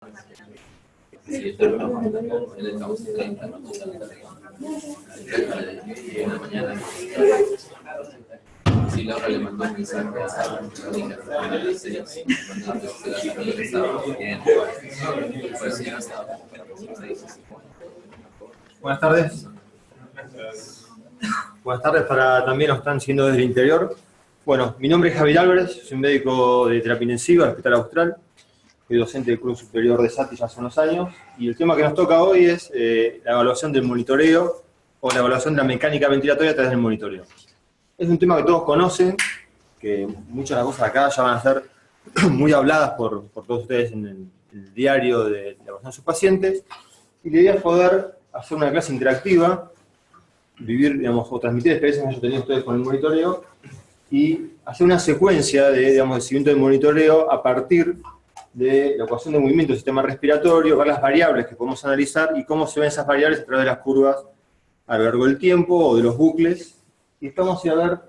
Sí, está en el caos de 30 minutos y en la mañana. Sí, Laura le mandó un mensaje a Buenas tardes. Buenas tardes para también nos están siguiendo desde el interior. Bueno, mi nombre es Javier Álvarez, soy médico de terapia intensiva del Hospital Austral. Soy docente del Curso Superior de SATI ya hace unos años. Y el tema que nos toca hoy es la evaluación del monitoreo o la evaluación de la mecánica ventilatoria a través del monitoreo. Es un tema que todos conocen, que muchas de las cosas acá ya van a ser muy habladas por todos ustedes en el diario de la evaluación de sus pacientes. Y la idea es poder hacer una clase interactiva, vivir, digamos, o transmitir experiencias que hayan tenido ustedes con el monitoreo y hacer una secuencia de, digamos, de seguimiento del monitoreo a partir de la ecuación de movimiento del sistema respiratorio, ver las variables que podemos analizar y cómo se ven esas variables a través de las curvas a lo largo del tiempo o de los bucles. Y estamos a ver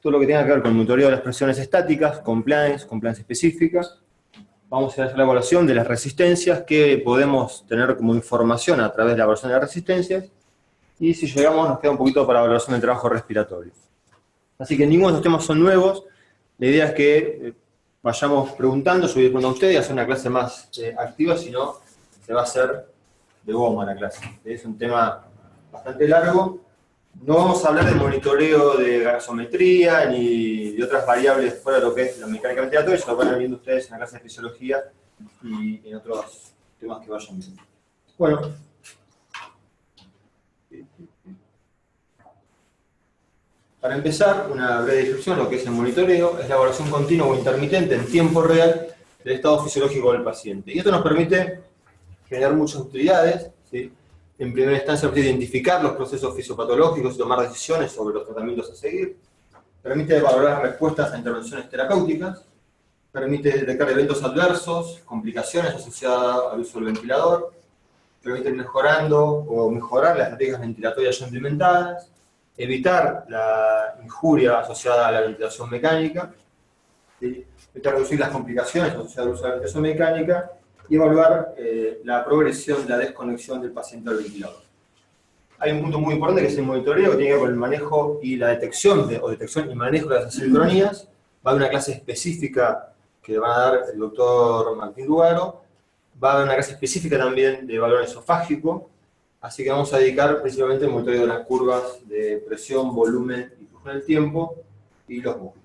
todo lo que tenga que ver con el monitoreo de las presiones estáticas, compliance específicas. Vamos a hacer la evaluación de las resistencias que podemos tener como información a través de la evaluación de las resistencias. Y si llegamos, nos queda un poquito para la evaluación del trabajo respiratorio. Así que ninguno de estos temas son nuevos. La idea es que vayamos preguntando, yo voy preguntando a ustedes y hacer una clase más activa, si no, se va a hacer de goma la clase. Es un tema bastante largo. No vamos a hablar de monitoreo de gasometría ni de otras variables fuera de lo que es la mecánica ventilatoria, eso lo van a ir viendo ustedes en la clase de fisiología y en otros temas que vayan viendo. Bueno. Para empezar, una breve descripción de lo que es el monitoreo. Es la evaluación continua o intermitente en tiempo real del estado fisiológico del paciente. Y esto nos permite generar muchas utilidades, ¿sí? En primera instancia, permite identificar los procesos fisiopatológicos y tomar decisiones sobre los tratamientos a seguir. Permite valorar respuestas a intervenciones terapéuticas. Permite detectar eventos adversos, complicaciones asociadas al uso del ventilador. Permite ir mejorando o mejorar las estrategias ventilatorias ya implementadas. Evitar la injuria asociada a la ventilación mecánica, ¿sí? Evitar reducir las complicaciones asociadas al uso de la ventilación mecánica y evaluar la progresión de la desconexión del paciente al ventilador. Hay un punto muy importante que es el monitoreo, que tiene que ver con el manejo y la detección, detección y manejo de las asincronías. Va a haber una clase específica que va a dar el doctor Martín Lugaro. Va a haber una clase específica también de valor esofágico. Así que vamos a dedicar principalmente al monitoreo de las curvas de presión, volumen y flujo en el tiempo y los bucles.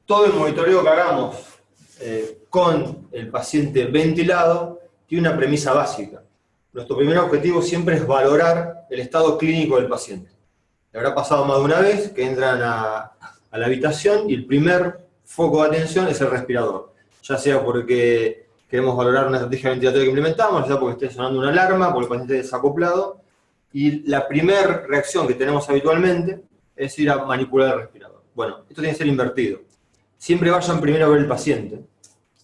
Todo el monitoreo que hagamos con el paciente ventilado tiene una premisa básica. Nuestro primer objetivo siempre es valorar el estado clínico del paciente. Le habrá pasado más de una vez que entran a la habitación y el primer foco de atención es el respirador. Ya sea porque queremos valorar una estrategia ventilatoria que implementamos, ya sea porque esté sonando una alarma, porque el paciente es desacoplado. Y la primera reacción que tenemos habitualmente es ir a manipular el respirador. Bueno, esto tiene que ser invertido. Siempre vayan primero a ver el paciente,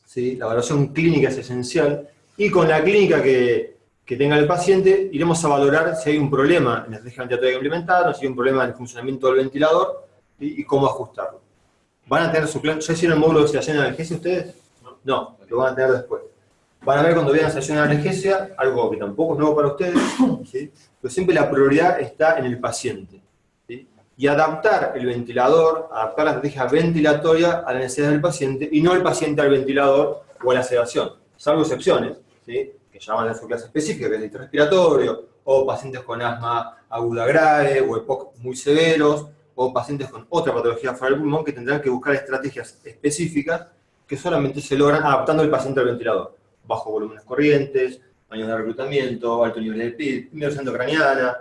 ¿sí? La evaluación clínica es esencial. Y con la clínica que tenga el paciente, iremos a valorar si hay un problema en la estrategia ventilatoria que implementaron, si hay un problema en el funcionamiento del ventilador y cómo ajustarlo. ¿Van a tener su plan? ¿Ya hicieron el módulo de sedación y analgesia ustedes? No, lo van a tener después. Van a ver cuando vean sedación y analgesia, algo que tampoco es nuevo para ustedes, ¿sí? Pero siempre la prioridad está en el paciente, ¿sí? Y adaptar el ventilador, adaptar la estrategia ventilatoria a la necesidad del paciente y no el paciente al ventilador o a la sedación, salvo excepciones, ¿sí? Que llaman a su clase específica, que es el respiratorio, o pacientes con asma aguda grave, o EPOC muy severos, o pacientes con otra patología fuera del pulmón que tendrán que buscar estrategias específicas que solamente se logran adaptando al paciente al ventilador. Bajo volúmenes corrientes, baños de reclutamiento, alto nivel de PIB, inmersión endocraniana,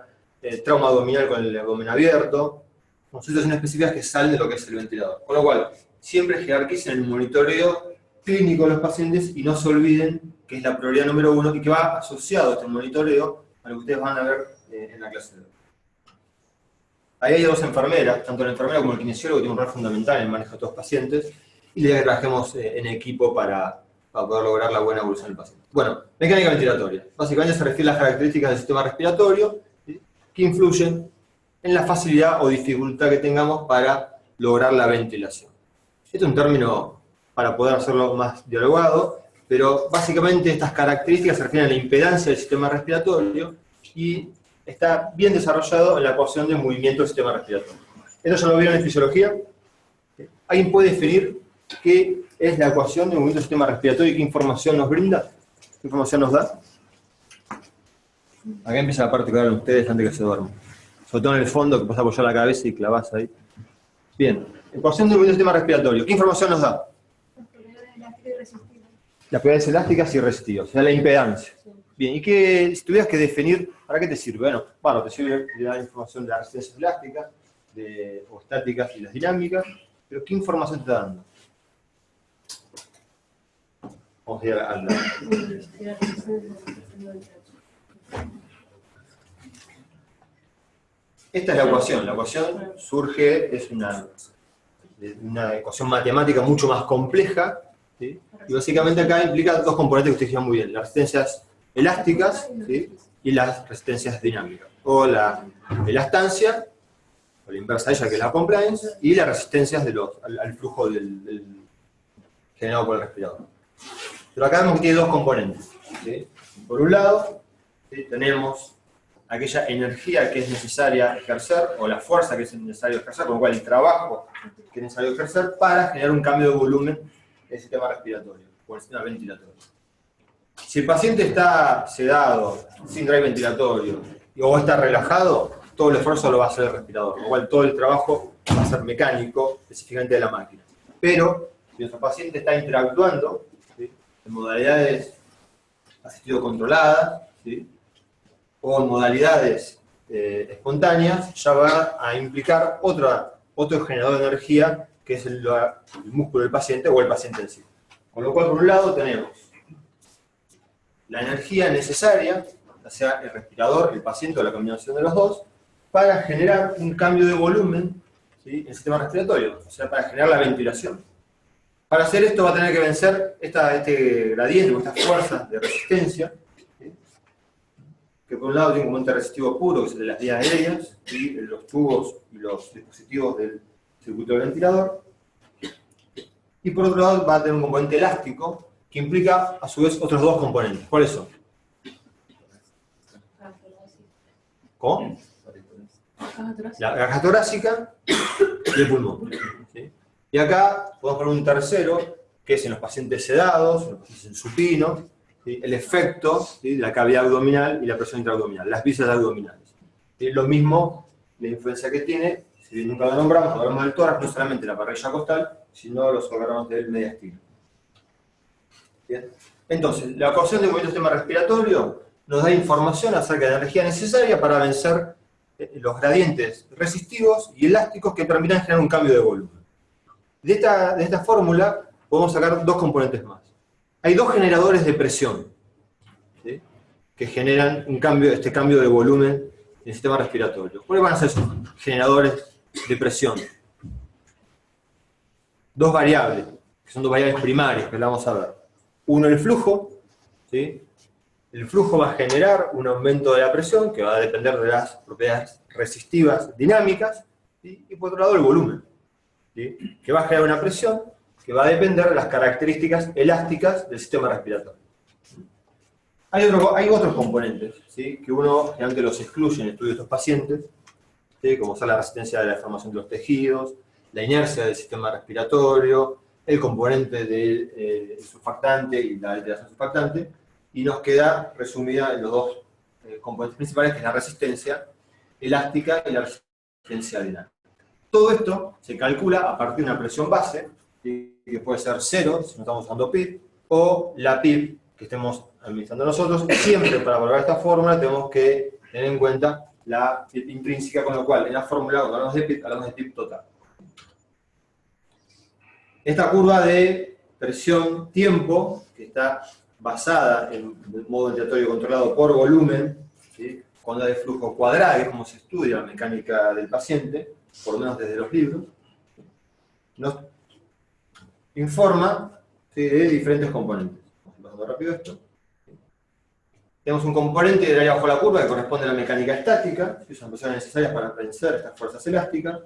trauma abdominal con el abdomen abierto, son situaciones específicas que salen de lo que es el ventilador. Con lo cual, siempre jerarquicen el monitoreo clínico de los pacientes y no se olviden que es la prioridad número uno y que va asociado este monitoreo a lo que ustedes van a ver en la clase de hoy. Ahí hay dos enfermeras, tanto la enfermera como el kinesiólogo tienen un rol fundamental en el manejo de estos pacientes y la idea es que trabajemos en equipo para poder lograr la buena evolución del paciente. Bueno, mecánica ventilatoria. Básicamente se refiere a las características del sistema respiratorio, ¿sí? Que influyen en la facilidad o dificultad que tengamos para lograr la ventilación. Este es un término para poder hacerlo más dialogado, pero básicamente estas características se refieren a la impedancia del sistema respiratorio y está bien desarrollado en la ecuación de movimiento del sistema respiratorio. ¿Esto ya lo vieron en fisiología? ¿Alguien puede definir qué es la ecuación de movimiento del sistema respiratorio y qué información nos brinda? ¿Qué información nos da? Acá empieza la parte que hablan ustedes antes de que se duerman. Sobre todo en el fondo, que vas a apoyar la cabeza y clavás ahí. Bien, ecuación de movimiento del sistema respiratorio. ¿Qué información nos da? Las propiedades elásticas y resistivas, o sea, la impedancia. Bien, y si tuvieras que definir, ¿para qué te sirve? Bueno, te sirve la información de las resistencias elásticas, o estáticas y las dinámicas, pero ¿qué información te está dando? Vamos a ir al lado. Esta es la ecuación. La ecuación surge, es una ecuación matemática mucho más compleja, ¿sí? Y básicamente acá implica dos componentes que ustedes dijeron muy bien, las resistencias elásticas, ¿sí? Y las resistencias dinámicas, o la elastancia, o la inversa de ella que es la compliance, y las resistencias al flujo generado por el respirador. Pero acá vemos que tiene dos componentes, ¿sí? Por un lado, ¿sí? Tenemos aquella energía que es necesaria ejercer, o la fuerza que es necesario ejercer, con lo cual el trabajo que es necesario ejercer para generar un cambio de volumen del sistema respiratorio, o el sistema ventilatorio. Si el paciente está sedado, sin drive ventilatorio, o está relajado, todo el esfuerzo lo va a hacer el respirador, con lo cual todo el trabajo va a ser mecánico, específicamente de la máquina. Pero, si nuestro paciente está interactuando, ¿sí? En modalidades asistido controladas, ¿sí? O en modalidades espontáneas, ya va a implicar otro generador de energía, que es el músculo del paciente o el paciente en sí. Con lo cual, por un lado, tenemos la energía necesaria, ya sea el respirador, el paciente o la combinación de los dos, para generar un cambio de volumen, ¿sí? En el sistema respiratorio, o sea, para generar la ventilación. Para hacer esto va a tener que vencer este gradiente o estas fuerzas de resistencia, ¿sí? Que por un lado tiene un componente resistivo puro, que es el de las vías aéreas, y los tubos y los dispositivos del circuito del ventilador. Y por otro lado va a tener un componente elástico, que implica a su vez otros dos componentes. ¿Cuáles son? ¿Cómo? La caja torácica y el pulmón. ¿Sí? Y acá podemos poner un tercero, que es en los pacientes sedados, en los pacientes en supino, ¿sí? El efecto, ¿sí? De la cavidad abdominal y la presión intraabdominal, las vísceras abdominales. ¿Sí? Lo mismo, la influencia que tiene, si bien nunca lo nombramos, hablamos del tórax, no solamente la parrilla costal, sino los órganos del mediastino. ¿Bien? Entonces, la ecuación de movimiento del sistema respiratorio nos da información acerca de la energía necesaria para vencer los gradientes resistivos y elásticos que permitan generar un cambio de volumen. De esta fórmula podemos sacar dos componentes más. Hay dos generadores de presión, ¿sí? Que generan este cambio de volumen en el sistema respiratorio. ¿Cuáles van a ser esos generadores de presión? Dos variables, que son dos variables primarias, que la vamos a ver. Uno, el flujo, ¿sí? El flujo va a generar un aumento de la presión, que va a depender de las propiedades resistivas dinámicas, ¿sí? Y por otro lado el volumen, ¿sí? Que va a generar una presión que va a depender de las características elásticas del sistema respiratorio. Hay otros componentes, ¿sí? Que uno generalmente los excluye en el estudio de estos pacientes, ¿sí? Como son la resistencia de la deformación de los tejidos, la inercia del sistema respiratorio, el componente del surfactante y la alteración surfactante, y nos queda resumida en los dos componentes principales, que es la resistencia elástica y la resistencia dinámica. Todo esto se calcula a partir de una presión base, ¿sí? Que puede ser 0, si no estamos usando PIB, o la PIB que estemos administrando nosotros. Siempre para valorar esta fórmula tenemos que tener en cuenta la PIB intrínseca, con lo cual en la fórmula, cuando hablamos de PIB total. Esta curva de presión-tiempo, que está basada en el modo ventilatorio controlado por volumen, ¿sí? Con la de flujo cuadrada, que es como se estudia la mecánica del paciente, por lo menos desde los libros, nos informa, ¿sí? De diferentes componentes. Vamos pasando rápido esto. Tenemos un componente del área bajo la curva que corresponde a la mecánica estática, que son presiones necesarias para vencer estas fuerzas elásticas,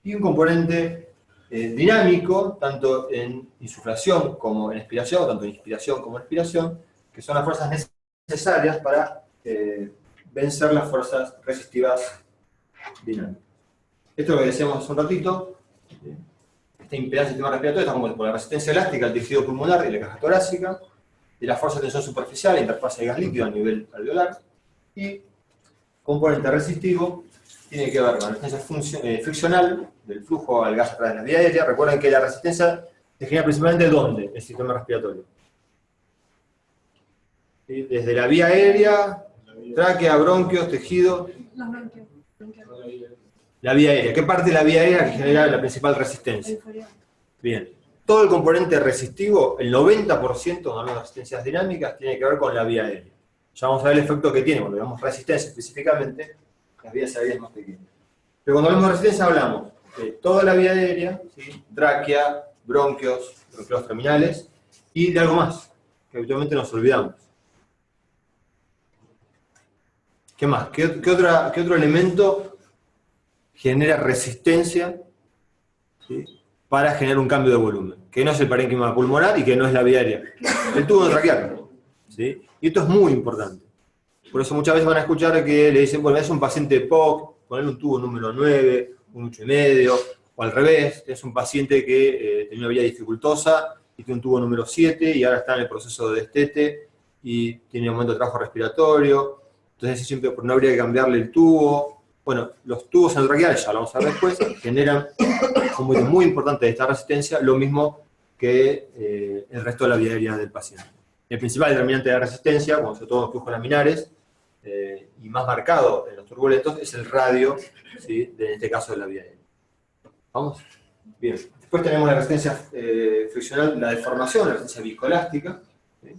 y un componente dinámico, tanto en insuflación como en expiración, tanto en inspiración como en expiración, que son las fuerzas necesarias para vencer las fuerzas resistivas dinámicas. Esto es lo que decíamos hace un ratito. Esta impedancia del sistema respiratorio está compuesta por la resistencia elástica al tejido pulmonar y la caja torácica, y la fuerza de tensión superficial, la interfase de gas líquido a nivel alveolar, y componente resistivo tiene que ver con la resistencia friccional del flujo al gas a través de la vía aérea. Recuerden que la resistencia se genera principalmente ¿dónde? En el sistema respiratorio. ¿Sí? Desde la vía aérea, tráquea, bronquios, tejido. Los bronquios. La vía aérea. ¿Qué parte de la vía aérea que genera la principal resistencia? Bien. Todo el componente resistivo, el 90% de las resistencias dinámicas, tiene que ver con la vía aérea. Ya vamos a ver el efecto que tiene cuando veamos resistencia específicamente, las vías aéreas más pequeñas. Pero cuando hablamos de resistencia hablamos de toda la vía aérea, ¿sí? Tráquea, bronquios terminales, y de algo más, que habitualmente nos olvidamos. ¿Qué más? ¿Qué otro elemento genera resistencia, ¿sí? Para generar un cambio de volumen? Que no es el parénquima pulmonar y que no es la vía aérea. El tubo traqueal, ¿sí? Y esto es muy importante. Por eso muchas veces van a escuchar que le dicen, bueno, es un paciente POC, ponerle un tubo número 9, un 8,5, o al revés, es un paciente que tenía una vía dificultosa y tiene un tubo número 7 y ahora está en el proceso de destete y tiene aumento de trabajo respiratorio. Entonces siempre no habría que cambiarle el tubo. Bueno, los tubos endotraqueales, ya lo vamos a ver después, generan un muy importante de esta resistencia, lo mismo que el resto de la vía aérea del paciente. El principal determinante de la resistencia, como sobre todo en los flujos laminares, y más marcado en los turbulentos, es el radio, ¿sí? En este caso de la vía aérea. ¿Vamos? Bien. Después tenemos la resistencia friccional, la deformación, la resistencia viscoelástica, ¿sí?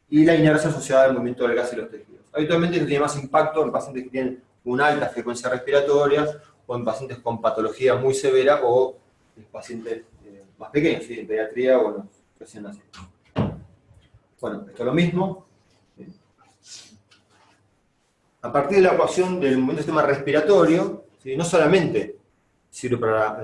Y la inercia asociada al movimiento del gas y los tejidos. Habitualmente esto tiene más impacto en pacientes que tienen una alta frecuencia respiratoria, o en pacientes con patología muy severa, o en pacientes más pequeños, ¿sí? En pediatría o en los recién nacidos. Bueno, esto es lo mismo. A partir de la ecuación del movimiento del sistema respiratorio, ¿sí? No solamente sirve para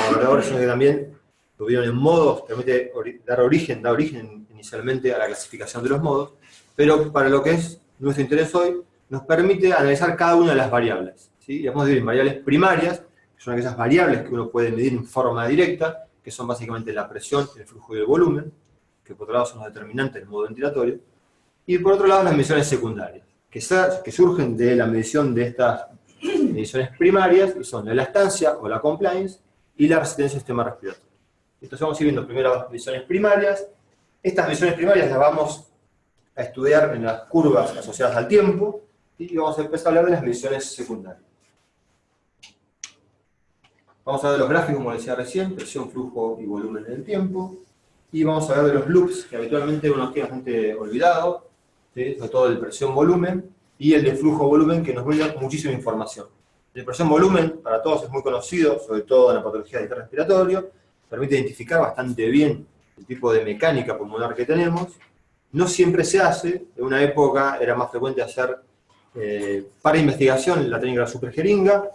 valoradores, sino que también lo vieron en modos, permite da origen inicialmente a la clasificación de los modos, pero para lo que es nuestro interés hoy, nos permite analizar cada una de las variables, ¿sí? Y vamos a dividir en variables primarias, que son aquellas variables que uno puede medir en forma directa, que son básicamente la presión, el flujo y el volumen, que por otro lado son los determinantes del modo ventilatorio, y por otro lado las mediciones secundarias, que surgen de la medición de estas mediciones primarias, y son la elastancia o la compliance, y la resistencia al sistema respiratorio. Entonces vamos a ir viendo primero las mediciones primarias. Estas mediciones primarias las vamos a estudiar en las curvas asociadas al tiempo, y vamos a empezar a hablar de las mediciones secundarias. Vamos a ver los gráficos, como decía recién, presión, flujo y volumen en el tiempo. Y vamos a ver de los loops, que habitualmente uno tiene bastante olvidado, ¿sí? Sobre todo el presión-volumen, y el de flujo-volumen, que nos brinda muchísima información. El presión-volumen, para todos es muy conocido, sobre todo en la patología del respiratorio, permite identificar bastante bien el tipo de mecánica pulmonar que tenemos. No siempre se hace, en una época era más frecuente hacer para investigación la técnica de la superjeringa.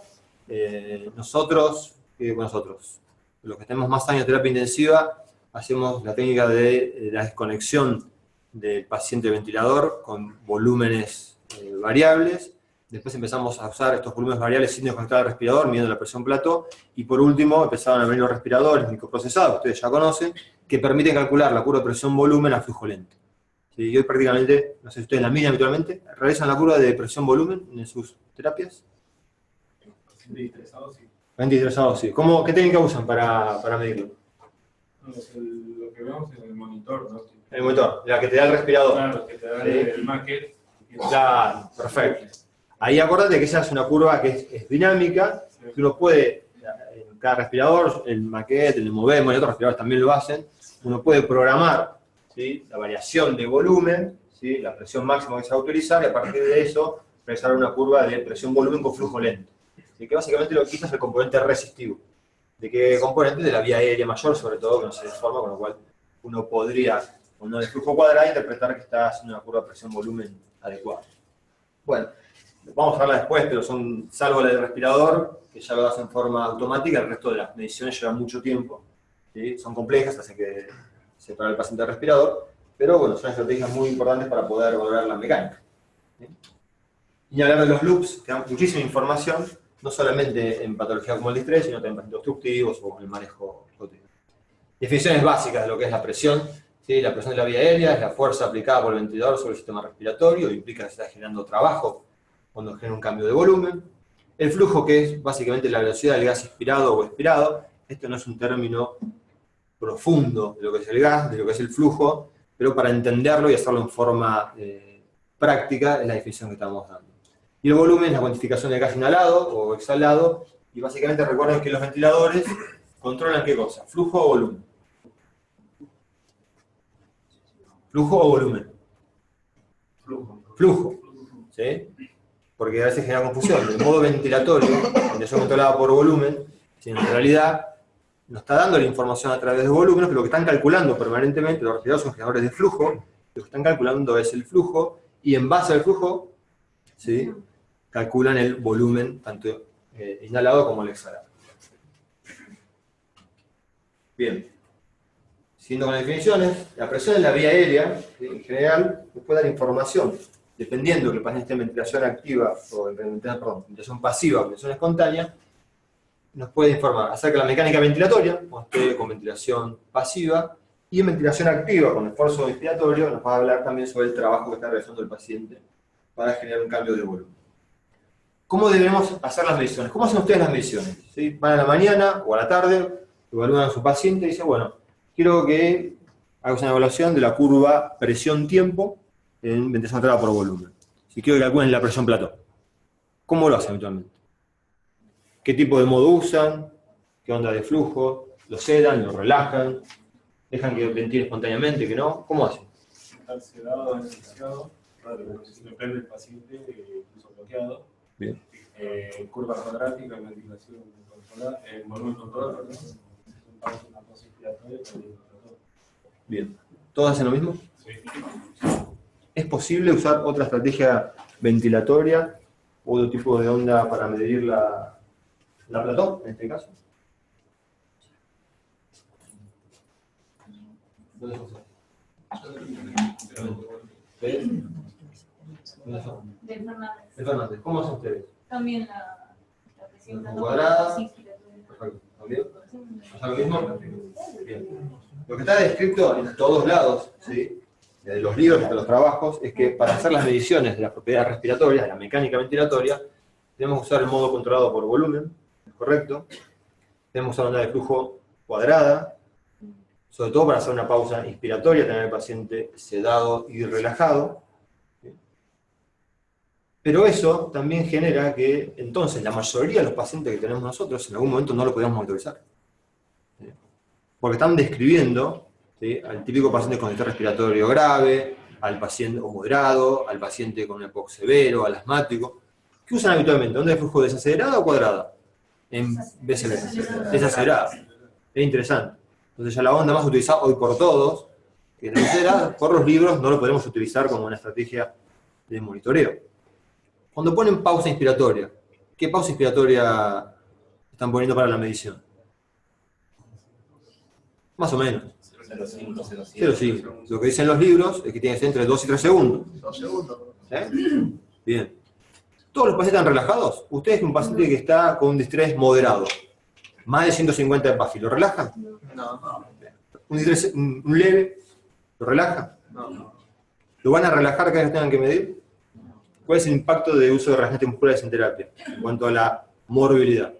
Nosotros, los que tenemos más años de terapia intensiva, hacemos la técnica de la desconexión del paciente ventilador con volúmenes variables. Después empezamos a usar estos volúmenes variables sin desconectar el respirador, midiendo la presión plató. Y por último empezaron a venir los respiradores microprocesados, que ustedes ya conocen, que permiten calcular la curva de presión-volumen a flujo lento. ¿Sí? Y hoy prácticamente, no sé si ustedes la miden habitualmente, ¿realizan la curva de presión-volumen en sus terapias? 23 sí. ¿Qué técnica usan para medirlo? Lo que vemos en el monitor, ¿no? El monitor, la que te da el respirador. Claro, que te da ¿Sí? el maquet. Claro, perfecto. Ahí acuérdate que esa es una curva que es dinámica, que uno puede, en cada respirador, el maquet, el Movemo y otros respiradores también lo hacen, uno puede programar, ¿sí? La variación de volumen, ¿sí? La presión máxima que se va a utilizar, y a partir de eso, realizar una curva de presión-volumen con flujo lento. Así que básicamente lo que quita es el componente resistivo. ¿De qué componente? De la vía aérea mayor, sobre todo, que no se deforma, con lo cual uno podría, con uno de flujo cuadrado, interpretar que está haciendo una curva de presión-volumen adecuada. Bueno, vamos a verla después, pero salvo la del respirador, que ya lo hace en forma automática, el resto de las mediciones llevan mucho tiempo. ¿sí? Son complejas, hacen que separar al paciente del respirador, pero bueno, son estrategias muy importantes para poder valorar la mecánica. ¿Sí? Y hablar de los loops, que dan muchísima información, no solamente en patología como el distrés, sino también en pacientes obstructivos o en el manejo cotidiano. Definiciones básicas de lo que es la presión. ¿Sí? La presión de la vía aérea es la fuerza aplicada por el ventilador sobre el sistema respiratorio, implica que se está generando trabajo cuando genera un cambio de volumen. El flujo, que es básicamente la velocidad del gas inspirado o expirado. Esto no es un término profundo de lo que es el gas, de lo que es el flujo, pero para entenderlo y hacerlo en forma práctica es la definición que estamos dando. Y el volumen es la cuantificación del gas inhalado o exhalado, y básicamente recuerden que los ventiladores controlan ¿qué cosa? ¿Flujo o volumen? ¿Flujo o volumen? Flujo. ¿Sí? Porque a veces genera confusión. El modo ventilatorio, ventilación controlada por volumen, si en realidad nos está dando la información a través de volúmenes, pero lo que están calculando permanentemente, los respiradores son generadores de flujo, lo que están calculando es el flujo, y en base al flujo, ¿sí? Calculan el volumen, tanto inhalado como el exhalado. Bien. Siguiendo con las definiciones, la presión en la vía aérea, ¿sí? En general, nos puede dar información, dependiendo que el paciente esté en ventilación activa, o ventilación pasiva o ventilación espontánea, nos puede informar acerca de la mecánica ventilatoria, cuando esté con ventilación pasiva, y en ventilación activa, con esfuerzo inspiratorio, nos va a hablar también sobre el trabajo que está realizando el paciente para generar un cambio de volumen. ¿Cómo debemos hacer las mediciones? ¿Cómo hacen ustedes las mediciones? ¿Sí? Van a la mañana o a la tarde, evalúan a su paciente y dicen, bueno, quiero que hagas una evaluación de la curva presión-tiempo en ventilación controlada por volumen. Si quiero que calculen la presión plató. ¿Cómo lo hacen habitualmente? ¿Qué tipo de modo usan? ¿Qué onda de flujo? ¿Lo sedan? ¿Lo relajan? ¿Dejan que ventile espontáneamente? ¿Que no? ¿Cómo hacen? Estar sedado, anestesiado, depende del paciente, incluso bloqueado. Bien. Curva cuadrática, ventilación controlada, volumen controlado, perdón. Una cosa inspiratoria, Bien. ¿Todos hacen lo mismo? sí. ¿Es posible usar otra estrategia ventilatoria o otro tipo de onda para medir la plató, en este caso? ¿Dónde son? ¿Ustedes? ¿Dónde son? De Fernández. De Fernández. ¿Cómo hacen ustedes? También la presión ¿Como cuadrada? sí, Perfecto. ¿También? ¿Hacen lo mismo? Bien. Lo que está descrito en todos lados, ¿sí? De los libros, de los trabajos, es que para hacer las mediciones de las propiedades respiratorias, de la mecánica ventilatoria, tenemos que usar el modo controlado por volumen, ¿correcto? Tenemos que usar onda de flujo cuadrada, sobre todo para hacer una pausa inspiratoria, tener al paciente sedado y relajado. Pero eso también genera que, entonces, la mayoría de los pacientes que tenemos nosotros, en algún momento no lo podemos monitorizar. Porque están describiendo, ¿sí? Al típico paciente con estrés respiratorio grave, al paciente o moderado, al paciente con un EPOC severo, al asmático. ¿Qué usan habitualmente? ¿Onda de flujo desacelerada o cuadrada? En BCL. Desacelerada. Es interesante. Entonces ya la onda más utilizada hoy por todos, que es desacelerada, por los libros no lo podemos utilizar como una estrategia de monitoreo. Cuando ponen pausa inspiratoria, ¿qué pausa inspiratoria están poniendo para la medición? Más o menos. 0,5. Lo que dicen los libros es que tiene que ser entre 2 y 3 segundos. 2 segundos. Bien. ¿Todos los pacientes están relajados? Ustedes, un paciente que está con un distrés moderado, más de 150 de PAFI, ¿lo relajan? No. ¿Un distrés un leve? ¿Lo relajan? No. ¿Lo van a relajar cada vez que tengan que medir? ¿Cuál es el impacto de uso de relajantes musculares en terapia en cuanto a la morbilidad?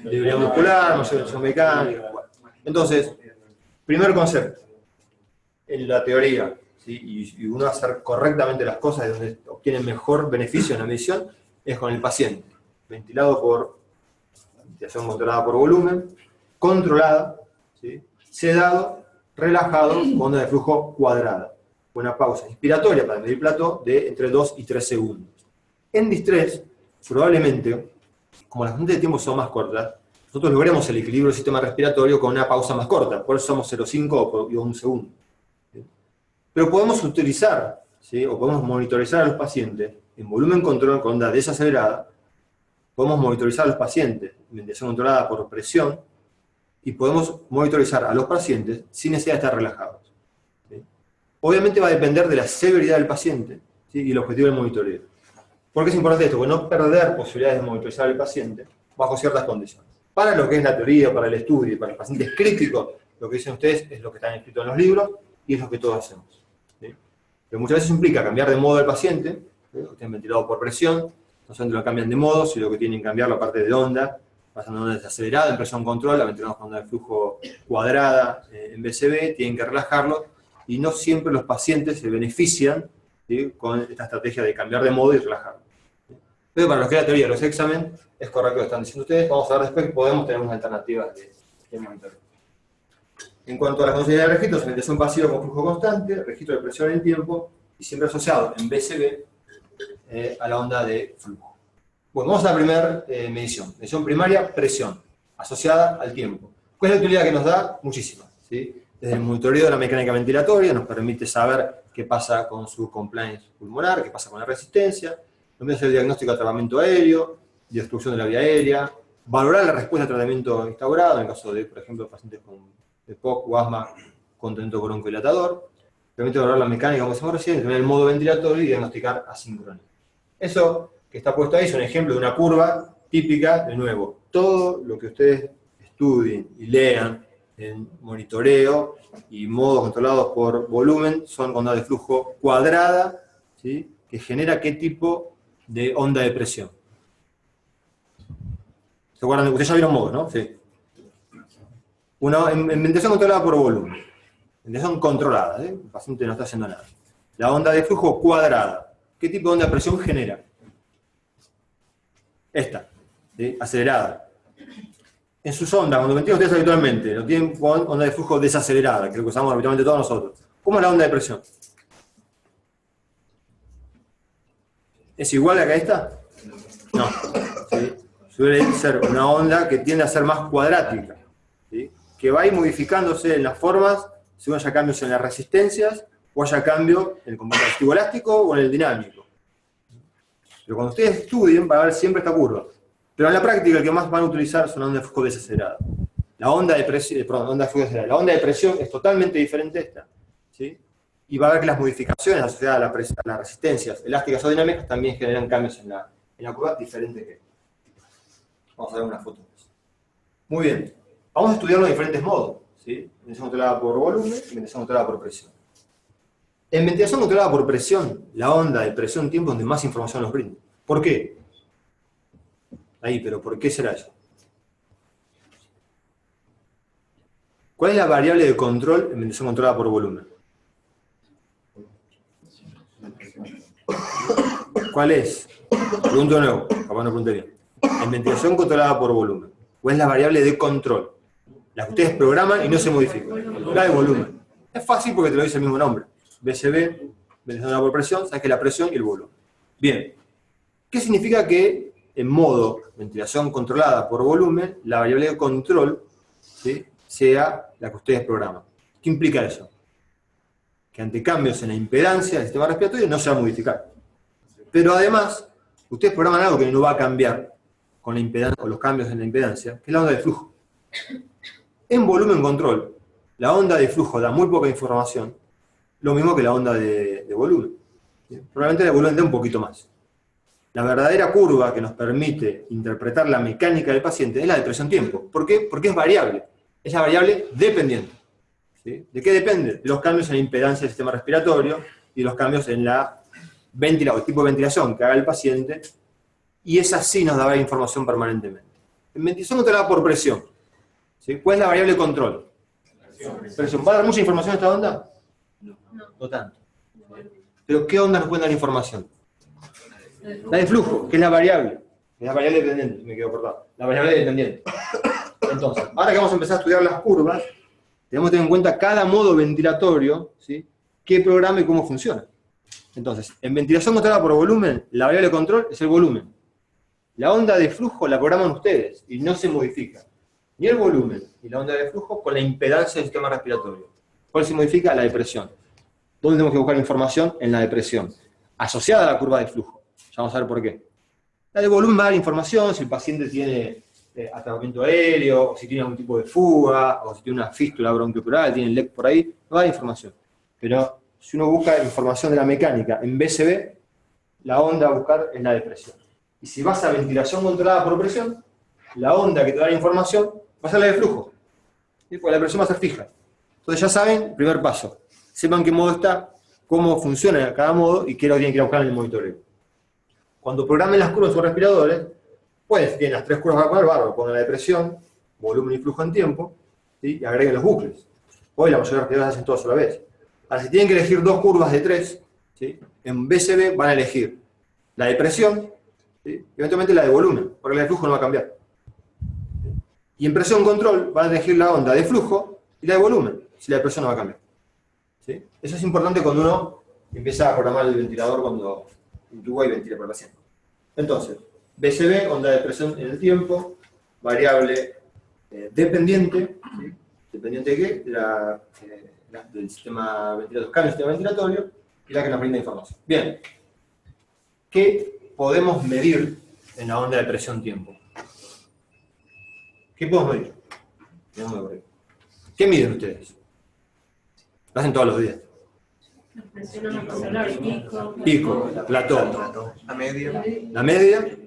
Debilidad muscular, no mecánica. Bueno. Entonces, primer concepto, en la teoría, ¿sí? y uno va a hacer correctamente las cosas de donde obtiene mejor beneficio en la medición, es con el paciente, ventilado por ventilación controlada por volumen, controlada, ¿sí? Sedado, relajado, con onda de flujo cuadrada. Una pausa inspiratoria para medir plató de entre 2 y 3 segundos. En distrés, probablemente, como las fuentes de tiempo son más cortas, nosotros logremos el equilibrio del sistema respiratorio con una pausa más corta, por eso somos 0,5 o 1 segundo. ¿Sí? Pero podemos utilizar, ¿sí? O podemos monitorizar a los pacientes en volumen control con onda desacelerada, podemos monitorizar a los pacientes en ventilación controlada por presión, y podemos monitorizar a los pacientes sin necesidad de estar relajados. ¿Sí? Obviamente va a depender de la severidad del paciente, ¿sí? Y el objetivo del monitoreo. ¿Por qué es importante esto? Porque no perder posibilidades de monitorizar al paciente bajo ciertas condiciones. Para lo que es la teoría, para el estudio y para los pacientes críticos, lo que dicen ustedes es lo que está escrito en los libros y es lo que todos hacemos. ¿Sí? Pero muchas veces implica cambiar de modo al paciente, ¿sí? Estén ventilados por presión, no solamente lo cambian de modo, sino que tienen que cambiar la parte de onda, pasando de onda desacelerada en presión control, la ventilamos con onda de flujo cuadrada en BCB, tienen que relajarlo, y no siempre los pacientes se benefician, ¿sí? Con esta estrategia de cambiar de modo y relajarlo. ¿Sí? Pero para los que es la teoría de los exámenes, es correcto lo que están diciendo ustedes, vamos a ver después que podemos tener unas alternativas de monitoreo. En cuanto a las condiciones de registro, ventilación pasiva con flujo constante, registro de presión en tiempo, y siempre asociado en BCB a la onda de flujo. Bueno, vamos a la primera medición. Medición primaria, presión, asociada al tiempo. ¿Cuál es la utilidad que nos da? Muchísimas. ¿Sí? Desde el monitoreo de la mecánica ventilatoria, nos permite saber qué pasa con su compliance pulmonar, qué pasa con la resistencia, nos permite hacer el diagnóstico de tratamiento aéreo, de obstrucción de la vía aérea, valorar la respuesta al tratamiento instaurado, en el caso de, por ejemplo, pacientes con EPOC o asma con tratamiento broncodilatador, permite valorar la mecánica, como decimos recién, tener el modo ventilatorio y diagnosticar asincronía. Eso que está puesto ahí es un ejemplo de una curva típica, de nuevo, todo lo que ustedes estudien y lean en monitoreo y modos controlados por volumen son ondas de flujo cuadrada, ¿sí? Que genera qué tipo de onda de presión. ¿Se acuerdan? Ustedes ya vieron modos, ¿no? Sí. En ventilación controlada por volumen. Ventilación controlada, ¿eh? El paciente no está haciendo nada. La onda de flujo cuadrada. ¿Qué tipo de onda de presión genera? Esta, ¿sí? Acelerada. En sus ondas, cuando ventilan ustedes habitualmente, lo tienen con onda de flujo desacelerada, que es lo que usamos habitualmente todos nosotros. ¿Cómo es la onda de presión? ¿Es igual a que esta? No. ¿Sí? Suele ser una onda que tiende a ser más cuadrática, ¿sí? Que va a ir modificándose en las formas según haya cambios en las resistencias o haya cambio en el componente activo elástico o en el dinámico. Pero cuando ustedes estudien, van a ver siempre esta curva. Pero en la práctica, el que más van a utilizar son ondas de flujo desacelerada. La onda de presión es totalmente diferente a esta, ¿sí? Y va a ver que las modificaciones asociadas a las resistencias elásticas o dinámicas también generan cambios en la curva diferentes que. Vamos a ver una foto. Muy bien. Vamos a estudiarlo de diferentes modos, ¿sí? Ventilación controlada por volumen y ventilación controlada por presión. En ventilación controlada por presión, la onda de presión-tiempo es donde más información nos brinda. ¿Por qué? Ahí, pero ¿por qué será eso? ¿Cuál es la variable de control en ventilación controlada por volumen? ¿Cuál es? Pregunto de nuevo, capaz no pregunté bien. En ventilación controlada por volumen, ¿cuál es la variable de control? La que ustedes programan y no se modifica. La de volumen. Es fácil porque te lo dice el mismo nombre. BCB, ventilación controlada por presión, sabes que es la presión y el volumen. Bien. ¿Qué significa que en modo ventilación controlada por volumen, la variable de control, ¿sí?, sea la que ustedes programan? ¿Qué implica eso? Que ante cambios en la impedancia del sistema respiratorio no se va a modificar. Pero además, ustedes programan algo que no va a cambiar con la impedancia, o los cambios en la impedancia, que es la onda de flujo. En volumen control, la onda de flujo da muy poca información, lo mismo que la onda de volumen. ¿Sí? Probablemente la de volumen da un poquito más. La verdadera curva que nos permite interpretar la mecánica del paciente es la de presión-tiempo. ¿Por qué? Porque es variable. Es la variable dependiente. ¿Sí? ¿De qué depende? De los cambios en la impedancia del sistema respiratorio y los cambios en la ventilación, el tipo de ventilación que haga el paciente, y esa sí nos dará información permanentemente. En ventilación controlada por presión, ¿sí? ¿Cuál es la variable de control? Presión. ¿Va a dar mucha información esta onda? No tanto. ¿Pero qué ondas nos pueden dar información? La de flujo, que es la variable. Es la variable dependiente, me quedo cortado. La variable dependiente. Entonces, ahora que vamos a empezar a estudiar las curvas, tenemos que tener en cuenta cada modo ventilatorio, ¿sí?, qué programa y cómo funciona. Entonces, en ventilación controlada por volumen, la variable de control es el volumen. La onda de flujo la programan ustedes y no se modifica. Ni el volumen ni la onda de flujo con la impedancia del sistema respiratorio. ¿Cuál se modifica? La de presión. ¿Dónde tenemos que buscar información? En la de presión, asociada a la curva de flujo. Ya vamos a ver por qué. La de volumen va a dar información, si el paciente tiene atrapamiento aéreo, o si tiene algún tipo de fuga, o si tiene una fístula bronquiopleural, tiene el LEC por ahí, no da información. Pero si uno busca información de la mecánica en BCB, la onda a buscar es la de presión. Y si vas a ventilación controlada por presión, la onda que te da la información va a ser la de flujo. ¿Sí? Porque la presión va a ser fija. Entonces ya saben, primer paso, sepan qué modo está, cómo funciona cada modo y qué lo tienen que ir a buscar en el monitoreo. Cuando programen las curvas de sus respiradores, pues si tienen las tres curvas a poner, bárbaro, pongan la de presión, volumen y flujo en tiempo, ¿sí? Y agreguen los bucles. Hoy la mayoría de respiradores hacen todas a la vez. Ahora, si tienen que elegir dos curvas de 3, ¿sí? En BCB van a elegir la de presión, ¿sí? Y eventualmente la de volumen, porque la de flujo no va a cambiar. Y en presión control van a elegir la onda de flujo y la de volumen, si la de presión no va a cambiar. ¿Sí? Eso es importante cuando uno empieza a programar el ventilador cuando intuba y ventila por el paciente. Entonces, BCB, onda de presión en el tiempo, variable dependiente, ¿sí? ¿Dependiente de qué? Del sistema ventilatorio, cambio del sistema ventilatorio, y la que nos brinda información. Bien, ¿qué podemos medir en la onda de presión-tiempo? ¿Qué podemos medir? ¿Qué miden ustedes? Lo hacen todos los días. La presión axilar, pico. Pico, plató. La media. La media.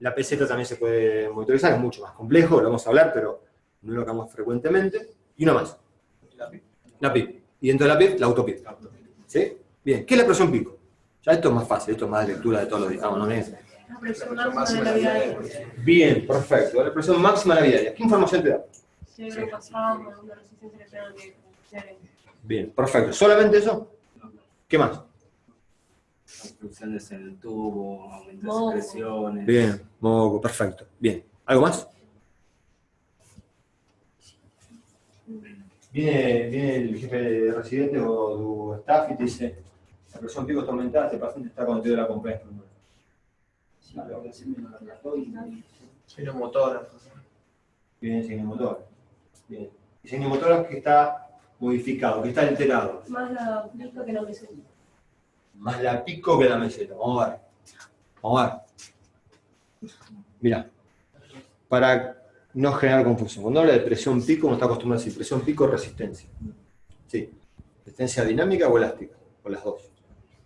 La peseta también se puede monitorizar, es mucho más complejo, lo vamos a hablar, pero no lo hagamos frecuentemente. Y una más. La PIP. Y dentro de la PIP, la autopip. ¿Sí? Bien, ¿qué es la presión pico? Ya esto es más fácil, esto es más de lectura de todos los días. No es. La presión máxima de la vida aérea. Bien, perfecto. La presión máxima de la vida aérea. ¿Qué información te da? Si pasamos, una resistencia electrónica que Bien, perfecto. ¿Solamente eso? ¿Qué más? Obstrucciones en el tubo, aumento Moco. de secreciones. Bien, moco, perfecto. Bien, ¿algo más? Viene el jefe de residente o tu staff y te dice: la presión pico está aumentada, este paciente está con de la compresión. Motora. Bien, signomotora. Bien. Y signomotora que está modificado, que está alterado. más la pico que la meseta. Más la pico que la meseta. Vamos a ver. Vamos a ver. Mirá. Para no generar confusión. Cuando habla de presión pico, uno está acostumbrado a decir presión pico resistencia. Sí. Resistencia dinámica o elástica. O las dos.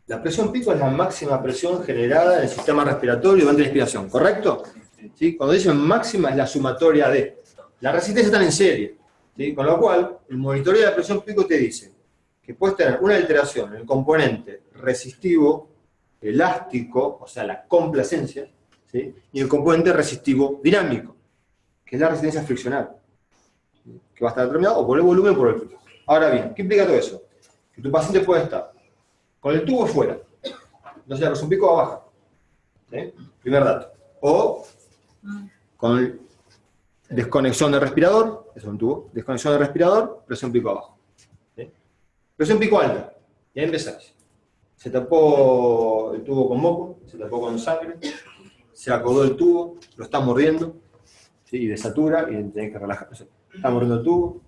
La presión pico es la máxima presión generada en el sistema respiratorio durante la expiración, ¿correcto? ¿Sí? Cuando dicen máxima es la sumatoria de. La resistencia está en serie. ¿Sí? Con lo cual, el monitoreo de la presión pico te dice que puedes tener una alteración en el componente resistivo, elástico, o sea, la complacencia, ¿sí? Y el componente resistivo dinámico, que es la resistencia friccional, ¿sí? Que va a estar determinado o por el volumen o por el flujo. Ahora bien, ¿qué implica todo eso? Que tu paciente puede estar con el tubo fuera, entonces la presión pico va a bajar, ¿sí? Primer dato. O con desconexión de respirador, eso es un tubo, desconexión de respirador, presión pico abajo. ¿Sí? Presión pico alta, y ahí empezás. Se tapó el tubo con moco, se tapó con sangre, se acodó el tubo, lo está mordiendo, ¿sí? Y desatura, y tenés que relajarse. Está mordiendo el tubo,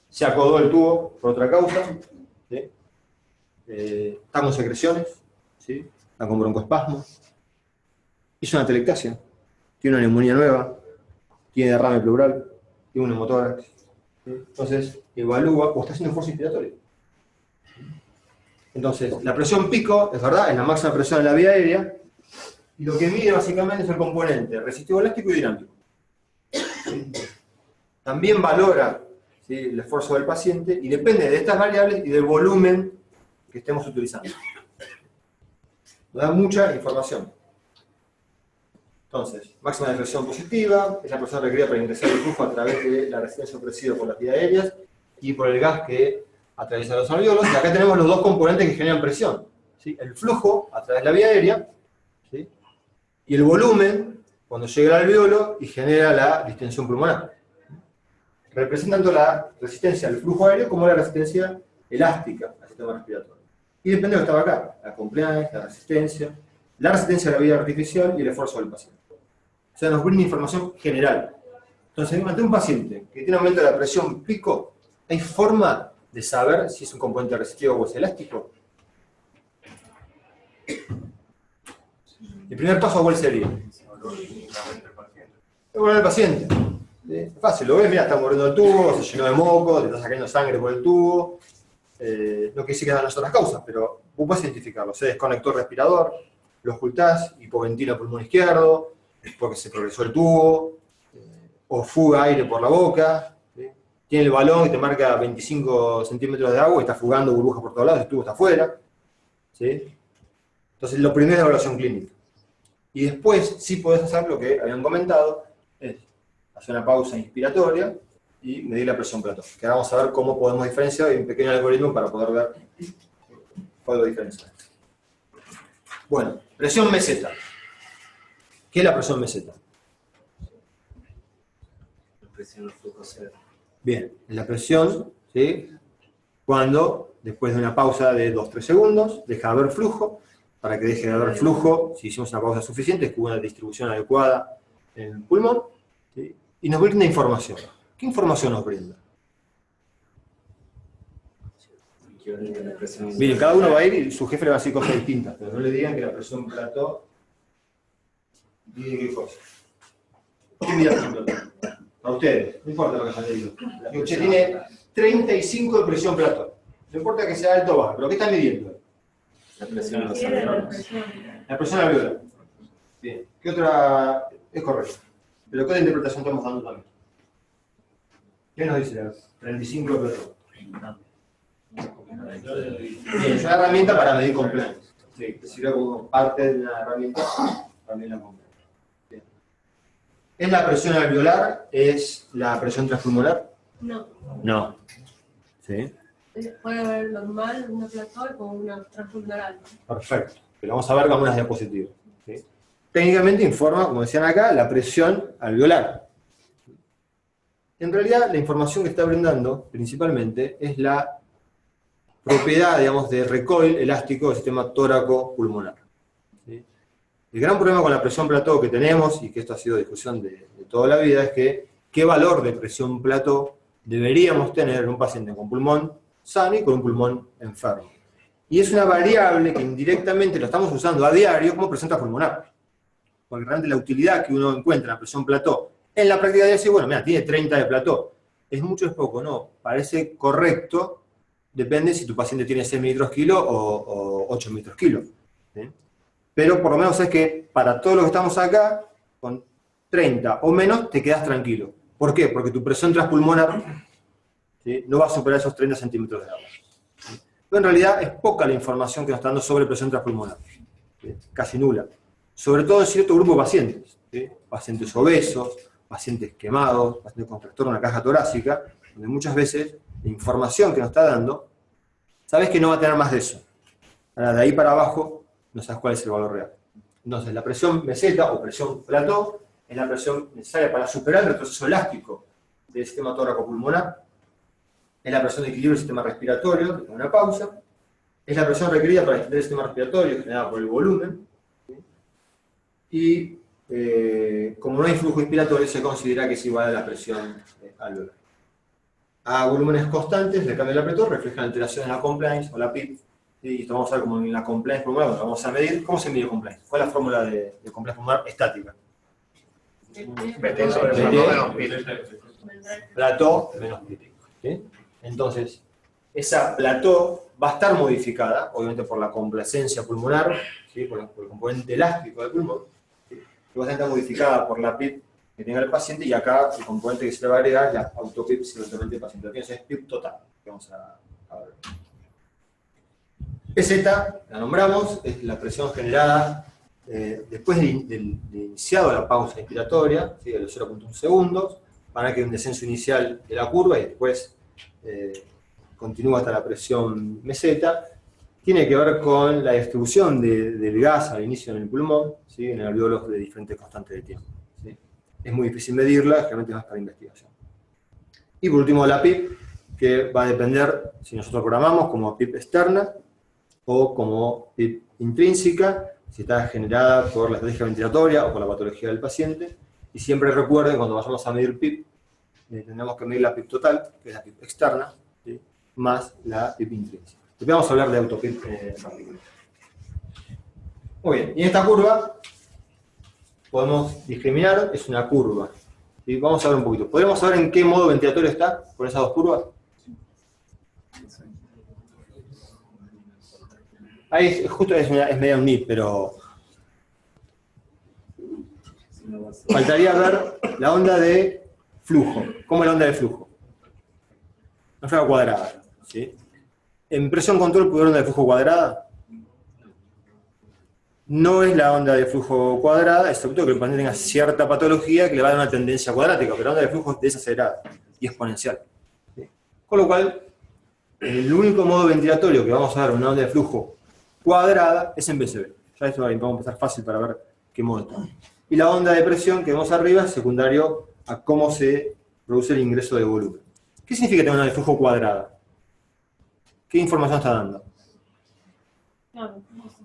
se acodó el tubo por otra causa, ¿sí? Está con secreciones, ¿sí? Está con broncoespasmo, hizo una telectasia, tiene una neumonía nueva, tiene derrame pleural, tiene un hemotórax, ¿sí? Entonces evalúa o está haciendo esfuerzo inspiratorio. Entonces, la presión pico, es verdad, es la máxima presión en la vía aérea, y lo que mide básicamente es el componente resistivo elástico y dinámico. ¿Sí? También valora, ¿sí? El esfuerzo del paciente, y depende de estas variables y del volumen que estemos utilizando. Nos da mucha información. Entonces, máxima de presión positiva, es la presión requerida para ingresar el flujo a través de la resistencia ofrecida por las vías aéreas y por el gas que atraviesa los alveolos. Y acá tenemos los dos componentes que generan presión, ¿sí? El flujo a través de la vía aérea, ¿sí? Y el volumen cuando llega al alveolo y genera la distensión pulmonar. Representan tanto la resistencia al flujo aéreo como la resistencia elástica al sistema respiratorio. Y depende de lo que estaba acá, la compliance, la resistencia a la vida artificial y el esfuerzo del paciente. O sea, nos brinda información general. Entonces, ante un paciente que tiene aumento de la presión pico, ¿hay forma de saber si es un componente resistivo o es elástico? El primer paso, ¿cuál sería? Bueno, el paciente. ¿Sí? Fácil, lo ves, mira, está mordiendo el tubo, se llenó de moco, te está sacando sangre por el tubo. No quiere decir que sean las otras causas, pero vos podés identificarlo. Se desconectó el respirador, lo ocultás, hipoventila pulmón izquierdo, es porque se progresó el tubo, o fuga aire por la boca, ¿sí? Tiene el balón que te marca 25 centímetros de agua y está fugando burbujas por todos lados, el tubo está afuera. ¿Sí? Entonces, lo primero es la evaluación clínica. Y después, sí podés hacer lo que habían comentado, es hacer una pausa inspiratoria y medir la presión plató. Que ahora vamos a ver cómo podemos diferenciar, hay un pequeño algoritmo para poder ver cuál es la diferencia. Bueno, presión meseta. ¿Qué es la presión meseta? La presión del flujo cero. Bien, la presión, ¿sí? Cuando, después de una pausa de 2-3 segundos, deja de haber flujo. Para que deje de haber flujo, si hicimos una pausa suficiente, es que hubo una distribución adecuada en el pulmón, ¿sí? Y nos brinda información. ¿Qué información nos brinda? La presión. Miren, cada uno va a ir y su jefe le va a decir cosas distintas, pero no le digan que la presión plató mide qué cosa. ¿Qué mide la presión plató? A ustedes, no importa lo que hayan leído. Usted tiene 35 de presión plató. No importa que sea alto o bajo, pero ¿qué está midiendo? La presión de los Quiere la alveolos. presión. La presión alveolar. Bien. ¿Qué otra es correcta? Pero ¿qué otra interpretación estamos dando también? ¿Qué nos dice la 35 de plató? Bien, es una herramienta para medir compliance. Sí, te sirve como parte de una herramienta para medir la compliance. Bien. ¿Es la presión alveolar? ¿Es la presión transpulmonar? No. No. ¿Sí? Puede haber normal, una plató y con una transpulmonar. Perfecto. Pero vamos a ver con unas diapositivas. ¿Sí? Técnicamente informa, como decían acá, la presión alveolar. En realidad, la información que está brindando, principalmente, es la propiedad, digamos, de recoil elástico del sistema tóraco-pulmonar. ¿Sí? El gran problema con la presión plató que tenemos, y que esto ha sido discusión de toda la vida, es que qué valor de presión plató deberíamos tener en un paciente con pulmón sano y con un pulmón enfermo. Y es una variable que indirectamente lo estamos usando a diario como presión transpulmonar. Porque realmente la utilidad que uno encuentra en la presión plató, en la práctica de decir, bueno, mira, tiene 30 de plató. ¿Es mucho o es poco? No, parece correcto. Depende si tu paciente tiene 6 mililitros kilo o 8 mililitros kilo. ¿Sí? Pero por lo menos es que para todos los que estamos acá, con 30 o menos, te quedas tranquilo. ¿Por qué? Porque tu presión transpulmonar, ¿sí?, no va a superar esos 30 centímetros de agua. ¿Sí? Pero en realidad es poca la información que nos está dando sobre presión transpulmonar. ¿Sí? Casi nula. Sobre todo en cierto grupo de pacientes. ¿Sí? Pacientes obesos, pacientes quemados, pacientes con trastorno de la caja torácica, donde muchas veces la información que nos está dando, sabes que no va a tener más de eso. Ahora, de ahí para abajo, no sabes cuál es el valor real. Entonces, la presión meseta o presión plató es la presión necesaria para superar el retroceso elástico del sistema tóraco-pulmonar. Es la presión de equilibrio del sistema respiratorio, que tiene una pausa. Es la presión requerida para extender el sistema respiratorio, generada por el volumen. ¿Sí? Y como no hay flujo inspiratorio, se considera que es igual a la presión alveolar. A volúmenes constantes, le cambia el apretón, reflejan alteraciones en la compliance o la PIP. Y esto vamos a ver como en la compliance pulmonar, cuando vamos a medir, ¿cómo se mide compliance? ¿Cuál es la fórmula de compliance pulmonar estática? PT sobre plató menos PIP. Plató menos PIP. ¿Sí? Entonces, esa plató va a estar modificada, obviamente por la complacencia pulmonar, ¿sí?, por el componente elástico del pulmón, ¿sí?, que va a estar modificada por la PIP que tenga el paciente, y acá el componente que se le va a agregar es la autopip simultáneamente del paciente. Entonces es PIP total, que vamos a ver. PZ, la nombramos, es la presión generada después de iniciado la pausa inspiratoria, ¿sí?, de los 0.1 segundos, para que haya un descenso inicial de la curva y después continúa hasta la presión meseta. Tiene que ver con la distribución del gas al inicio en el pulmón, ¿sí?, en alveolos de diferentes constantes de tiempo. ¿Sí? Es muy difícil medirla, generalmente es más para investigación. Y por último la PIP, que va a depender si nosotros programamos como PIP externa o como PIP intrínseca, si está generada por la estrategia ventilatoria o por la patología del paciente. Y siempre recuerden, cuando vayamos a medir PIP, tendremos que medir la PIP total, que es la PIP externa, ¿sí?, más la PIP intrínseca. Después vamos a hablar de autopip en particular. Muy bien, y en esta curva podemos discriminar, es una curva Y vamos a ver un poquito. ¿Podríamos saber en qué modo ventilatorio está con esas dos curvas? Ahí justo es medio un nip, pero faltaría ver la onda de flujo. ¿Cómo es la onda de flujo? No es una cuadrada, ¿sí? En presión control, ¿puede haber onda de flujo cuadrada? No es la onda de flujo cuadrada, excepto que el paciente tenga cierta patología que le va a dar una tendencia cuadrática, pero la onda de flujo es desacelerada y exponencial. ¿Sí? Con lo cual, el único modo ventilatorio que vamos a dar una onda de flujo cuadrada es en BCB. Ya esto vamos a empezar fácil para ver qué modo está. Y la onda de presión que vemos arriba es secundario a cómo se produce el ingreso de volumen. ¿Qué significa tener una onda de flujo cuadrada? ¿Qué información está dando? Claro, no sé.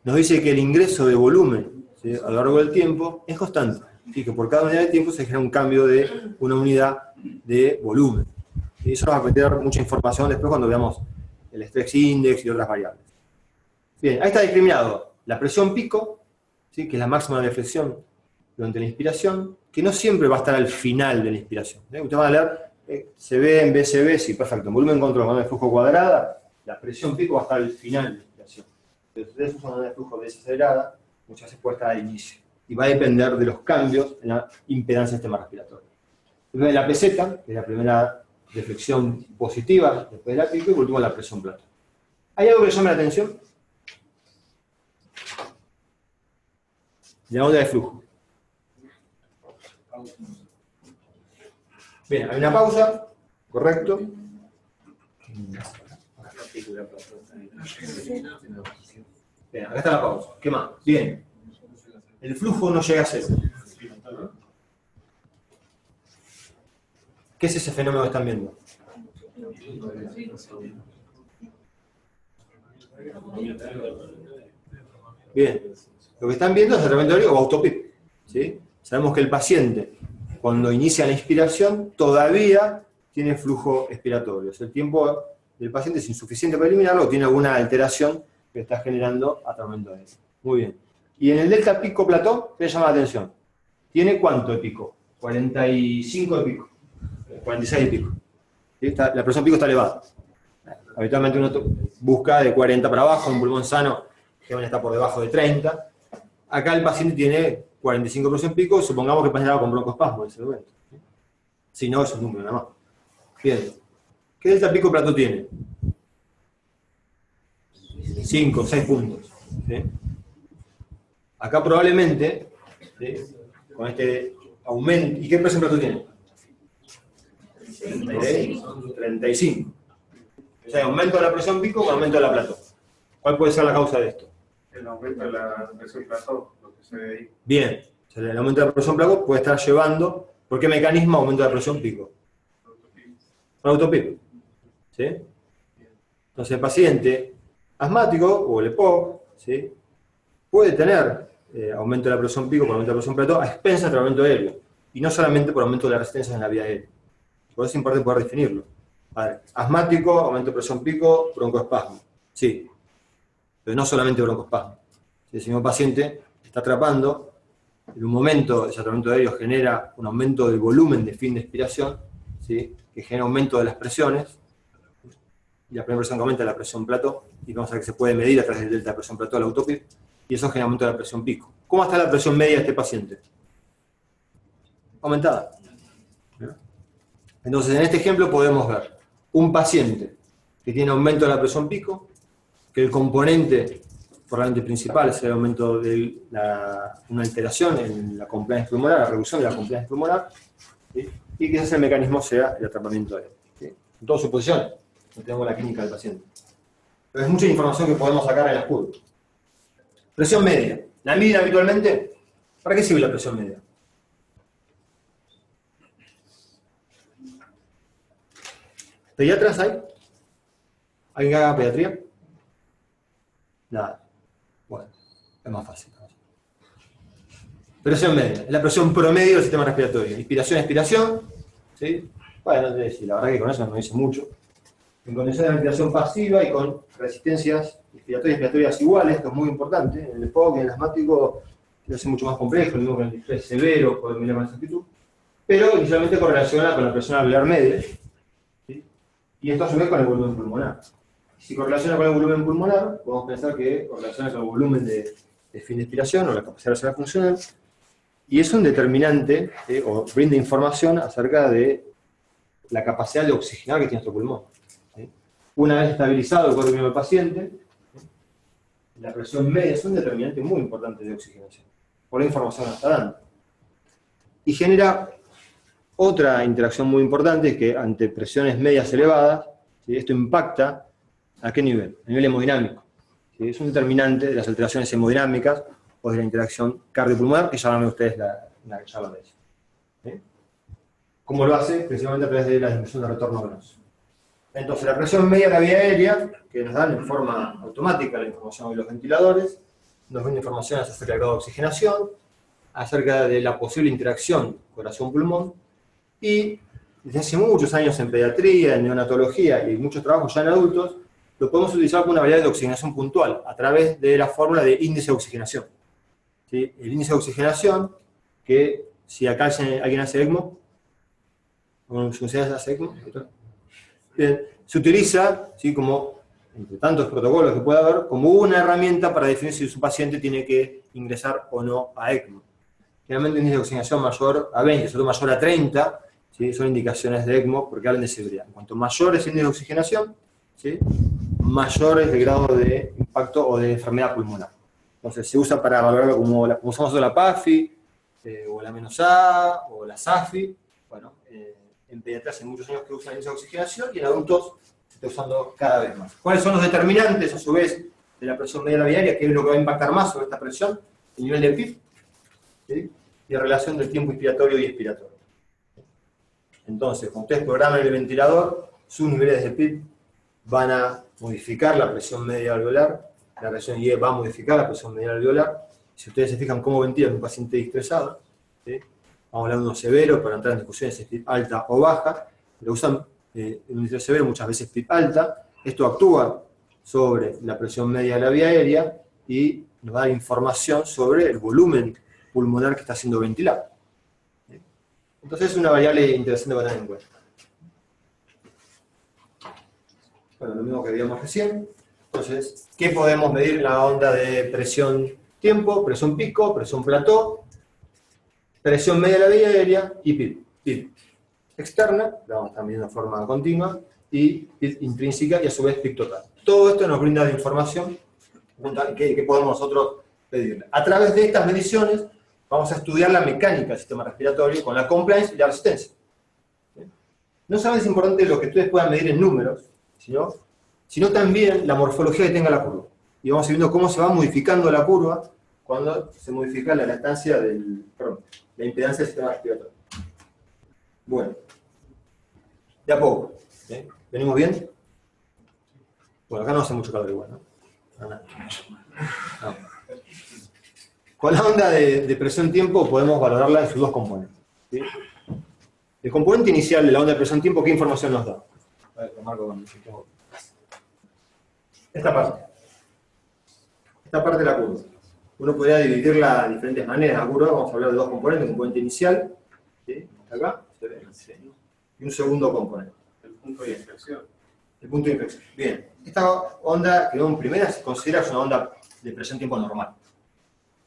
Nos dice que el ingreso de volumen, ¿sí?, a lo largo del tiempo es constante. Y que por cada unidad de tiempo se genera un cambio de una unidad de volumen. Y eso nos va a meter mucha información después cuando veamos el stress index y otras variables. Bien, ahí está discriminado la presión pico, ¿sí?, que es la máxima de flexión durante la inspiración, que no siempre va a estar al final de la inspiración. Ustedes van a leer, se ve en BCB, sí, perfecto, en volumen control, onda de flujo cuadrada, la presión pico va a estar al final de la inspiración. Entonces, ustedes usan una onda de flujo desacelerada, muchas veces puede estar al inicio. Y va a depender de los cambios en la impedancia del sistema respiratorio. Entonces, la peseta, que es la primera deflexión positiva después de la pico, y por último la presión plato. ¿Hay algo que le llame la atención? La onda de flujo. Bien, hay una pausa, correcto. Bien, acá está la pausa. ¿Qué más? Bien. El flujo no llega a cero. ¿Qué es ese fenómeno que están viendo? Bien. Lo que están viendo es el tratamiento aéreo o autopip, ¿sí? Sabemos que el paciente, cuando inicia la inspiración, todavía tiene flujo expiratorio. O sea, el tiempo del paciente es insuficiente para eliminarlo o tiene alguna alteración que está generando atrapamiento aéreo. Muy bien. Y en el delta pico plató, ¿qué le llama la atención? ¿Tiene cuánto de pico? 45 de pico. 46 de pico. ¿Sí? La presión pico está elevada. Habitualmente uno busca de 40 para abajo, un pulmón sano que está por debajo de 30. Acá el paciente tiene 45 de presión pico, supongamos que el paciente estaba con broncoespasmo en ese momento. Si no, es un número nada más. Bien. ¿Qué delta pico plató tiene? 5, 6 puntos. ¿Sí? Acá probablemente, ¿sí?, con este aumento. ¿Y qué presión plato tiene? 35. O sea, aumento de la presión pico con aumento de la plató. ¿Cuál puede ser la causa de esto? El aumento de la presión plató, lo que se ve ahí. Bien. O sea, el aumento de la presión plató puede estar llevando. ¿Por qué mecanismo aumento de la presión pico? Autopico. ¿Sí? Entonces el paciente asmático o el EPOC, ¿sí?, puede tener aumento de la presión pico por aumento de la presión plató a expensas del tratamiento aéreo. Y no solamente por aumento de la resistencia en la vía aérea. Por eso es importante poder definirlo. A ver, asmático, aumento de presión pico, broncoespasmo. Sí. Pero no solamente broncoespasmo. Si un paciente está atrapando, en un momento ese tratamiento aéreo genera un aumento del volumen de fin de expiración, ¿sí?, que genera aumento de las presiones, y la primera presión que aumenta es la presión plató, y vamos a ver que se puede medir a través del delta de presión plató al autopip, y eso genera aumento de la presión pico. ¿Cómo está la presión media de este paciente? Aumentada. Entonces, en este ejemplo podemos ver un paciente que tiene aumento de la presión pico, que el componente probablemente principal es el aumento de una alteración en la compliance pulmonar, la reducción de la compliance pulmonar, ¿sí?, y que ese mecanismo sea el atrapamiento aéreo. ¿Sí? En todas sus posiciones, no tenemos la clínica del paciente. Pero es mucha información que podemos sacar en las curvas. Presión media. ¿La miden habitualmente? ¿Para qué sirve la presión media? ¿Pediatras hay? ¿Alguien que haga pediatría? Nada. Bueno, es más fácil. Presión media. Es la presión promedio del sistema respiratorio. Inspiración, expiración. ¿Sí? Bueno, no sé si la verdad que con eso no dice mucho. En condiciones de ventilación pasiva y con resistencias inspiratorias y expiratorias iguales, esto es muy importante. En el EPOC y en el asmático lo hace mucho más complejo, lo mismo que en el estrés severo, podemos mirar con exactitud. pero inicialmente correlaciona con la presión alveolar media, ¿sí? Y esto a su vez con el volumen pulmonar. Si correlaciona con el volumen pulmonar, podemos pensar que correlaciona con el volumen de fin de expiración o la capacidad reserva funcional, y es un determinante, o brinda información acerca de la capacidad de oxigenar que tiene nuestro pulmón, ¿sí? Una vez estabilizado el cuerpo del paciente, la presión media es un determinante muy importante de oxigenación, por la información que nos está dando. Y genera otra interacción muy importante, que ante presiones medias elevadas, ¿sí? Esto impacta ¿a qué nivel? A nivel hemodinámico, ¿sí? Es un determinante de las alteraciones hemodinámicas o de la interacción cardiopulmonar, que ya van a ver ustedes la charla de eso, ¿sí? ¿Cómo lo hace? Principalmente a través de la disminución de retorno venoso. Entonces, la presión media de la vía aérea, que nos dan en forma automática la información de los ventiladores, nos brinda información acerca del grado de oxigenación, acerca de la posible interacción corazón-pulmón, y desde hace muchos años en pediatría, en neonatología y muchos trabajos ya en adultos, lo podemos utilizar como una variable de oxigenación puntual, a través de la fórmula de índice de oxigenación, ¿sí? El índice de oxigenación, que si acá alguien hace ECMO, ¿cómo se hace ECMO? Bien, se utiliza, ¿sí? Como, entre tantos protocolos que puede haber, como una herramienta para definir si su paciente tiene que ingresar o no a ECMO. Generalmente índice de oxigenación mayor a 20, sobre todo mayor a 30, ¿sí? Son indicaciones de ECMO porque hablan de severidad. Cuanto mayor es el índice de oxigenación, ¿sí? Mayor es el grado de impacto o de enfermedad pulmonar. Entonces se usa para valorarlo como usamos la PAFI, o la -A, o la SAFI. Bueno, en pediatría hace muchos años que usan el índice de oxigenación y en adultos se está usando cada vez más. ¿Cuáles son los determinantes, a su vez, de la presión media viaria? ¿Qué es lo que va a impactar más sobre esta presión? El nivel de PIB, ¿sí? Y la relación del tiempo inspiratorio y expiratorio. Entonces, cuando ustedes programan el ventilador, sus niveles de PIB van a modificar la presión media alveolar, la presión IE va a modificar la presión media alveolar. Si ustedes se fijan cómo ventilan un paciente distresado, ¿sí? Vamos a hablar de uno severo para entrar en discusiones si es PIB alta o baja, pero usan en un distrés severo muchas veces PIB alta. Esto actúa sobre la presión media de la vía aérea y nos va a dar información sobre el volumen pulmonar que está siendo ventilado. Entonces es una variable interesante para tener en cuenta. Bueno, lo mismo que veíamos recién. Entonces, ¿qué podemos medir en la onda de presión-tiempo, presión pico, presión plató, presión media de la vía aérea y PIB? PIB externa, la vamos a estar midiendo de forma continua, y PIB intrínseca y a su vez PIB total. Todo esto nos brinda la información que podemos nosotros pedirle. A través de estas mediciones vamos a estudiar la mecánica del sistema respiratorio con la compliance y la resistencia. No solamente es importante lo que ustedes puedan medir en números, sino también la morfología que tenga la curva. Y vamos a ir viendo cómo se va modificando la curva cuando se modifica la lactancia la impedancia del sistema respiratorio. Bueno, de a poco. ¿Sí? ¿Venimos bien? Bueno, acá no hace mucho calor igual, ¿no? No. Con la onda de presión-tiempo podemos valorarla en sus dos componentes, ¿sí? El componente inicial de la onda de presión-tiempo, ¿qué información nos da? A ver, lo marco con esta parte. Esta parte de la curva. Uno podría dividirla de diferentes maneras. La curva, vamos a hablar de dos componentes, un componente inicial, ¿sí? Acá, se ve, y un segundo componente. El punto de inflexión. El punto de inflexión. Bien. Esta onda que vemos en primera se considera una onda de presión-tiempo normal,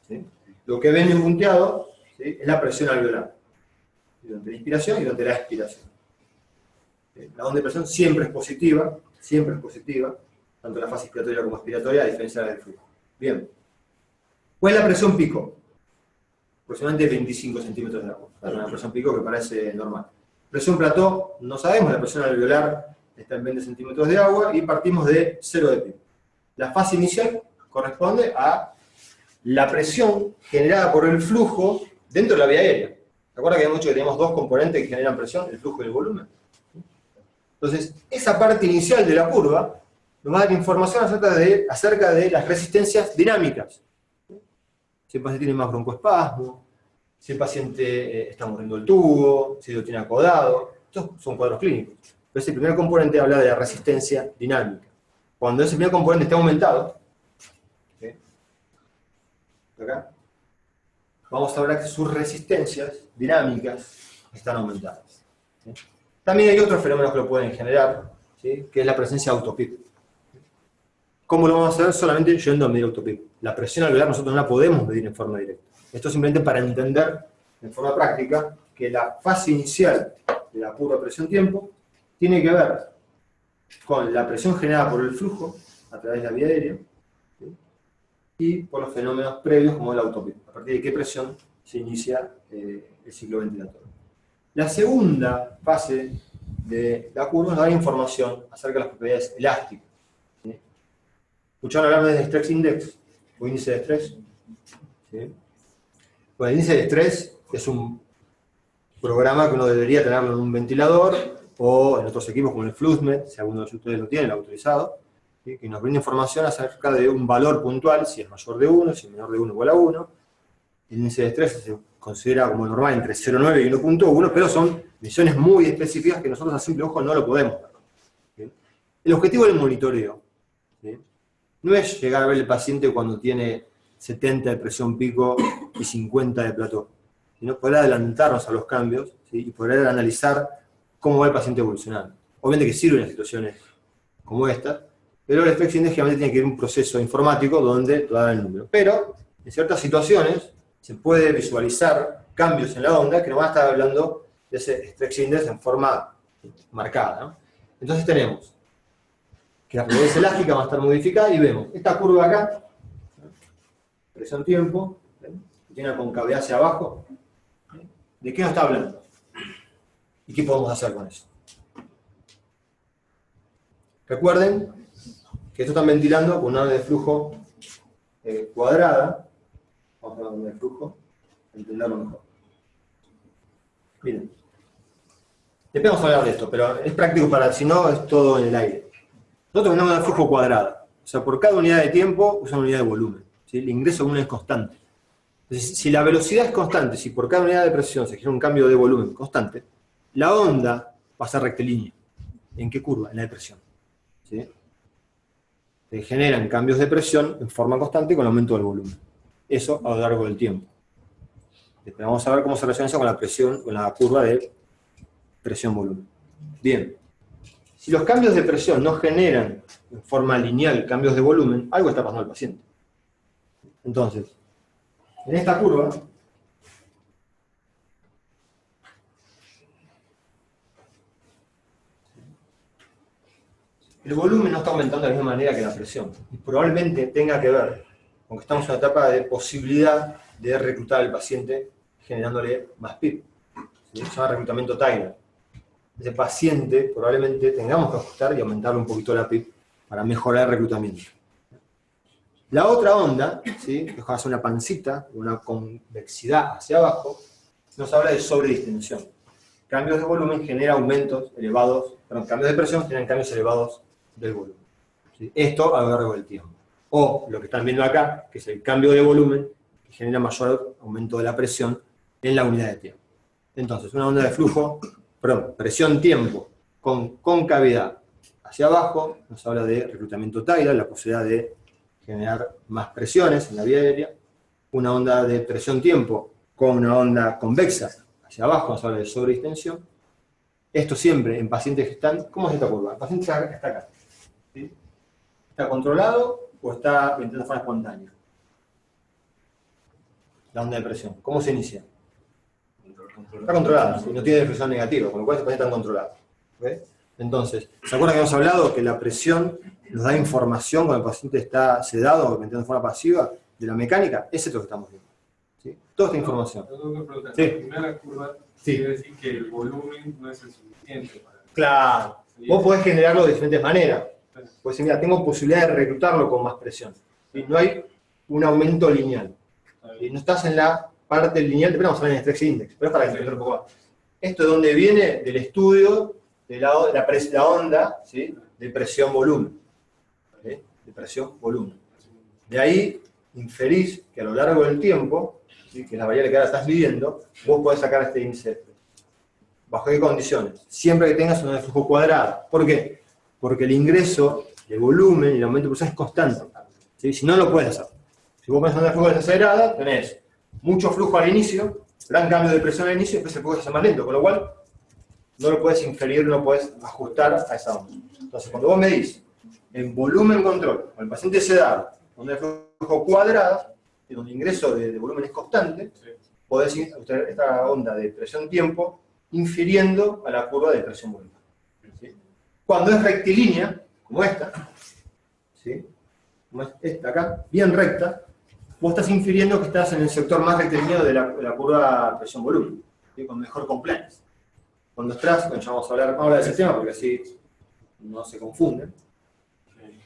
¿sí? Lo que ven en punteado, ¿sí? Es la presión alveolar, durante la inspiración y durante la expiración. ¿Sí? La onda de presión siempre es positiva, tanto en la fase inspiratoria como expiratoria, a diferencia del flujo. Bien. ¿Cuál es la presión pico? Aproximadamente 25 centímetros de agua. Es una presión pico que parece normal. Presión plató, no sabemos, la presión alveolar está en 20 centímetros de agua y partimos de 0 de PIB. La fase inicial corresponde a la presión generada por el flujo dentro de la vía aérea. ¿Se acuerdan que hay mucho que tenemos dos componentes que generan presión, el flujo y el volumen? Entonces, esa parte inicial de la curva nos va a dar información acerca de las resistencias dinámicas. Si el paciente tiene más broncoespasmo, si el paciente está mordiendo el tubo, si lo tiene acodado. Estos son cuadros clínicos. Entonces, el primer componente habla de la resistencia dinámica. Cuando ese primer componente esté aumentado, ¿sí? Acá, vamos a hablar de sus resistencias dinámicas están aumentadas. ¿Sí? También hay otros fenómenos que lo pueden generar, ¿sí? Que es la presencia de autopip. ¿Cómo lo vamos a hacer? Solamente yendo a medir autopip. La presión alveolar nosotros no la podemos medir en forma directa. Esto simplemente para entender en forma práctica que la fase inicial de la curva presión-tiempo tiene que ver con la presión generada por el flujo a través de la vía aérea, ¿sí? Y por los fenómenos previos como el autopip. A partir de qué presión se inicia el ciclo ventilatorio. La segunda fase de la curva nos da información acerca de las propiedades elásticas. ¿Sí? ¿Escucharon hablar de Stress Index o índice de estrés? ¿Sí? Bueno, el índice de estrés es un programa que uno debería tenerlo en un ventilador o en otros equipos como el FluxMed, si alguno de ustedes lo tiene, lo ha autorizado, ¿sí? Que nos brinda información acerca de un valor puntual, si es mayor de 1, si es menor de 1 igual a 1. El índice de estrés se considera como normal entre 0,9 y 1,1, pero son mediciones muy específicas que nosotros a simple ojo no lo podemos ver. ¿Sí? El objetivo del monitoreo, ¿sí? No es llegar a ver el paciente cuando tiene 70 de presión pico y 50 de plató, sino poder adelantarnos a los cambios, ¿sí? Y poder analizar cómo va el paciente evolucionando. Obviamente que sirve en situaciones como esta, pero el Stress Index generalmente tiene que ir un proceso informático donde te da el número. Pero en ciertas situaciones se puede visualizar cambios en la onda que nos van a estar hablando de ese Stress Index en forma marcada, ¿no? Entonces tenemos que la propiedad elástica va a estar modificada y vemos esta curva acá, presión-tiempo, tiene una concavidad hacia abajo. ¿De qué nos está hablando? ¿Y qué podemos hacer con eso? Recuerden que esto están ventilando con una onda de flujo cuadrada. Vamos a ver la onda de flujo, para entenderlo mejor. Miren. Después vamos a hablar de esto, pero es práctico para, si no, es todo en el aire. Nosotros tenemos una onda de flujo cuadrada. O sea, por cada unidad de tiempo es una unidad de volumen. ¿Sí? El ingreso de volumen es constante. Entonces, si la velocidad es constante, si por cada unidad de presión se genera un cambio de volumen constante, la onda va a ser rectilínea. ¿En qué curva? En la de presión. ¿Sí? Se generan cambios de presión en forma constante con el aumento del volumen. Eso a lo largo del tiempo. Después vamos a ver cómo se relaciona eso con la presión, con la curva de presión-volumen. Bien. Si los cambios de presión no generan en forma lineal cambios de volumen, algo está pasando al paciente. Entonces, en esta curva, el volumen no está aumentando de la misma manera que la presión. Y probablemente tenga que ver con que estamos en una etapa de posibilidad de reclutar al paciente generándole más PIB. ¿Sí? Se llama reclutamiento Taylor. Ese paciente probablemente tengamos que ajustar y aumentarle un poquito la PIB para mejorar el reclutamiento. La otra onda, ¿sí? Que hace una pancita, una convexidad hacia abajo, nos habla de sobredistensión. Cambios de volumen generan aumentos elevados, perdón, cambios de presión generan cambios elevados del volumen. ¿Sí? Esto a lo largo del tiempo. O lo que están viendo acá, que es el cambio de volumen, que genera mayor aumento de la presión en la unidad de tiempo. Entonces, una onda de flujo, perdón, presión-tiempo con concavidad hacia abajo, nos habla de reclutamiento Taylor, la posibilidad de generar más presiones en la vía aérea. Una onda de presión-tiempo con una onda convexa hacia abajo, nos habla de sobredistensión. Esto siempre en pacientes que están, ¿cómo es esta curva? El paciente está acá. ¿Sí? ¿Está controlado o está ventilando de forma espontánea? La onda de presión. ¿Cómo se inicia? Está controlada, ¿sí? No tiene deflexión negativa, con lo cual este paciente está controlado. ¿Okay? Entonces, ¿se acuerdan que habíamos hablado que la presión nos da información cuando el paciente está sedado o ventilando de forma pasiva de la mecánica? Ese es lo que estamos viendo. ¿Sí? Toda esta información. Sí. Sí. La primera curva Sí. quiere decir que el volumen no es el suficiente para... Claro. Vos podés generarlo de diferentes maneras. Podés decir, mira, tengo posibilidad de reclutarlo con más presión. ¿Sí? No hay un aumento lineal. ¿Sí? No estás en la parte lineal, después vamos a hablar en Stress Index, pero es para entender un poco más. Esto de dónde viene del estudio de la onda, ¿sí? De presión-volumen. ¿Sí? De presión-volumen. De ahí inferís que a lo largo del tiempo, ¿sí? Que es la variable que ahora estás midiendo, vos podés sacar este índice. ¿Bajo qué condiciones? Siempre que tengas una onda de flujo cuadrada. ¿Por qué? Porque el ingreso de volumen y el aumento de presión es constante. ¿Sí? Si no, lo puedes hacer. Si vos pones una onda de flujo desacelerada, tenés mucho flujo al inicio, gran cambio de presión al inicio y después el flujo se hace más lento, con lo cual no lo puedes inferir, no puedes ajustar a esa onda. Entonces, cuando vos medís en volumen control, con el paciente sedado, donde el flujo cuadrada, y donde el ingreso de volumen es constante, podés obtener esta onda de presión-tiempo infiriendo a la curva de presión-volumen. ¿Sí? Cuando es rectilínea, como esta, ¿sí? Como es esta acá, bien recta, vos estás infiriendo que estás en el sector más rectilíneo de la curva presión-volumen, ¿sí? Con mejor compliance. Cuando estás, bueno, ya vamos a hablar ahora de ese tema porque así no se confunden,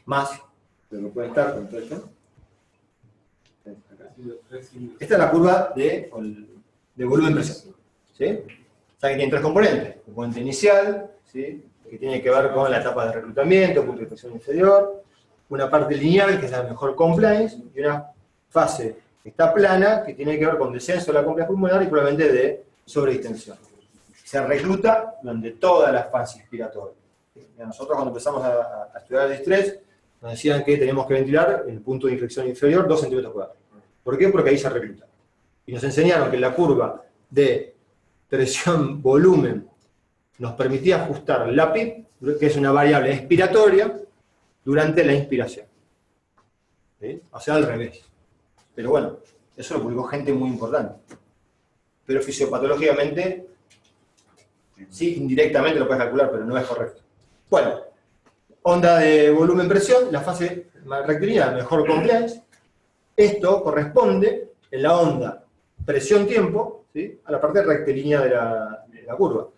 más de lo que puede estar con todo esto. Esta es la curva de volumen-presión. ¿Sí? O sea que tiene tres componentes. El componente inicial, ¿sí? Que tiene que ver con la etapa de reclutamiento, punto de presión inferior, una parte lineal, que es la mejor compliance, y una fase que está plana, que tiene que ver con descenso de la compliance pulmonar y probablemente de sobredistensión. Se recluta durante toda la fase inspiratoria. Nosotros cuando empezamos a estudiar el distrés, nos decían que teníamos que ventilar en el punto de inflexión inferior 2 centímetros cuadrados. ¿Por qué? Porque ahí se recluta. Y nos enseñaron que la curva de presión-volumen nos permitía ajustar la PIP, que es una variable expiratoria, durante la inspiración. ¿Sí? O sea, al revés. Pero bueno, eso lo publicó gente muy importante. Pero fisiopatológicamente, sí, indirectamente lo puedes calcular, pero no es correcto. Bueno, onda de volumen-presión, la fase rectilínea, mejor compliance. Esto corresponde en la onda presión-tiempo, ¿sí? A la parte rectilínea de la curva.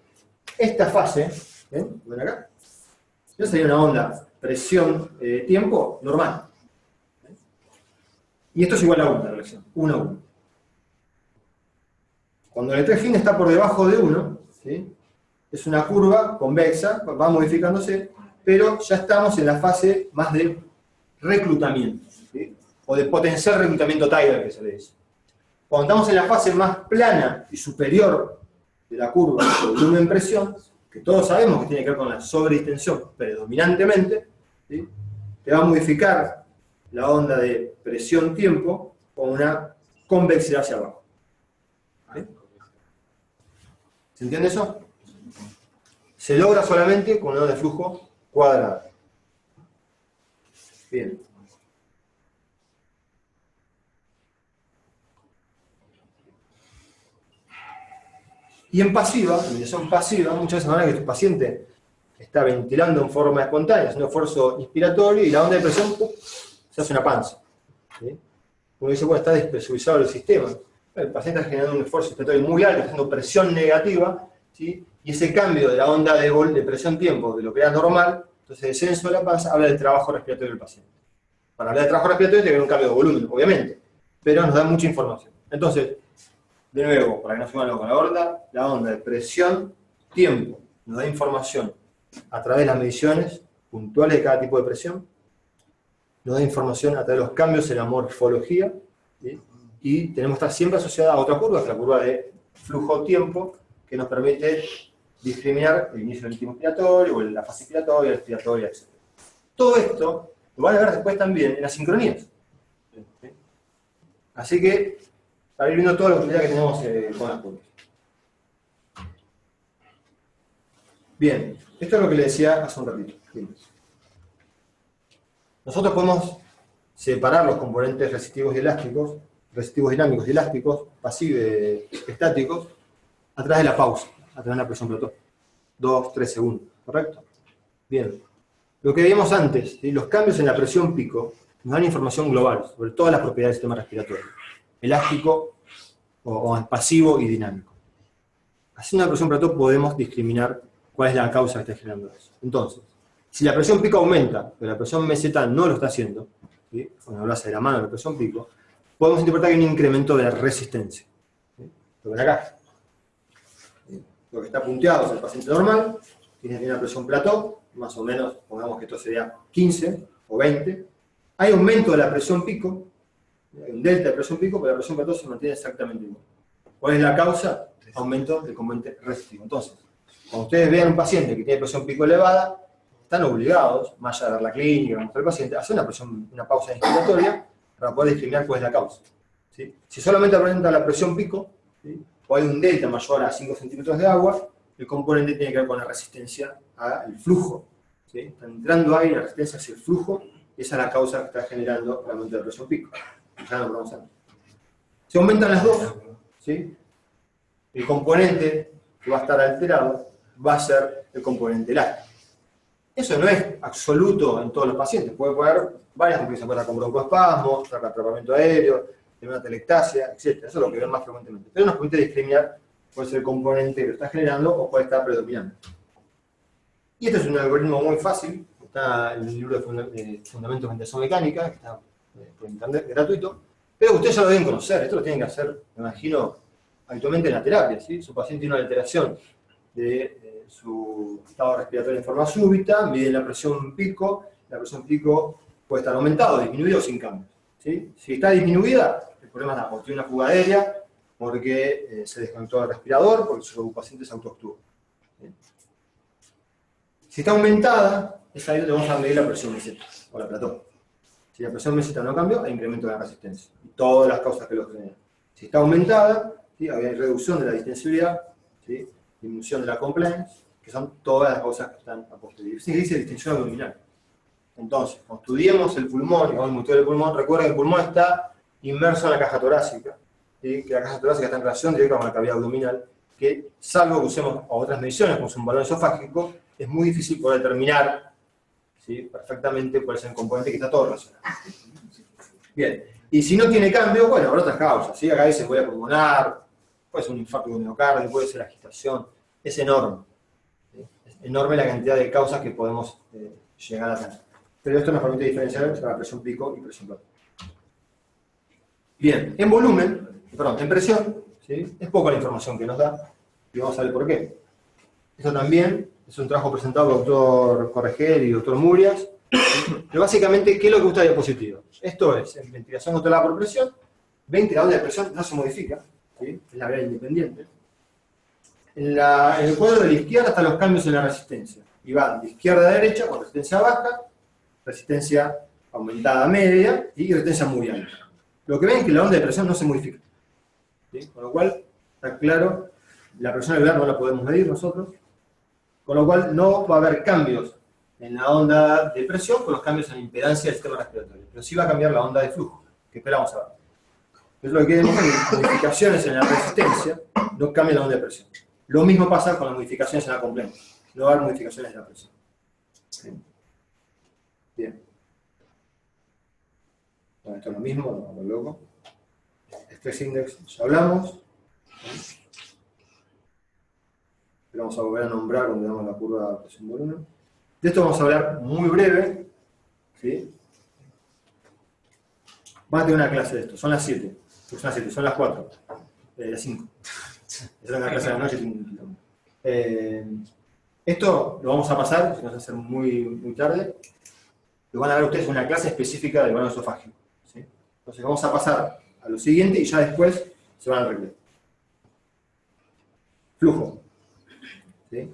Esta fase, ¿ven? ¿Ven acá? Esta sería una onda presión-tiempo normal. ¿Ven? Y esto es igual a 1 la relación, 1 a 1. Cuando el estrés fin está por debajo de 1, ¿sí? Es una curva convexa, va modificándose, pero ya estamos en la fase más de reclutamiento, ¿sí? O de potencial reclutamiento Tidal, que se le dice. Cuando estamos en la fase más plana y superior de la curva de volumen-presión, que todos sabemos que tiene que ver con la sobredistensión predominantemente, ¿sí? Te va a modificar la onda de presión-tiempo con una convexidad hacia abajo. ¿Sí? ¿Se entiende eso? Se logra solamente con una onda de flujo cuadrada. Bien. Y en pasiva, en ventilación pasiva, muchas veces van a ver que tu paciente está ventilando en forma espontánea, haciendo esfuerzo inspiratorio y la onda de presión se hace una panza. ¿Sí? Uno dice, bueno, está despresurizado el sistema. El paciente está generando un esfuerzo inspiratorio muy alto, haciendo presión negativa, ¿sí? Y ese cambio de la onda de presión-tiempo, de lo que era normal, entonces el descenso de la panza habla del trabajo respiratorio del paciente. Para hablar de trabajo respiratorio tiene que haber un cambio de volumen, obviamente, pero nos da mucha información. Entonces, de nuevo, para que no se vuelva con la onda de presión-tiempo nos da información a través de las mediciones puntuales de cada tipo de presión, nos da información a través de los cambios en la morfología, ¿sí? Y tenemos que estar siempre asociada a otra curva, que es la curva de flujo-tiempo, que nos permite discriminar el inicio del ritmo inspiratorio, o la fase inspiratoria, expiratoria, etc. Todo esto lo van a ver después también en las sincronías. ¿Sí? Así que, para ir viendo toda la utilidad que tenemos con las curvas. Bien, esto es lo que le decía hace un ratito. Bien. Nosotros podemos separar los componentes resistivos y elásticos, resistivos dinámicos y elásticos, pasivos estáticos, a través de la pausa, a través de la presión plató. 2-3 segundos, ¿correcto? Bien. Lo que veíamos antes, ¿sí? Los cambios en la presión pico nos dan información global sobre todas las propiedades del sistema respiratorio. Elástico, o pasivo y dinámico. Haciendo una presión plató podemos discriminar cuál es la causa que está generando eso. Entonces, si la presión pico aumenta, pero la presión meseta no lo está haciendo, ¿sí? Cuando hablas de la mano de la presión pico, podemos interpretar que hay un incremento de la resistencia. ¿Sí? Lo ven acá. ¿Sí? Lo que está punteado es el paciente normal, tiene una presión plató, más o menos, pongamos que esto sería 15 o 20. Hay aumento de la presión pico, hay un delta de presión pico, pero la presión plató se mantiene exactamente igual. ¿Cuál es la causa? Aumento del componente resistivo. Entonces, cuando ustedes vean un paciente que tiene presión pico elevada, están obligados, más allá de ver la clínica, mostrar al paciente, a hacer una pausa inspiratoria para poder discriminar cuál es la causa. ¿Sí? Si solamente aumenta la presión pico, ¿sí? o hay un delta mayor a 5 centímetros de agua, el componente tiene que ver con la resistencia al flujo. ¿Sí? Está entrando aire, la resistencia hacia el flujo, y esa es la causa que está generando el aumento de presión pico. Ya lo vamos a ver. Si aumentan las dos, ¿sí? El componente que va a estar alterado va a ser el componente láctico. Eso no es absoluto en todos los pacientes, puede haber varias que se encuentran con broncoespasmos, atrapamiento aéreo, una atelectasia, etc. Eso es lo que ven más frecuentemente. Pero nos permite discriminar cuál es el componente que lo está generando o cuál está predominando. Y este es un algoritmo muy fácil, está en el libro de Fundamentos de Ventilación Mecánica, que está por internet, gratuito, pero ustedes ya lo deben conocer, esto lo tienen que hacer, me imagino, habitualmente en la terapia, ¿sí? Su paciente tiene una alteración de su estado respiratorio en forma súbita, miden la presión pico puede estar aumentada, disminuida o sin cambios. ¿Sí? Si está disminuida, el problema es porque tiene una fuga aérea, porque se desconectó el respirador, porque su paciente se autoactúa. ¿Sí? Si está aumentada, es ahí donde vamos a medir la presión meseta, o la plató. Si la presión meseta no cambió, hay incremento de la resistencia. Y todas las causas que lo generan. Si está aumentada, ¿sí? Hay reducción de la distensibilidad, ¿sí? Disminución de la compliance, que son todas las causas que están a posteriori. Sí, dice distensión abdominal. Entonces, cuando estudiemos el pulmón, el monitoreo del pulmón, recuerden que el pulmón está inmerso en la caja torácica, ¿sí? Que la caja torácica está en relación directa con la cavidad abdominal, que salvo que usemos otras mediciones, como es un balón esofágico, es muy difícil poder determinar, ¿sí? Perfectamente cuál es el componente que está todo relacionado. Bien, y si no tiene cambio, bueno, habrá otras causas, ¿sí? Acá dice embolia pulmonar, puede ser un infarto de miocardio, puede ser agitación, es enorme. ¿Sí? Es enorme la cantidad de causas que podemos llegar a tener. Pero esto nos permite diferenciar entre la presión pico y presión plató. Bien, en volumen, perdón, en presión, ¿sí? Es poca la información que nos da, y vamos a ver por qué. Esto también es un trabajo presentado por el doctor Corregel y el doctor Murias. Pero básicamente, ¿qué es lo que gusta de diapositiva? Esto es, en ventilación controlada por presión, ven que la onda de presión no se modifica, ¿sí? Es la vía independiente. En el cuadro de la izquierda están los cambios en la resistencia. Y van de izquierda a derecha con resistencia baja, resistencia aumentada media y resistencia muy alta. Lo que ven es que la onda de presión no se modifica. ¿Sí? Con lo cual, está claro, la presión alveolar no la podemos medir nosotros, con lo cual no va a haber cambios en la onda de presión con los cambios en la impedancia del sistema respiratorio, pero sí va a cambiar la onda de flujo, que esperamos a ver. Es lo que queremos, que modificaciones en la resistencia no cambian la onda de presión. Lo mismo pasa con las modificaciones en la complemento, no va a haber modificaciones en la presión. ¿Sí? Bien. Bueno, esto es lo mismo, lo loco. Stress index, ya hablamos. Pero vamos a volver a nombrar cuando veamos la curva de presión-volumen. De esto vamos a hablar muy breve. ¿Sí? Van a tener una clase de esto, son las 7. Son las 7, son las 4. Las 5. Esa es la clase de la noche. Esto lo vamos a pasar, si no va a ser muy tarde. Lo van a ver ustedes en una clase específica del balón esofágico. ¿Sí? Entonces vamos a pasar a lo siguiente y ya después se van a arreglar. Flujo. ¿Sí?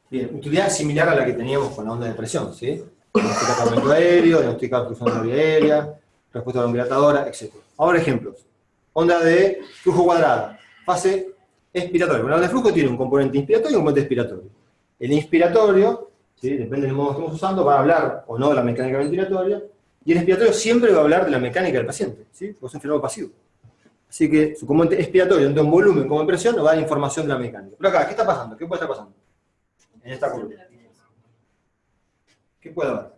Bien, utilidad similar a la que teníamos con la onda de presión. ¿Sí? Diagnosticar aumento aéreo, diagnosticar obstrucción de la vía aérea, respuesta bronquilatadora, etc. Ahora ejemplos. Onda de flujo cuadrado. Fase expiratoria. Bueno, la onda de flujo tiene un componente inspiratorio y un componente expiratorio. El inspiratorio, ¿sí? Depende del modo que estemos usando, va a hablar o no de la mecánica ventilatoria, y el expiratorio siempre va a hablar de la mecánica del paciente, ¿sí? Porque es un fenómeno pasivo. Así que su componente expiratorio, tanto en volumen como en presión, nos va a dar información de la mecánica. Pero acá, ¿qué está pasando? ¿Qué puede estar pasando? En esta curva. ¿Qué puede haber?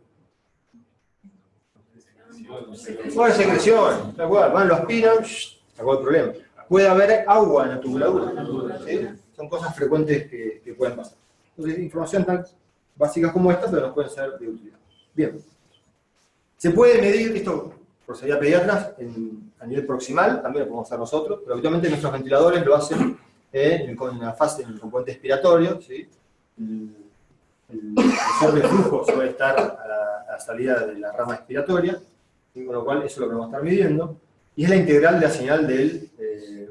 Puede haber secreción, ¿de acuerdo? Van, lo aspiran, se acabó el problema. Puede haber agua en la tubuladura, ¿sí? Son cosas frecuentes que pueden pasar. Entonces, información tan básicas como esta, pero nos pueden ser de utilidad. Bien. Se puede medir, esto por si había pediatras, a nivel proximal, también lo podemos hacer nosotros, pero habitualmente nuestros ventiladores lo hacen en la fase, en el componente expiratorio, ¿sí? El sensor de flujo suele estar a la salida de la rama expiratoria, ¿sí? Con lo cual eso es lo que vamos a estar midiendo, y es la integral de la señal del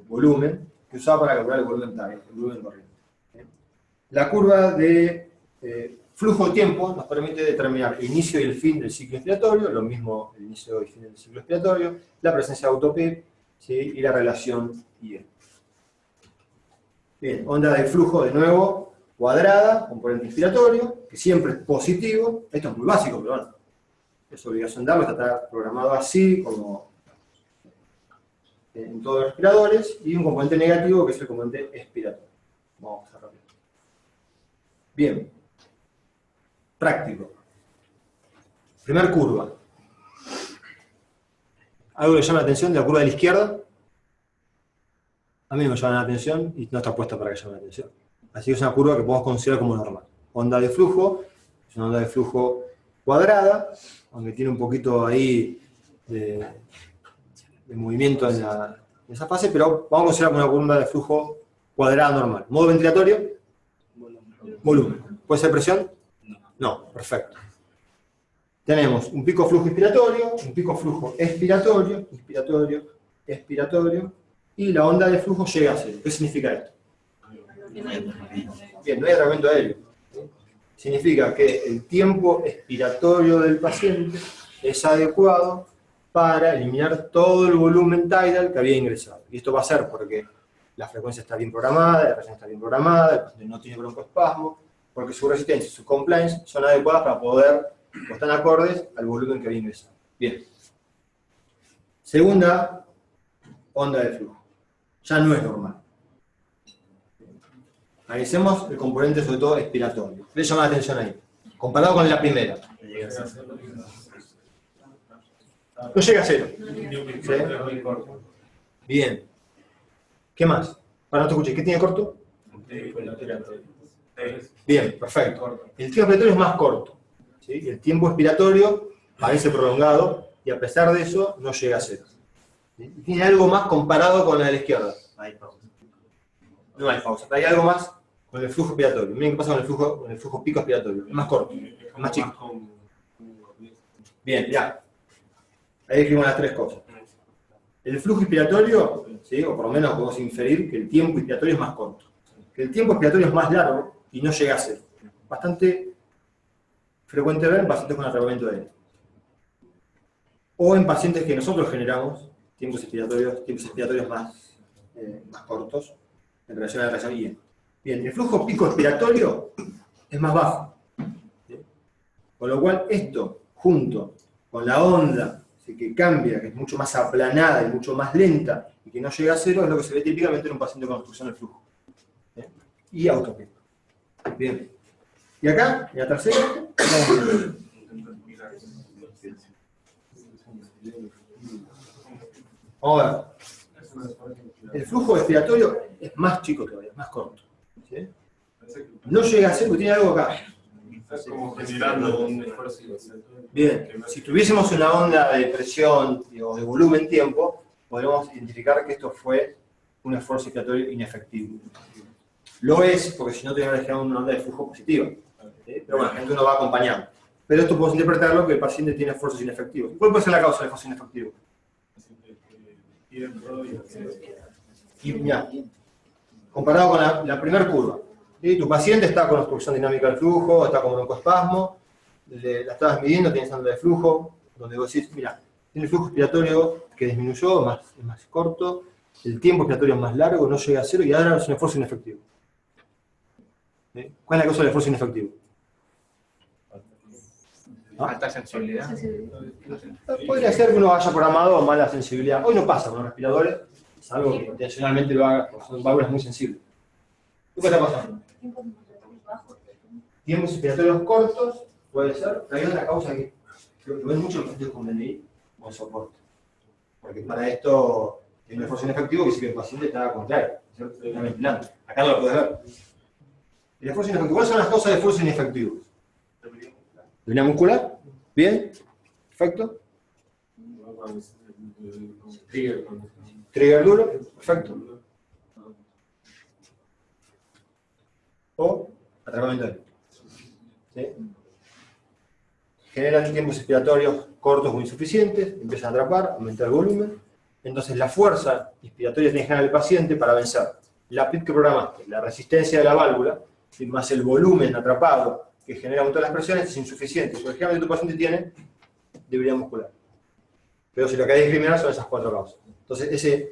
volumen, que usaba para calcular el volumen corriente. ¿Sí? La curva de flujo-tiempo nos permite determinar el inicio y el fin del ciclo expiratorio, lo mismo el inicio y el fin del ciclo expiratorio, la presencia de autopip, ¿sí? Y la relación IE. Bien, onda de flujo de nuevo, cuadrada, componente inspiratorio, que siempre es positivo. Esto es muy básico, pero bueno, es obligación darlo, está programado así, como en todos los respiradores, y un componente negativo que es el componente expiratorio. Vamos a pasar rápido. Bien, práctico. Primer curva. ¿Algo que llama la atención de la curva de la izquierda? A mí no me llama la atención y no está puesta para que llame la atención. Así que es una curva que podemos considerar como normal. Onda de flujo, es una onda de flujo cuadrada, aunque tiene un poquito ahí de movimiento en esa fase, pero vamos a considerar como una onda de flujo cuadrada normal. ¿Modo ventilatorio? Volumen. ¿Puede ser presión? No, perfecto. Tenemos un pico flujo inspiratorio, un pico flujo expiratorio, inspiratorio, expiratorio, y la onda de flujo llega a cero. ¿Qué significa esto? Bien, no hay atrapamiento aéreo. Significa que el tiempo expiratorio del paciente es adecuado para eliminar todo el volumen tidal que había ingresado. Y esto va a ser porque la frecuencia está bien programada, la presión está bien programada, el paciente no tiene broncoespasmo, porque su resistencia y su compliance son adecuadas para poder, o están acordes al volumen que había ingresado. Bien. Segunda onda de flujo. Ya no es normal. Analicemos el componente sobre todo expiratorio. ¿Qué le llama la atención ahí? Comparado con la primera. No llega a cero. ¿Sí? Bien. ¿Qué más? Para no te escuché, ¿qué tiene corto? Bien, perfecto. El tiempo expiratorio es más corto. ¿Sí? El tiempo expiratorio parece prolongado y a pesar de eso no llega a cero. ¿Sí? Tiene algo más comparado con la de la izquierda. Hay pausa. No hay pausa, pero hay algo más con el flujo expiratorio. Miren qué pasa con el flujo pico expiratorio. Es más corto, es más chico. Bien, ya. Ahí escribimos las tres cosas. El flujo expiratorio, ¿sí? O por lo menos podemos inferir que el tiempo expiratorio es más corto. Que el tiempo expiratorio es más largo y no llega a cero. Bastante frecuente ver en pacientes con atrapamiento de aire. O en pacientes que nosotros generamos tiempos expiratorios más cortos en relación a la reacción IE. Bien, el flujo pico expiratorio es más bajo. ¿Sí? Con lo cual esto, junto con la onda que cambia, que es mucho más aplanada y mucho más lenta y que no llega a cero, es lo que se ve típicamente en un paciente con obstrucción del flujo. ¿Sí? Y autopico. Bien. Y acá, en la tercera, vamos a ver. El flujo expiratorio es más chico todavía, más corto. ¿Sí? No llega a cero, tiene algo acá. Es como generando un esfuerzo. Bien, si tuviésemos una onda de presión o de volumen tiempo, podríamos identificar que esto fue un esfuerzo expiratorio inefectivo. Lo es, porque si no tendríamos que generar una onda de flujo positiva. ¿Sí? Pero bueno, esto uno va acompañando. Pero esto podemos interpretarlo que el paciente tiene esfuerzos inefectivos. ¿Cuál puede ser la causa del esfuerzo inefectivo? Y mira, comparado con la primera curva. ¿Sí? Tu paciente está con obstrucción dinámica del flujo, está con broncoespasmo, la estabas midiendo, tienes onda de flujo, donde vos decís, mira, tiene el flujo expiratorio que disminuyó, es más corto, el tiempo expiratorio es más largo, no llega a cero y ahora es un esfuerzo inefectivo. ¿Sí? ¿Cuál es la causa del esfuerzo inefectivo? Alta sensibilidad. Podría ser que uno haya programado mala sensibilidad. Hoy no pasa con los respiradores, es algo que intencionalmente lo haga, porque son válvulas muy sensibles. ¿Qué está pasando? Tiempos expiratorios cortos, puede ser, pero hay otra causa que lo ven mucho los pacientes con DNI o soporte. Porque para esto hay un esfuerzo inefectivo que dice que el paciente está contrario, ¿cierto? Está ventilando. Acá no lo puedes ver. El esfuerzo inefectivo. ¿Cuáles son las causas de esfuerzo inefectivos? Debilidad muscular, bien, perfecto. Trigger duro, perfecto. O atrapamiento aéreo. ¿Sí? Generan tiempos expiratorios cortos o insuficientes, empiezan a atrapar, aumentar el volumen. Entonces la fuerza inspiratoria tiene que generar el paciente para vencer la PIP que programaste, la resistencia de la válvula, más el volumen atrapado que genera todas las presiones es insuficiente. Por ejemplo, tu paciente tiene debilidad muscular. Pero si lo que hay que discriminar son esas cuatro causas. Entonces,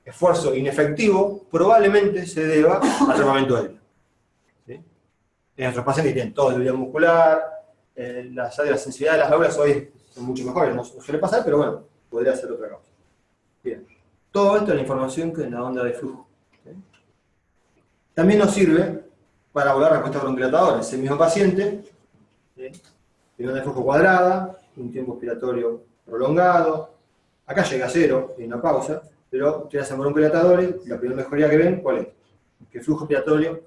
esfuerzo inefectivo probablemente se deba al atrapamiento aéreo. ¿Sí? En nuestros pacientes tienen todo el debilidad muscular, la sensibilidad de las válvulas hoy son mucho mejores, no suele pasar, pero bueno, podría ser otra causa. Bien. Todo esto es la información que en la onda de flujo. ¿Sí? También nos sirve para evaluar respuestas bronquidilatadores. Ese mismo paciente, ¿sí? Tiene onda de flujo cuadrada, un tiempo expiratorio prolongado, acá llega a 0, tiene una pausa, pero ustedes hacen bronquidilatadores y la primera mejoría que ven, ¿cuál es? Que el flujo expiratorio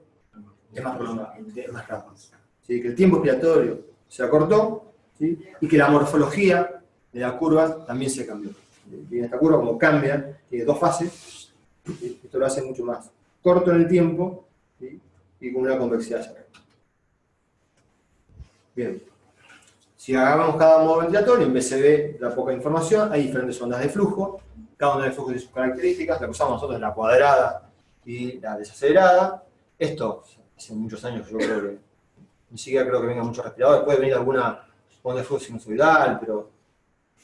es más prolongado, es más rápido. ¿Sí? Que el tiempo expiratorio se acortó, ¿sí? Y que la morfología de la curva también se cambió. Y en esta curva, como cambia, tiene dos fases, ¿sí? Esto lo hace mucho más corto en el tiempo, ¿sí? Y con una convexidad hacia arriba. Bien. Si agarramos cada modo ventilatorio, en vez de ver la poca información, hay diferentes ondas de flujo. Cada onda de flujo tiene sus características. La que usamos nosotros es la cuadrada y la desacelerada. Esto, hace muchos años, yo creo que ni siquiera creo que venga muchos respiradores. Puede venir alguna onda de flujo sinusoidal, pero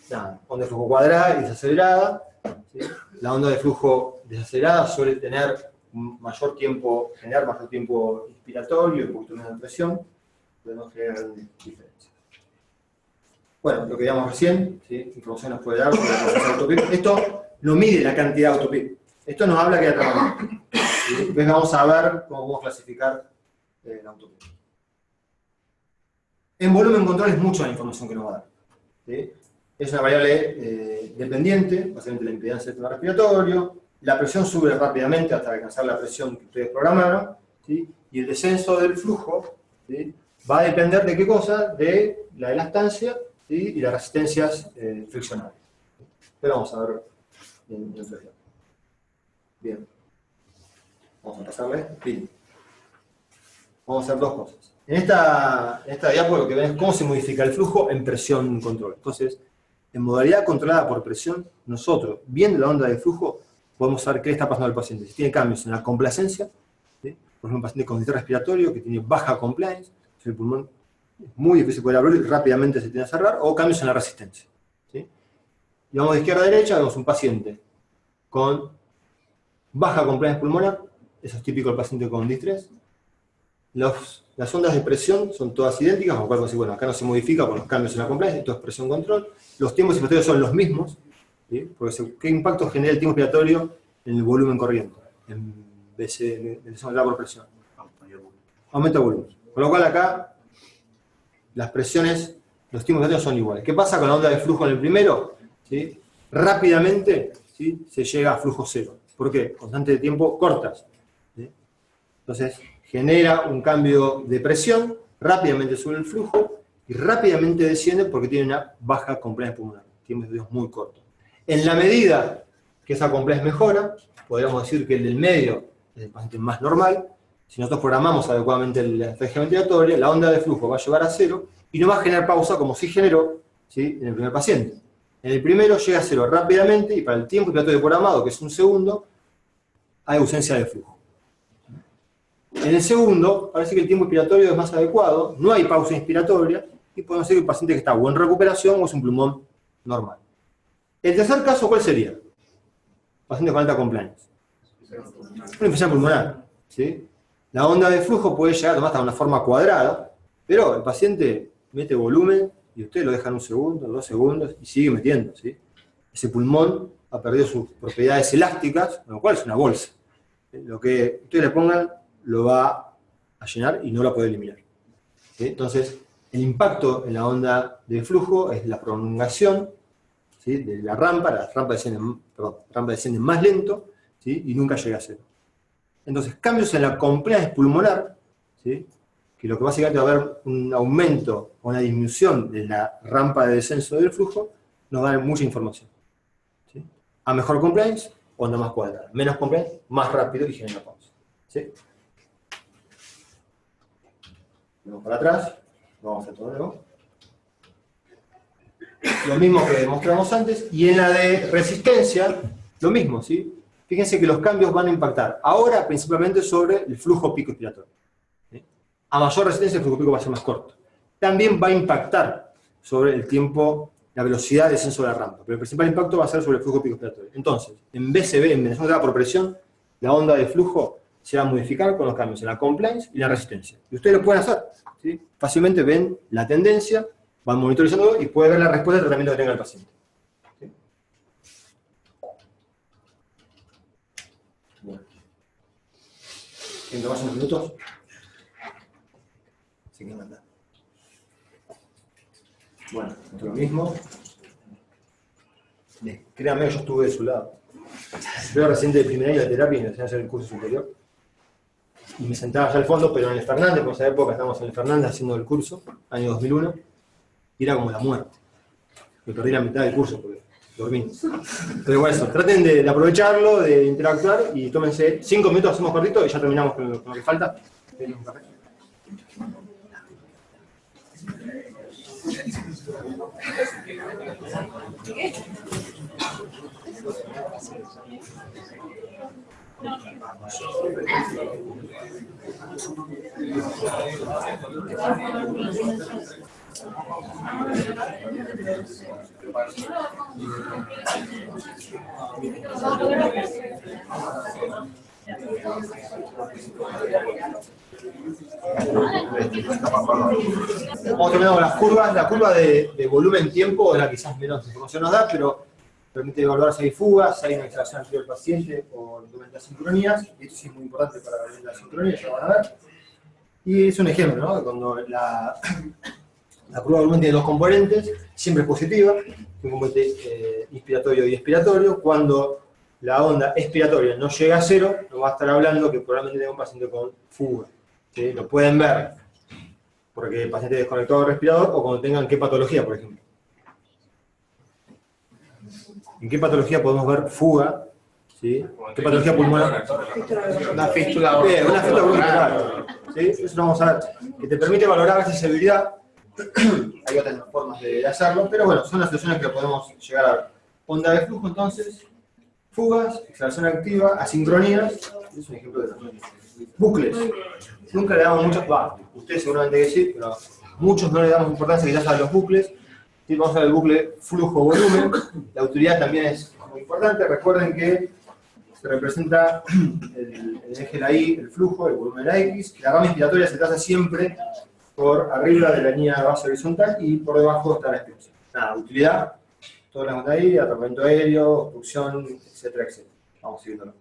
nada, onda de flujo cuadrada y desacelerada. ¿Sí? La onda de flujo desacelerada suele tener mayor tiempo, generar mayor tiempo inspiratorio, un poquito menos de presión, pero no genera grandes diferencias. Bueno, lo que veíamos recién, ¿sí? Información nos puede dar sobre la presencia de autopic. Esto no mide la cantidad de autopic. Esto nos habla que hay atrapamiento. ¿Sí? Después vamos a ver cómo podemos clasificar el autopic. En volumen control es mucha la información que nos va a dar. ¿Sí? Es una variable dependiente, básicamente la impedancia del sistema respiratorio. La presión sube rápidamente hasta alcanzar la presión que ustedes programaron. ¿Sí? Y el descenso del flujo, ¿sí? Va a depender de qué cosa, de la elastancia, ¿sí? Y las resistencias friccionales. Pero vamos a ver en flexión. Bien. Vamos a pasarle. Bien. Vamos a hacer dos cosas. En esta diapo lo que ven es cómo se modifica el flujo en presión control. Entonces, en modalidad controlada por presión, nosotros, viendo la onda de flujo, podemos saber qué le está pasando al paciente. Si tiene cambios en la complacencia, ¿sí? Por ejemplo, un paciente con distrés respiratorio que tiene baja compliance, si el pulmón es muy difícil poder abrir y rápidamente se tiende a cerrar, o cambios en la resistencia. ¿Sí? Y vamos de izquierda a derecha, vemos un paciente con baja compliance pulmonar, eso es típico del paciente con distrés. Las ondas de presión son todas idénticas, con lo cual decir, bueno, acá no se modifica por los cambios en la compliance, esto es presión control. Los tiempos inspiratorios son los mismos, ¿sí? Porque ¿qué impacto genera el tiempo inspiratorio en el volumen corriente? En vez de la por presión. Aumenta el volumen. Con lo cual acá, las presiones, los tiempos inspiratorios son iguales. ¿Qué pasa con la onda de flujo en el primero? ¿Sí? Rápidamente, ¿sí? Se llega a flujo cero. ¿Por qué? Constantes de tiempo cortas. ¿Sí? Entonces, genera un cambio de presión, rápidamente sube el flujo y rápidamente desciende porque tiene una baja compliance pulmonar, tiempos de muy cortos. En la medida que esa compliance mejora, podríamos decir que el del medio es el paciente más normal. Si nosotros programamos adecuadamente la estrategia ventilatoria, la onda de flujo va a llevar a cero y no va a generar pausa como sí generó, ¿sí? En el primer paciente. En el primero llega a cero rápidamente y para el tiempo inspiratorio programado, que es un segundo, hay ausencia de flujo. En el segundo, parece que el tiempo inspiratorio es más adecuado, no hay pausa inspiratoria, y podemos decir que el paciente que está o en recuperación o es un pulmón normal. El tercer caso, ¿cuál sería? Paciente con alta compliance. Una infección pulmonar. ¿Sí? La onda de flujo puede llegar a tomar hasta una forma cuadrada, pero el paciente mete volumen y usted lo deja en un segundo, 2 segundos y sigue metiendo. ¿Sí? Ese pulmón ha perdido sus propiedades elásticas, con lo cual es una bolsa. Lo que ustedes le pongan lo va a llenar y no la puede eliminar. ¿Sí? Entonces, el impacto en la onda de flujo es la prolongación, ¿sí? De la rampa desciende más lento, ¿sí? Y nunca llega a cero. Entonces, cambios en la compliance pulmonar, ¿sí? Que lo que básicamente va a haber un aumento o una disminución de la rampa de descenso del flujo, nos va a dar mucha información. ¿Sí? A mejor compliance, onda más cuadrada. Menos compliance, más rápido y genera pausa. ¿Sí? Vamos para atrás, vamos a hacer todo de nuevo. Lo mismo que demostramos antes, y en la de resistencia, lo mismo, ¿sí? Fíjense que los cambios van a impactar ahora principalmente sobre el flujo pico expiratorio. ¿Sí? A mayor resistencia el flujo pico va a ser más corto. También va a impactar sobre el tiempo la velocidad de descenso de la rampa, pero el principal impacto va a ser sobre el flujo pico expiratorio. Entonces, en BCB, en medición dada por presión, la onda de flujo se va a modificar con los cambios en la compliance y la resistencia. Y ustedes lo pueden hacer, ¿sí? Fácilmente ven la tendencia, van monitorizando y pueden ver la respuesta del tratamiento que tenga el paciente. ¿Sí? Bueno. ¿Quieren tomarse unos minutos? Así que manda. Bueno, esto es lo mismo. Créanme que yo estuve de su lado. Yo era residente de primer año de terapia y me enseñé a hacer el curso superior. Y me sentaba allá al fondo, pero en el Fernández, por esa época estábamos en el Fernández haciendo el curso, año 2001, y era como la muerte. Me perdí la mitad del curso porque dormí. Pero bueno, eso, traten de aprovecharlo, de interactuar y tómense 5 minutos, hacemos cortito y ya terminamos con lo que falta. Vamos terminando con las curvas. La curva de volumen-tiempo es la que quizás menos información nos da, pero permite evaluar si hay fugas, si hay una extracción activa del paciente o las sincronías. Y esto sí es muy importante para ver las sincronías, ya van a ver. Y es un ejemplo, ¿no? Cuando la curva de volumen tiene dos componentes, siempre es positiva, un componente inspiratorio y expiratorio. Cuando la onda expiratoria no llega a cero, nos va a estar hablando que probablemente tenga un paciente con fuga. ¿Sí? Lo pueden ver porque el paciente desconectó del respirador o cuando tengan qué patología, por ejemplo. ¿En qué patología podemos ver fuga? ¿Sí? ¿Qué patología pulmonar? Una fístula. Bien, una fístula pulmonar. ¿Sí? Eso lo vamos a ver. Que te permite valorar la accesibilidad. Hay otras formas de hacerlo, pero bueno, son las situaciones que podemos llegar a ver. Onda de flujo, entonces, fugas, extracción activa, asincronías. Es un ejemplo de las bucles. Nunca le damos mucho, ustedes seguramente que sí, pero muchos no le damos importancia quizás a los bucles. Sí, vamos a ver el bucle flujo-volumen. La utilidad también es muy importante. Recuerden que se representa el eje de la Y, el flujo, el volumen de la X. La rama inspiratoria se traza siempre por arriba de la línea de base horizontal y por debajo está la expresión. Nada, utilidad, toda la onda ahí, atrapamiento aéreo, obstrucción, etcétera, etcétera. Vamos siguiéndolo.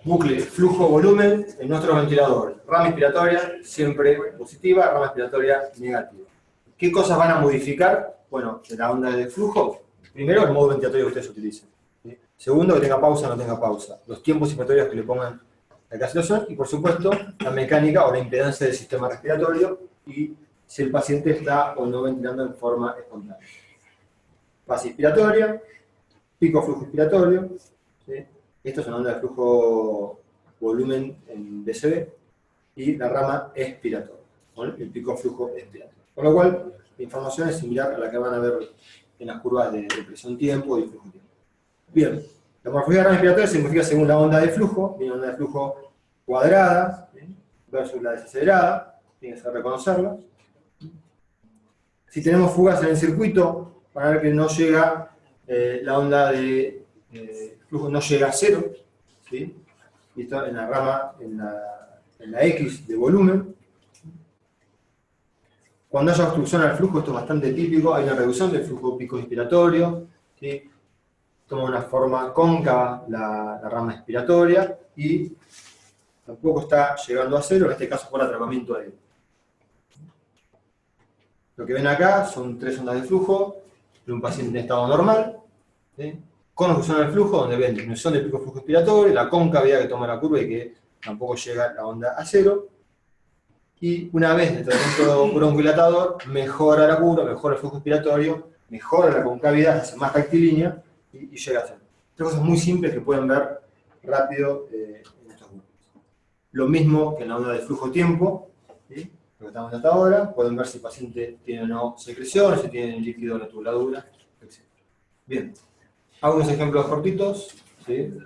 Bucle, flujo, volumen en nuestro ventilador. Rama inspiratoria siempre positiva, rama expiratoria negativa. ¿Qué cosas van a modificar? Bueno, de la onda de flujo. Primero, el modo ventilatorio que ustedes utilicen. ¿Sí? Segundo, que tenga pausa o no tenga pausa. Los tiempos inspiratorios que le pongan a la situación. Y por supuesto, la mecánica o la impedancia del sistema respiratorio y si el paciente está o no ventilando en forma espontánea. Fase inspiratoria, pico flujo inspiratorio. ¿Sí? Esto es una onda de flujo volumen en BCB y la rama expiratoria, ¿vale? El pico flujo expiratorio. Con lo cual, la información es similar a la que van a ver en las curvas de presión-tiempo y flujo-tiempo. Bien, la morfología de la rama expiratoria se modifica según la onda de flujo, viene una onda de flujo cuadrada, ¿sí? Versus la desacelerada, tienen que saber reconocerla. Si tenemos fugas en el circuito, para ver que no llega la onda de flujo no llega a cero, ¿sí? Y esto en la rama, en la X de volumen. Cuando haya obstrucción al flujo, esto es bastante típico, hay una reducción del flujo pico inspiratorio, ¿sí? Toma una forma cóncava la rama expiratoria y tampoco está llegando a cero, en este caso por atrapamiento aéreo. Lo que ven acá son 3 ondas de flujo de un paciente en estado normal, ¿sí? Con obstrucción al flujo, donde ven disminución del pico flujo expiratorio, la concavidad que toma la curva y que tampoco llega la onda a cero. Y una vez el tratamiento bronquilatador, mejora la curva, mejora el flujo expiratorio, mejora la concavidad, hace más rectilínea y llega a cero. Estas cosas muy simples que pueden ver rápido en estos grupos. Lo mismo que en la onda de flujo-tiempo, ¿sí? Lo que estamos viendo hasta ahora, pueden ver si el paciente tiene o no secreción, si tiene líquido en la tubuladura, etc. Bien. Hago unos ejemplos cortitos, ¿sí?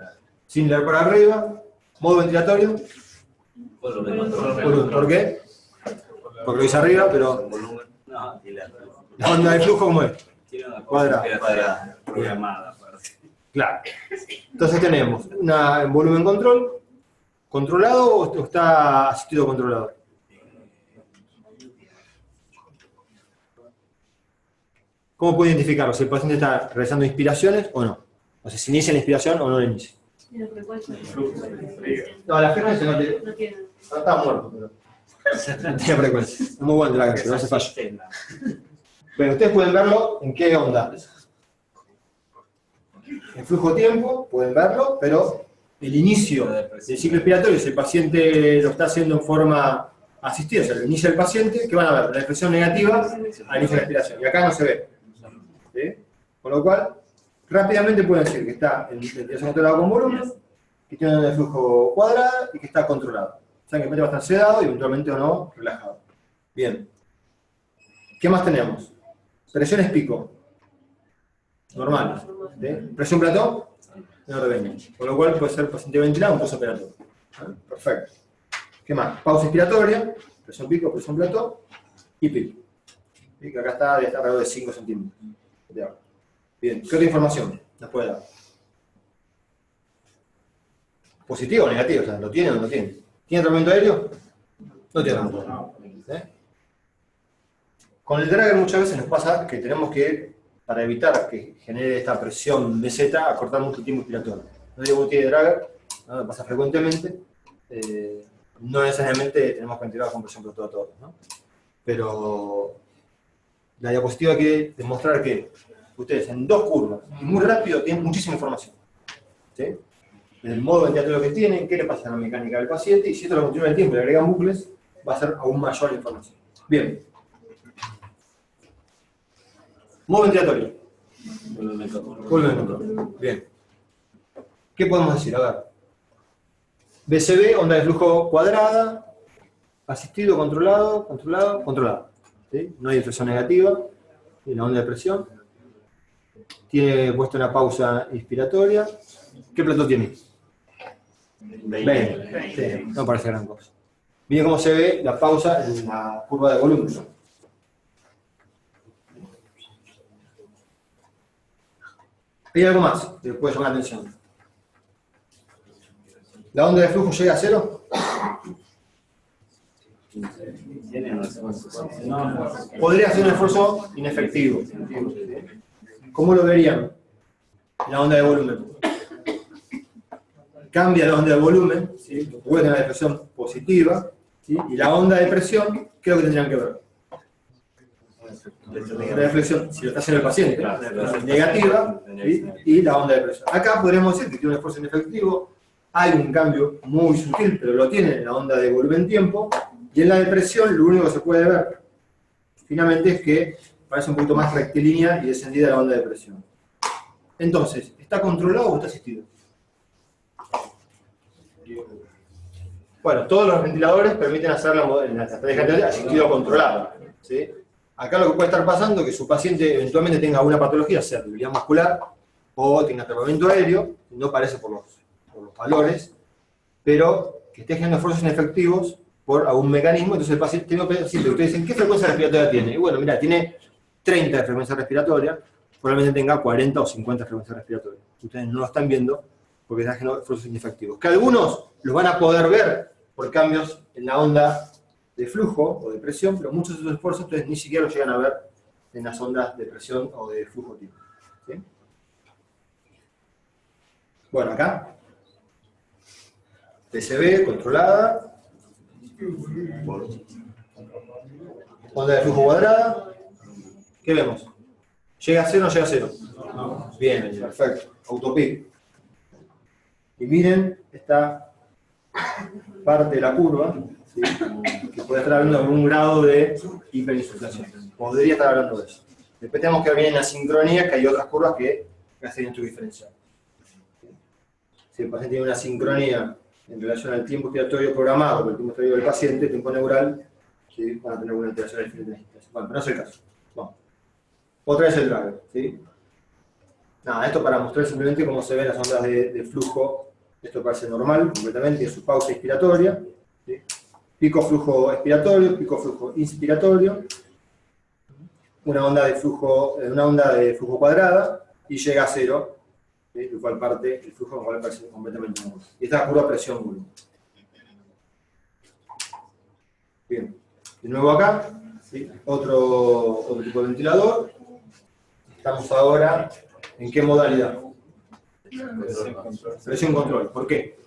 Sin leer por arriba. Modo ventilatorio. ¿Por qué? Porque lo hice arriba, pero... No, y la La onda de flujo, ¿cómo es? Tiene una Cuadrada. cosa cuadrada, programada, aparte. Claro. Entonces tenemos un volumen controlado o está asistido controlado. ¿Cómo puedo identificarlo? Si el paciente está realizando inspiraciones o no. O sea, si inicia la inspiración o no la inicia. Y la frecuencia. No, la frecuencia no tiene. No tiene. No está muerto, pero. No tiene frecuencia. Es muy bueno drag, pero no se falla. Pero ustedes pueden verlo en qué onda. En flujo tiempo, pueden verlo, pero el inicio del ciclo expiratorio, si el paciente lo está haciendo en forma asistida, o sea, lo inicia el paciente, ¿qué van a ver? La expresión negativa al inicio de la expiración. Y acá no se ve. ¿Sí? Con lo cual, rápidamente pueden decir que está en ventilación controlada con volumen, que tiene una onda de flujo cuadrada y que está controlado. O sea, que el paciente va a estar sedado y eventualmente o no, relajado. Bien. ¿Qué más tenemos? Presiones pico. Normales. ¿Sí? Presión plató, no revenga. Con lo cual puede ser paciente ventilado o postoperatorio. Perfecto. ¿Qué más? Pausa inspiratoria, presión pico, presión plató y pico. ¿Sí? Que acá está alrededor de 5 centímetros de agua. Bien, ¿qué otra información nos puede dar? ¿Positivo o negativo? O sea, ¿lo tiene o no lo tiene? ¿Tiene tratamiento aéreo? No tiene tratamiento aéreo. Con el dragger muchas veces nos pasa que tenemos que, para evitar que genere esta presión meseta, acortar mucho el tiempo inspiratorio. No digo que tiene dragger, ¿no? Pasa frecuentemente. No necesariamente tenemos que ventilar con presión plató a todos, ¿no? Pero la diapositiva quiere demostrar que ustedes en 2 curvas y muy rápido tienen muchísima información. ¿Sí? El modo ventilatorio que tienen, qué le pasa a la mecánica del paciente, y si esto lo continúa en el tiempo y le agregan bucles, va a ser aún mayor la información. Bien. Modo ventilatorio. Volumen control. Bien. ¿Qué podemos decir? A ver. BCB, onda de flujo cuadrada, asistido, controlado, controlado, controlado. ¿Sí? No hay inflexión negativa, y la onda de presión. Tiene puesta una pausa inspiratoria. ¿Qué plató tiene? 20. Sí, no parece gran cosa. Miren cómo se ve la pausa en la curva de volumen. Hay algo más que puede llamar la atención. ¿La onda de flujo llega a 0? Podría ser un esfuerzo inefectivo. ¿Cómo lo verían? La onda de volumen. Cambia la onda de volumen, ¿sí? Puede tener una presión positiva, ¿sí? Y la onda de presión, ¿qué es lo que tendrían que ver? La reflexión, si lo está haciendo el paciente, negativa, ¿sí? Y la onda de presión. Acá podríamos decir que tiene un esfuerzo inefectivo, hay un cambio muy sutil, pero lo tiene en la onda de volumen-tiempo, y en la de presión lo único que se puede ver finalmente es que parece un poquito más rectilínea y descendida la onda de presión. Entonces, ¿está controlado o está asistido? Bueno, todos los ventiladores permiten hacer la estrategia de asistido controlado, ¿sí? Acá lo que puede estar pasando es que su paciente eventualmente tenga alguna patología, sea debilidad muscular o tenga tratamiento aéreo, no parece por los valores, pero que esté generando esfuerzos inefectivos por algún mecanismo. Entonces el paciente, ustedes dicen, ¿qué frecuencia respiratoria tiene? Y bueno, mira, tiene 30 de frecuencia respiratoria, probablemente tenga 40 o 50 de frecuencia respiratoria. Ustedes no lo están viendo porque están generando esfuerzos inefectivos. Que algunos los van a poder ver por cambios en la onda de flujo o de presión, pero muchos de esos esfuerzos ustedes ni siquiera los llegan a ver en las ondas de presión o de flujo tipo. ¿Sí? Bueno, acá. TCB controlada. Onda de flujo cuadrada. ¿Qué vemos? ¿Llega a 0 o no llega a 0? Bien, perfecto. Autopic. Y miren esta parte de la curva, ¿sí? Que puede estar hablando de algún grado de hiperinsuflación. Podría estar hablando de eso. Después tenemos que ver en la sincronía, que hay otras curvas que hacen esto diferencial. Si el paciente tiene una sincronía en relación al tiempo expiratorio programado con el tiempo expiratorio del paciente, el tiempo neural, ¿sí? Van a tener una alteración diferente. Bueno, pero no es el caso. Vamos. Otra vez el dragger, ¿sí? Nada, esto para mostrar simplemente cómo se ven las ondas de flujo. Esto parece normal, completamente, es su pausa inspiratoria. ¿Sí? Pico flujo expiratorio, pico flujo inspiratorio. una onda de flujo cuadrada y llega a cero, ¿sí? Lo cual parte el flujo con el cual parece completamente nulo. Y esta es la curva presión-volumen. Bien, de nuevo acá, ¿sí? Otro tipo de ventilador. Estamos ahora, ¿en qué modalidad? Presión control. ¿Por qué?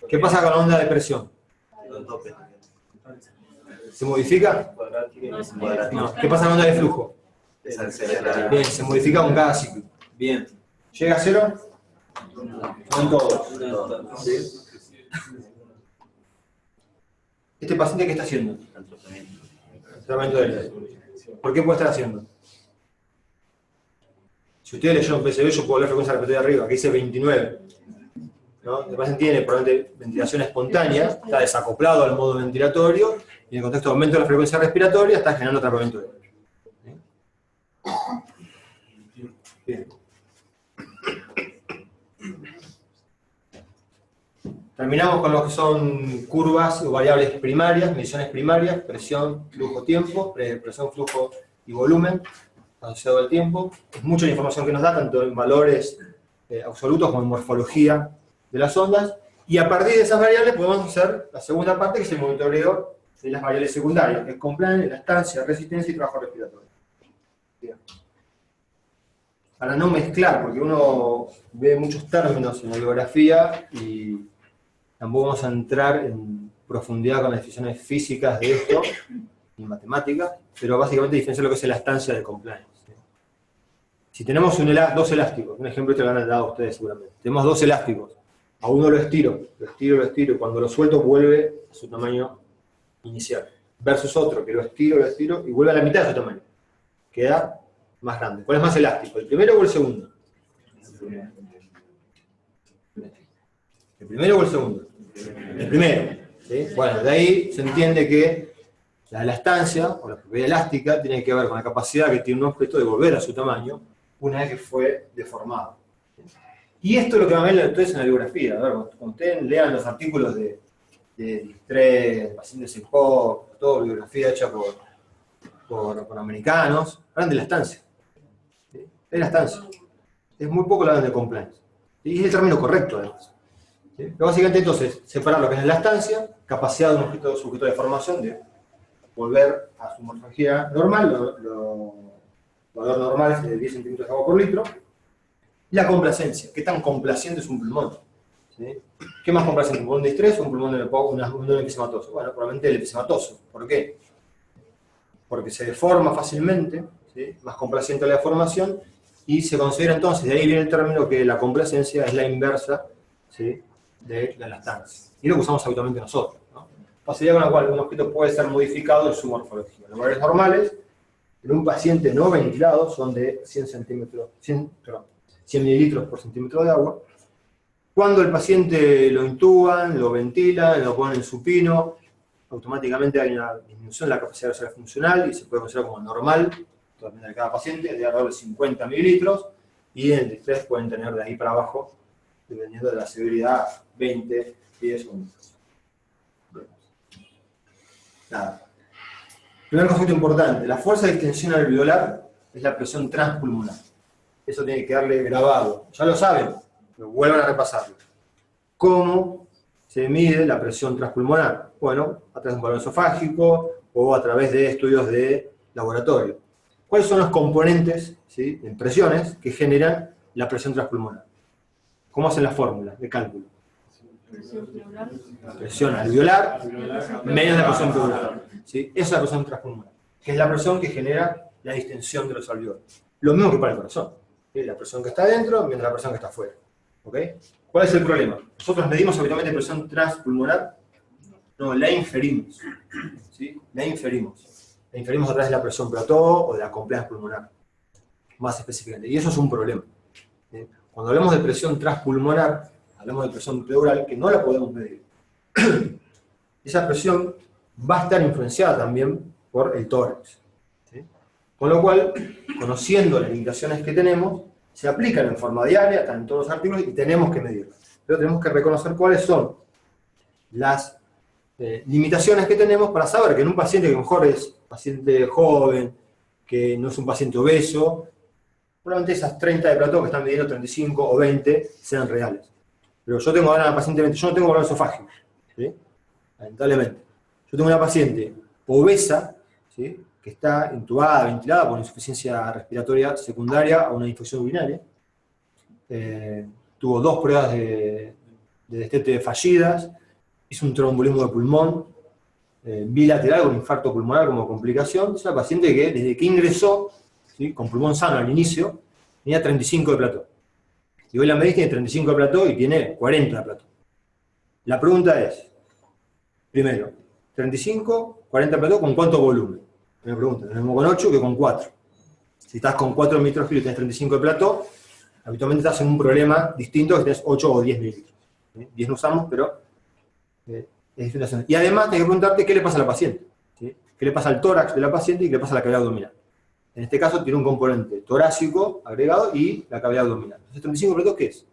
¿Qué pasa con la onda de presión? ¿Se modifica? No. ¿Qué pasa con la onda de flujo? Bien, se modifica con cada ciclo. Bien. ¿Llega a cero? No en todos. ¿Sí? ¿Este paciente qué está haciendo? Tratamiento de él. ¿Por qué puede estar haciendo? Si ustedes leyeron PCB, yo puedo leer frecuencia respiratoria arriba, que dice 29. ¿No? El paciente tiene probablemente ventilación espontánea, está desacoplado al modo ventilatorio, y en el contexto de aumento de la frecuencia respiratoria está generando atrapamiento de aire. Bien. Terminamos con lo que son curvas o variables primarias, mediciones primarias, presión, flujo, tiempo, presión, flujo y volumen asociado al tiempo. Es mucha la información que nos da, tanto en valores absolutos como en morfología de las ondas, y a partir de esas variables podemos hacer la segunda parte, que es el monitoreo de las variables secundarias, que es compliance, elastancia, resistencia y trabajo respiratorio. Bien. Para no mezclar, porque uno ve muchos términos en la biografía y tampoco vamos a entrar en profundidad con las definiciones físicas de esto, ni matemáticas, pero básicamente diferencia lo que es elastancia de compliance. Si tenemos dos elásticos, un ejemplo que lo han dado ustedes seguramente, tenemos dos elásticos, a uno lo estiro, y cuando lo suelto vuelve a su tamaño inicial, versus otro que lo estiro, y vuelve a la mitad de su tamaño, queda más grande. ¿Cuál es más elástico, el primero o el segundo? ¿El primero o el segundo? El primero. ¿Sí? Bueno, de ahí se entiende que la elastancia, o la propiedad elástica, tiene que ver con la capacidad que tiene un objeto de volver a su tamaño una vez que fue deformado. Y esto es lo que van a ver ustedes en la bibliografía. A ver, cuando ustedes lean los artículos de Distré, pacientes en POC, toda bibliografía hecha por americanos, hablan de elastancia. ¿Sí? Es elastancia. Es muy poco la hablan de compliance. Y es el término correcto, además. ¿Sí? Pero básicamente, entonces, separar lo que es la elastancia, capacidad de un objeto sujeto de deformación, de volver a su morfología normal, valor normal es de 10 centímetros de agua por litro, y la complacencia, qué tan complaciente es un pulmón. ¿Sí? ¿Qué más complaciente? ¿Un pulmón de estrés o un pulmón episematoso? Bueno, probablemente el episematoso. ¿Por qué? Porque se deforma fácilmente, ¿sí? Más complaciente la deformación, y se considera entonces, de ahí viene el término que la complacencia es la inversa, ¿sí? De la elastancia. Y lo que usamos habitualmente nosotros, ¿no? Facilidad con la cual un objeto puede ser modificado en su morfología. Los valores normales en un paciente no ventilado son de 100 mililitros por centímetro de agua. Cuando el paciente lo intuban, lo ventilan, lo ponen en supino, automáticamente hay una disminución de la capacidad respiratoria funcional y se puede considerar como normal, depende de cada paciente, de alrededor de 50 mililitros, y en el distrés pueden tener de ahí para abajo, dependiendo de la severidad, 20, 10 o 20. Nada. Primer concepto importante, la fuerza de extensión alveolar es la presión transpulmonar. Eso tiene que quedarle grabado. Ya lo saben, pero vuelvan a repasarlo. ¿Cómo se mide la presión transpulmonar? Bueno, a través de un balón esofágico o a través de estudios de laboratorio. ¿Cuáles son los componentes, ¿sí?, de presiones que generan la presión transpulmonar? ¿Cómo hacen las fórmulas de cálculo? Presión alveolar menos la presión pleural. ¿Sí? Esa es la presión transpulmonar, que es la presión que genera la distensión de los alveolos. Lo mismo que para el corazón. ¿Sí? La presión que está adentro menos la presión que está afuera. ¿Okay? ¿Cuál es el problema? Nosotros medimos habitualmente presión transpulmonar. No, la inferimos. ¿Sí? La inferimos. La inferimos a través de la presión plató o de la compliance pulmonar. Más específicamente. Y eso es un problema. ¿Sí? Cuando hablamos de presión transpulmonar, hablamos de presión pleural, que no la podemos medir. Esa presión va a estar influenciada también por el tórax. ¿Sí? Con lo cual, conociendo las limitaciones que tenemos, se aplican en forma diaria, están en todos los artículos, y tenemos que medirlas. Pero tenemos que reconocer cuáles son las limitaciones que tenemos para saber que en un paciente que a lo mejor es paciente joven, que no es un paciente obeso, probablemente esas 30 de plató que están midiendo 35 o 20 sean reales. Pero yo tengo ahora una paciente, yo no tengo problema esofágico, ¿sí? Lamentablemente. Yo tengo una paciente obesa, ¿sí? Que está intubada, ventilada por insuficiencia respiratoria secundaria a una infección urinaria. Tuvo 2 pruebas de destete fallidas, hizo un tromboembolismo de pulmón, bilateral con infarto pulmonar como complicación. Es una paciente que desde que ingresó, ¿sí? Con pulmón sano al inicio, tenía 35 de plató. Y hoy la medís tiene 35 de plató y tiene 40 de plató. La pregunta es, primero, 35, 40 de plató, ¿con cuánto volumen? Me preguntan, lo mismo con 8 que con 4. Si estás con 4 mililitros kilo y tenés 35 de plató, habitualmente estás en un problema distinto que tenés 8 o 10 mililitros. 10 no usamos, pero es distinta. Y además tenés que preguntarte qué le pasa a la paciente, ¿sí? ¿Qué le pasa al tórax de la paciente y qué le pasa a la cavidad abdominal? En este caso tiene un componente torácico agregado y la cavidad abdominal. Entonces, 35 de plató, ¿qué es?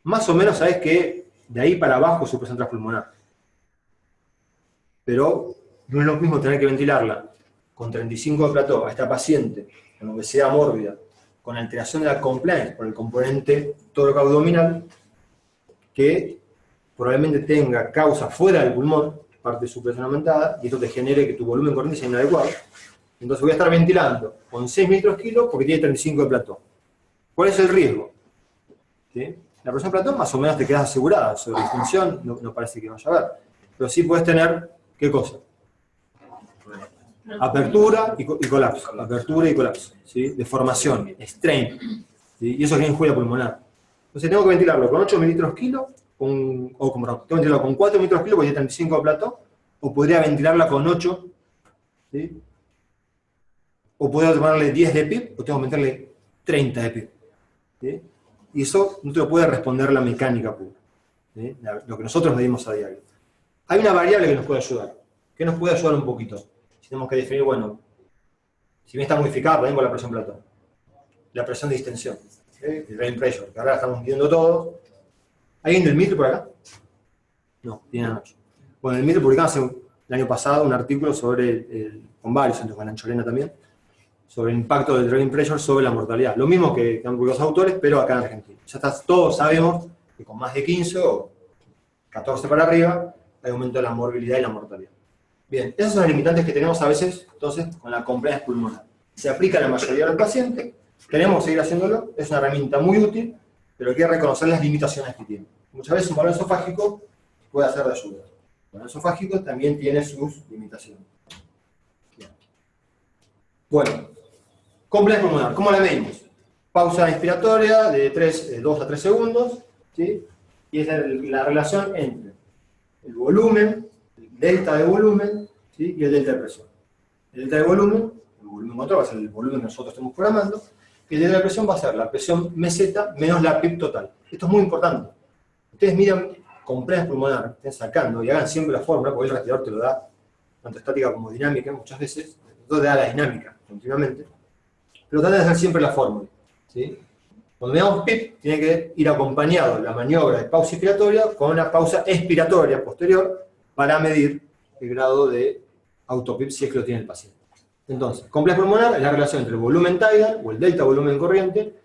Más o menos sabés que de ahí para abajo es su presión transpulmonar. Pero no es lo mismo tener que ventilarla con 35 de plató a esta paciente con obesidad mórbida, con alteración de la compliance por el componente tóraco-abdominal, que probablemente tenga causa fuera del pulmón, parte de su presión aumentada, y esto te genere que tu volumen corriente sea inadecuado. Entonces voy a estar ventilando con 6 mililitros kilo porque tiene 35 de plató. ¿Cuál es el riesgo? ¿Sí? La presión de plató más o menos te quedas asegurada, sobre disfunción no parece que vaya a haber. Pero sí puedes tener, ¿qué cosa? Apertura y colapso. Apertura y colapso. ¿Sí? Deformación, strain. ¿Sí? Y eso es injuria pulmonar. Entonces tengo que ventilarlo con 8 mililitros kilo, tengo que ventilarlo con 4 mililitros kilo porque tiene 35 de plató, o podría ventilarla con 8, ¿sí? O podría tomarle 10 de PIB, o tengo que meterle 30 de PIB. ¿Sí? Y eso no te lo puede responder la mecánica pura, ¿sí? Lo que nosotros medimos a diario. Hay una variable que nos puede ayudar, que nos puede ayudar un poquito. Si tenemos que definir, bueno, si bien está modificada, por ejemplo, la presión plató, la presión de distensión, ¿sí? El drain pressure, que ahora estamos viendo todos. ¿Alguien del MITRE por acá? No, tiene anoche. Bueno, el MITRE publicamos el año pasado un artículo sobre, con varios, con Ancholena también, sobre el impacto del drain pressure sobre la mortalidad. Lo mismo que han publicado los autores, pero acá en Argentina. Ya está, todos sabemos que con más de 15 o 14 para arriba hay aumento de la morbilidad y la mortalidad. Bien, esos son los limitantes que tenemos a veces, entonces, con la compliance pulmonar. Se aplica a la mayoría de los pacientes, queremos seguir haciéndolo, es una herramienta muy útil, pero hay que reconocer las limitaciones que tiene. Muchas veces un balón esofágico puede hacer de ayuda. El balón esofágico también tiene sus limitaciones. Bien. Bueno, compliance pulmonar, ¿cómo la medimos? Pausa inspiratoria de 2 a 3 segundos, ¿sí? Y es la relación entre el volumen, el delta de volumen, ¿sí? Y el delta de presión. El delta de volumen, el volumen control va a ser el volumen que nosotros estamos programando, y el delta de presión va a ser la presión meseta menos la PIB total. Esto es muy importante. Ustedes miran compliance pulmonar, estén sacando y hagan siempre la fórmula, porque el respirador te lo da, tanto estática como dinámica, muchas veces, entonces te da la dinámica continuamente, pero traten de hacer siempre la fórmula, ¿sí? Cuando veamos PIB, tiene que ir acompañado la maniobra de pausa inspiratoria con una pausa expiratoria posterior para medir el grado de autopip si es que lo tiene el paciente. Entonces, compliance pulmonar es la relación entre el volumen tidal o el delta volumen corriente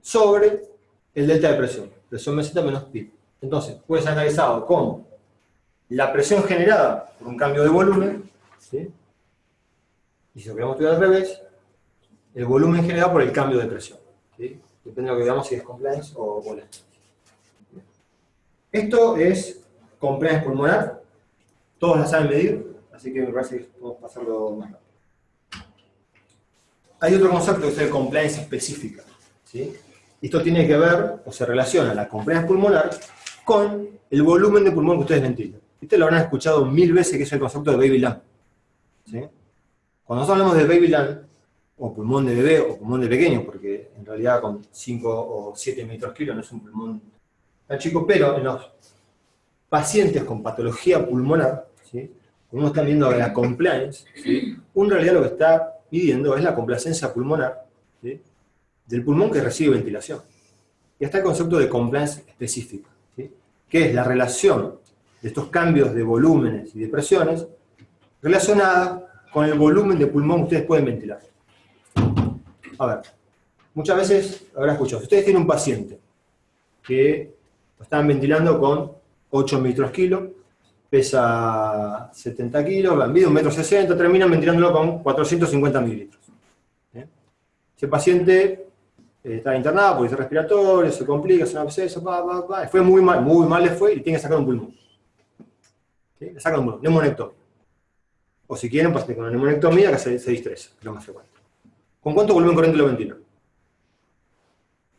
sobre el delta de presión meseta menos PIB. Entonces, puede ser analizado como la presión generada por un cambio de volumen, ¿sí? Y si lo queremos estudiar al revés, el volumen generado por el cambio de presión, ¿sí? Depende de lo que veamos si es compliance o volátil. Esto es compliance pulmonar, todos la saben medir, así que me parece que podemos pasarlo más rápido. Hay otro concepto que es el compliance específica, ¿sí? Esto tiene que ver, o se relaciona la compliance pulmonar con el volumen de pulmón que ustedes ventilan. Ustedes lo habrán escuchado 1000 veces, que es el concepto de baby lung, ¿sí? Cuando nosotros hablamos de baby lung, o pulmón de bebé, o pulmón de pequeño, porque en realidad con 5 o 7 mililitros kilo no es un pulmón tan chico, pero en los pacientes con patología pulmonar, ¿sí? Como están viendo la compliance, ¿sí? En realidad lo que está midiendo es la complacencia pulmonar, ¿sí? Del pulmón que recibe ventilación. Y está el concepto de compliance específica, ¿sí? Que es la relación de estos cambios de volúmenes y de presiones relacionada con el volumen de pulmón que ustedes pueden ventilar. A ver, muchas veces habrán escuchado, si ustedes tienen un paciente que lo están ventilando con 8 mililitros kilo, pesa 70 kilos, mide 1,60 m, terminan ventilándolo con 450 mililitros. Ese paciente está internado porque es respiratorio, se complica, es un absceso, fue muy mal le fue y tiene que sacar un pulmón. ¿Sí? Le sacan un pulmón, neumonectomía. O si quieren, paciente con una neumonectomía que se distresa, que es lo más frecuente. ¿Con cuánto volumen corriente lo ventilan?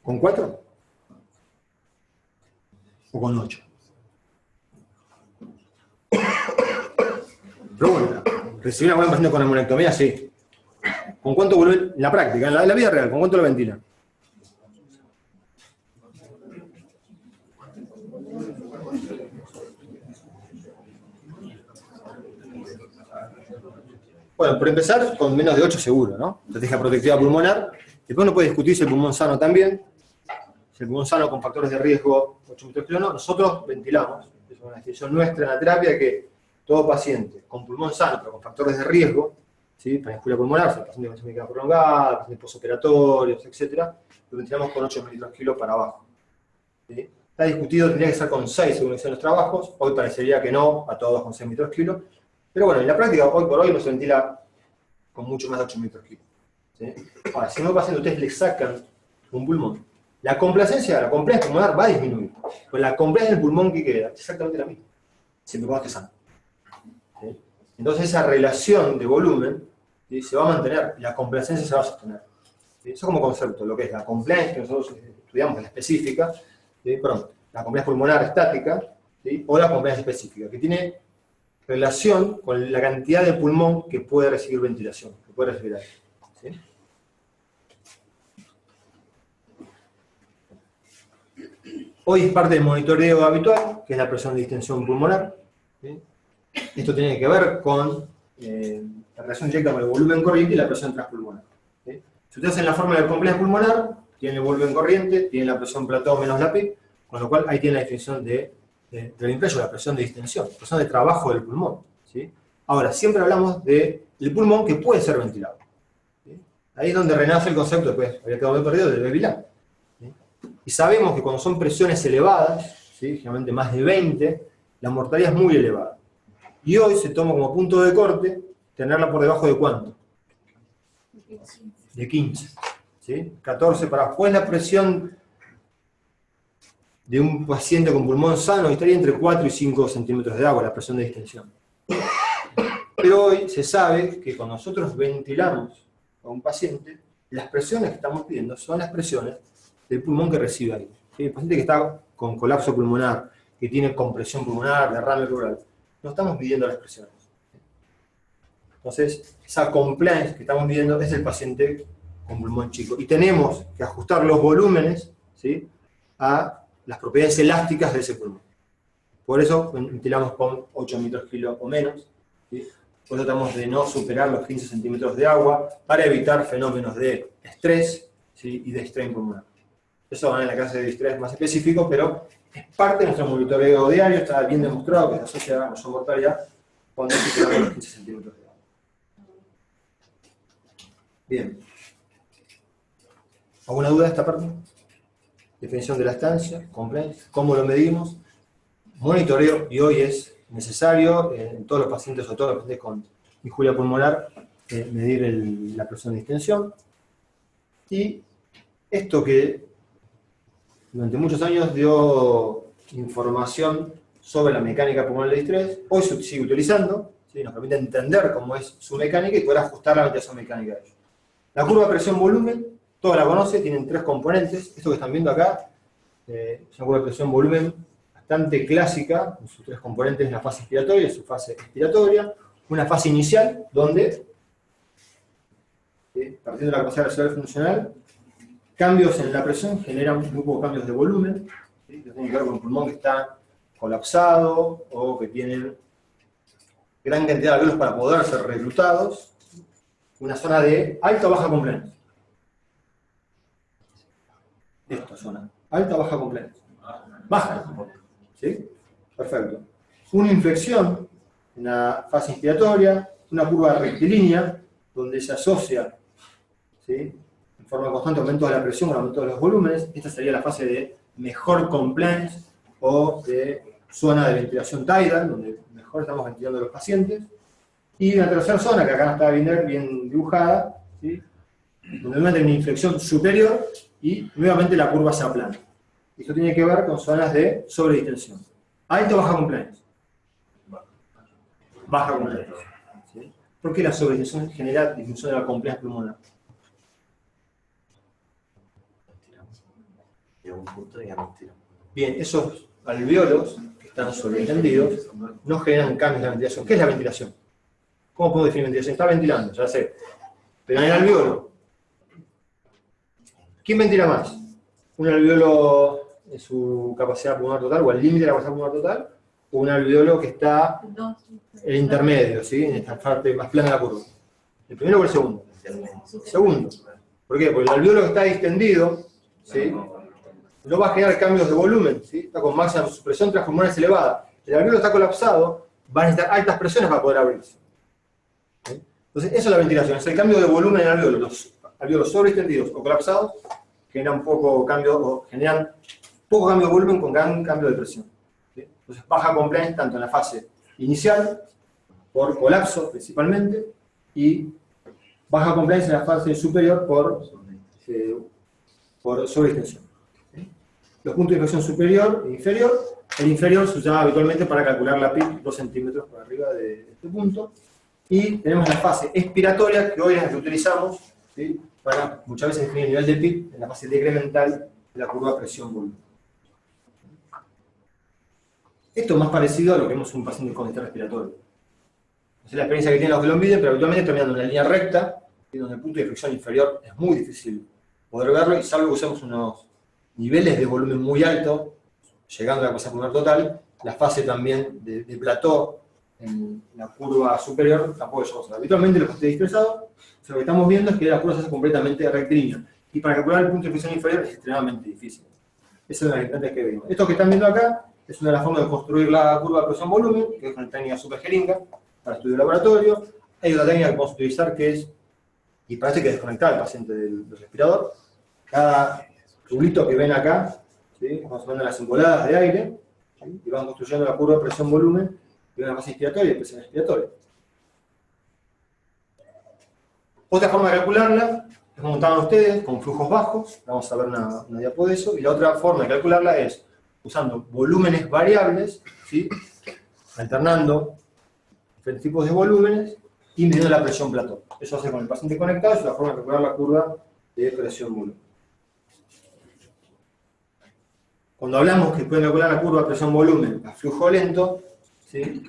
¿Con 4? ¿O con 8? Pero bueno, recibir a un paciente con neumonectomía, sí. ¿Con cuánto volumen? En la práctica, en la vida real, ¿con cuánto lo ventilan? Bueno, por empezar, con menos de 8 seguro, ¿no? Estrategia protectiva pulmonar. Después uno puede discutir si el pulmón sano también. Si el pulmón sano con factores de riesgo 8 mililitros kilo no. Nosotros ventilamos. Es una decisión nuestra en la terapia que todo paciente con pulmón sano, pero con factores de riesgo, ¿sí? Para injuria pulmonar, si el paciente con isquemia prolongada, pacientes posoperatorios, etc., lo ventilamos con 8 mililitros kilo para abajo. ¿Sí? Está discutido, tendría que ser con 6 según dicen los trabajos. Hoy parecería que no, a todos con 6 mililitros kilo. Pero bueno, en la práctica, hoy por hoy no se ventila con mucho más de 8 mililitros kilo. ¿Sí? Ahora, si no paciente ustedes le sacan un pulmón, la complacencia pulmonar va a disminuir. Pues la complacencia del pulmón que queda es exactamente la misma. Siempre cuando esté sano. ¿Sí? Entonces esa relación de volumen, ¿sí? Se va a mantener, la complacencia se va a sostener. ¿Sí? Eso como concepto, lo que es la complacencia que nosotros estudiamos, la específica, ¿sí? Perdón, la complacencia pulmonar estática, ¿sí? O la complacencia específica, que tiene relación con la cantidad de pulmón que puede recibir ventilación, que puede recibir aire. ¿Sí? Hoy es parte del monitoreo habitual, que es la presión de distensión pulmonar. ¿Sí? Esto tiene que ver con la relación directa con el volumen corriente y la presión transpulmonar. ¿Sí? Si ustedes hacen la fórmula del complejo pulmonar, tienen el volumen corriente, tienen la presión plató menos la P, con lo cual ahí tienen la definición del impreso, la presión de distensión, la presión de trabajo del pulmón. ¿Sí? Ahora, siempre hablamos del pulmón que puede ser ventilado. ¿Sí? Ahí es donde renace el concepto, después había quedado muy perdido, del BBLAN. ¿Sí? Y sabemos que cuando son presiones elevadas, ¿sí? Generalmente más de 20, la mortalidad es muy elevada. Y hoy se toma como punto de corte tenerla por debajo de ¿cuánto? De 15. ¿Sí? 14 para abajo. ¿Cuál es la presión de un paciente con pulmón sano? Estaría entre 4 y 5 centímetros de agua, la presión de distensión. Pero hoy se sabe que cuando nosotros ventilamos a un paciente, las presiones que estamos pidiendo son las presiones del pulmón que recibe aire. ¿Sí? El paciente que está con colapso pulmonar, que tiene compresión pulmonar, derrame pleural, no estamos midiendo las presiones. Entonces, esa compliance que estamos midiendo es el paciente con pulmón chico. Y tenemos que ajustar los volúmenes, ¿sí? A las propiedades elásticas de ese pulmón. Por eso ventilamos con 8 mililitros kilo o menos. ¿Sí? Por eso tratamos de no superar los 15 centímetros de agua para evitar fenómenos de estrés, ¿sí? Y de strain pulmonar. Eso va en la clase de estrés más específico, pero es parte de nuestro monitoreo diario, está bien demostrado que se asocia a la mayor mortalidad cuando superamos los 15 centímetros de agua. Bien. ¿Alguna duda de esta parte? Definición de la estancia, compliance, cómo lo medimos. Monitoreo, y hoy es necesario en todos los pacientes, sobre todo los pacientes con injuria pulmonar, medir la presión de distensión. Y esto que durante muchos años dio información sobre la mecánica pulmonar de distrés, hoy se sigue utilizando, ¿sí? Nos permite entender cómo es su mecánica y poder ajustar la ventilación mecánica de ello. La curva presión-volumen, todos la conocen, tienen 3 componentes. Esto que están viendo acá es una curva de presión-volumen bastante clásica, con sus 3 componentes, la fase inspiratoria y su fase expiratoria. Una fase inicial, donde, partiendo de la capacidad respiratoria funcional, cambios en la presión generan muy pocos cambios de volumen, ¿sí? Que tienen que ver con un pulmón que está colapsado o que tiene gran cantidad de alveolos para poder ser reclutados. Una zona de alta o baja compliance. Esta zona, alta o baja compliance. Baja, ¿sí? Perfecto. una inflexión en la fase inspiratoria, una curva rectilínea, donde se asocia, ¿sí?, en forma constante aumento de la presión con aumento de los volúmenes. Esta sería la fase de mejor compliance o de zona de ventilación tidal, donde mejor estamos ventilando a los pacientes. Y la tercera zona, que acá está bien dibujada, ¿sí?, donde nuevamente hay una inflexión superior y nuevamente la curva se aplana. Esto tiene que ver con zonas de sobredistensión. Alto o baja compliance. Baja compliance. ¿Sí? ¿Por qué la sobredistensión genera disminución de la compliance pulmonar? Bien, esos alveolos que están sobredistendidos no generan cambios en la ventilación. ¿Qué es la ventilación? ¿Cómo podemos definir ventilación? Está ventilando, ya sé. Pero en el alveolo, ¿quién ventila más? ¿Un alveolo en su capacidad pulmonar total o al límite de la capacidad pulmonar total? ¿O un alveolo que está en el intermedio, ¿sí?, en esta parte más plana de la curva? ¿El primero o el segundo? Segundo. ¿Por qué? Porque el alveolo que está distendido, ¿sí?, no va a generar cambios de volumen, ¿sí?, está con máxima presión transpulmonar elevada. El alveolo está colapsado, va a necesitar altas presiones para poder abrirse. ¿Sí? Entonces, eso es la ventilación, es el cambio de volumen en el alveolo. Los alveolos sobredistendidos o colapsados generan poco cambio de volumen con gran cambio de presión. ¿Sí? Entonces, baja compliance tanto en la fase inicial, por colapso principalmente, y baja compliance en la fase superior por sobredistensión. Los puntos de inflexión superior e inferior. El inferior se usaba habitualmente para calcular la PIC 2 centímetros por arriba de este punto. Y tenemos la fase expiratoria, que hoy es la que utilizamos, ¿sí?, para muchas veces definir el nivel de PIC en la fase decremental de la curva presión-volumen. Esto es más parecido a lo que vemos en un paciente con estrés respiratorio. No sé la experiencia que tienen los que lo miden, pero habitualmente terminando en una línea recta, ¿sí?, donde el punto de inflexión inferior es muy difícil poder verlo, y salvo que usemos unos niveles de volumen muy altos, llegando a la capacidad pulmonar total, la fase también de plató en la curva superior tampoco llegamos a ver. Habitualmente lo que esté dispersado, lo que estamos viendo es que la curva se hace completamente rectilínea, y para calcular el punto de inflexión inferior es extremadamente difícil. Esa es una de las distancias que vemos. Esto que están viendo acá es una de las formas de construir la curva de presión-volumen, que es una técnica superjeringa para estudio de laboratorio. Hay otra técnica que podemos utilizar que es, y para esto hay que desconectar al paciente del respirador. Cada tubito que ven acá, ¿sí?, vamos tomando las emboladas de aire, ¿sí?, y vamos construyendo la curva de presión-volumen de una fase inspiratoria y presión expiratoria. Otra forma de calcularla es como estaban ustedes, con flujos bajos. Vamos a ver una diapo de eso. Y la otra forma de calcularla es usando volúmenes variables, ¿sí?, alternando diferentes tipos de volúmenes y midiendo la presión plató. Eso hace con el paciente conectado, es la forma de calcular la curva de presión-volumen. Cuando hablamos que pueden calcular la curva de presión-volumen a flujo lento, ¿sí?,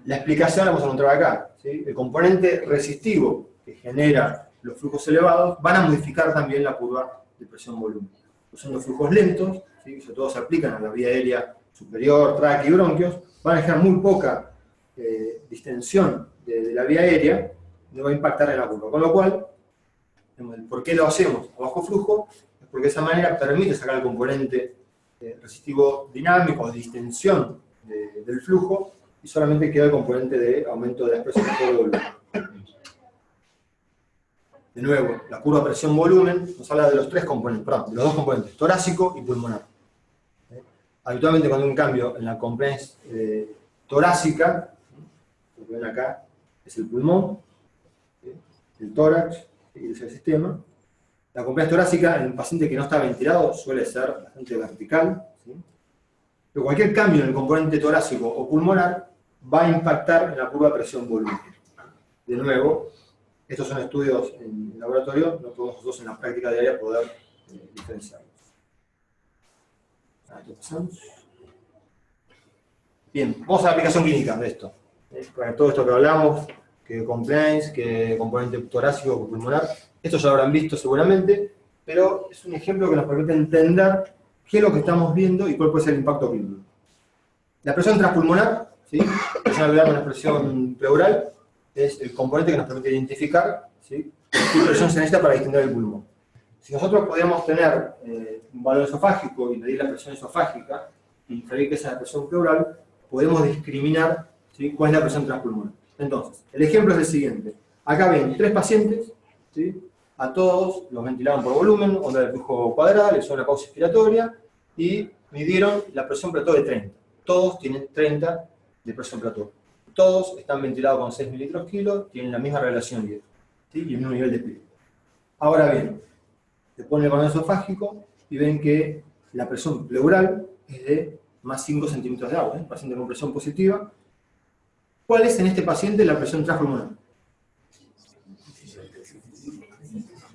la explicación la vamos a encontrar acá, ¿sí? El componente resistivo que genera los flujos elevados van a modificar también la curva de presión-volumen. Son los flujos lentos, ¿sí?, sobre todo se aplican a la vía aérea superior, tráquea y bronquios, van a dejar muy poca distensión de la vía aérea, no va a impactar en la curva. Con lo cual, el por qué lo hacemos a bajo flujo es porque de esa manera permite sacar el componente resistivo dinámico, de distensión del flujo, y solamente queda el componente de aumento de las presiones por volumen. De nuevo, la curva presión-volumen nos habla de los tres componentes, perdón, de los dos componentes, torácico y pulmonar. Habitualmente cuando hay un cambio en la compliance torácica, lo que ven acá es el pulmón, el tórax y es el sistema. La compliance torácica en un paciente que no está ventilado suele ser bastante vertical, ¿sí? Pero cualquier cambio en el componente torácico o pulmonar va a impactar en la curva presión-volumen. De nuevo, estos son estudios en laboratorio, no podemos nosotros en la práctica diaria poder diferenciarlos. Bien, vamos a la aplicación clínica de esto. Para todo esto que hablamos, que compliance, que componente torácico o pulmonar, esto ya lo habrán visto seguramente, pero es un ejemplo que nos permite entender qué es lo que estamos viendo y cuál puede ser el impacto clínico. La presión transpulmonar, ¿sí?, es una con la presión pleural, es el componente que nos permite identificar, ¿sí?, qué presión se necesita para distender el pulmón. Si nosotros podíamos tener un valor esofágico y medir la presión esofágica, y inferir que esa es la presión pleural, podemos discriminar, ¿sí?, cuál es la presión transpulmonar. Entonces, el ejemplo es el siguiente. Acá ven 3 pacientes, ¿sí?, a todos los ventilaron por volumen, onda de flujo cuadrada, les hizo una pausa inspiratoria y midieron la presión plató de 30. Todos tienen 30 de presión plató. Todos están ventilados con 6 mililitros kilo, tienen la misma relación de ¿sí?, y el mismo nivel de peso. Ahora bien, se pone el cordón esofágico y ven que la presión pleural es de más 5 centímetros de agua, paciente con presión positiva. ¿Cuál es en este paciente la presión transpulmonar?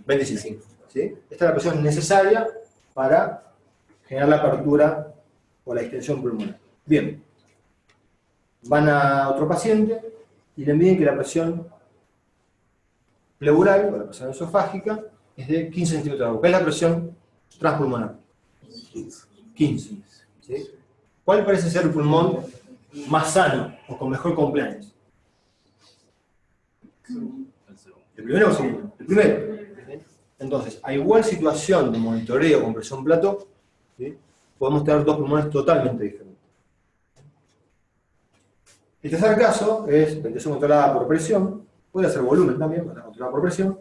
25. ¿Sí? Esta es la presión necesaria para generar la apertura o la extensión pulmonar. Bien. Van a otro paciente y le miden que la presión pleural o la presión esofágica es de 15 centímetros de agua. ¿Cuál es la presión transpulmonar? 15. ¿Sí? ¿Cuál parece ser el pulmón más sano o con mejor compliance? ¿El primero o el segundo? El primero. Entonces, a igual situación de monitoreo con presión plató, ¿sí?, podemos tener 2 pulmones totalmente diferentes. El tercer caso es ventilación controlada por presión, puede ser volumen también, controlada por presión,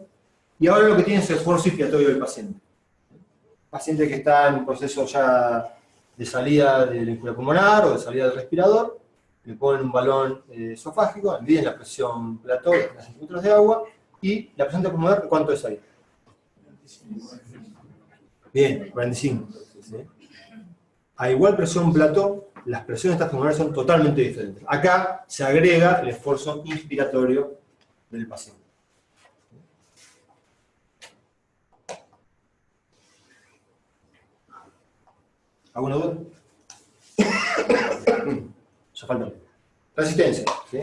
y ahora lo que tiene es el esfuerzo inspiratorio del paciente. Paciente que está en un proceso ya de salida del vínculo pulmonar o de salida del respirador, le ponen un balón esofágico, miden la presión plató de 30 centímetros de agua, y la presión pulmonar, ¿cuánto es ahí? Bien, 45. ¿Sí? A igual presión plató, las presiones pulmonares son totalmente diferentes. Acá se agrega el esfuerzo inspiratorio del paciente. ¿Alguna duda? Ya falta. Resistencia. ¿Sí?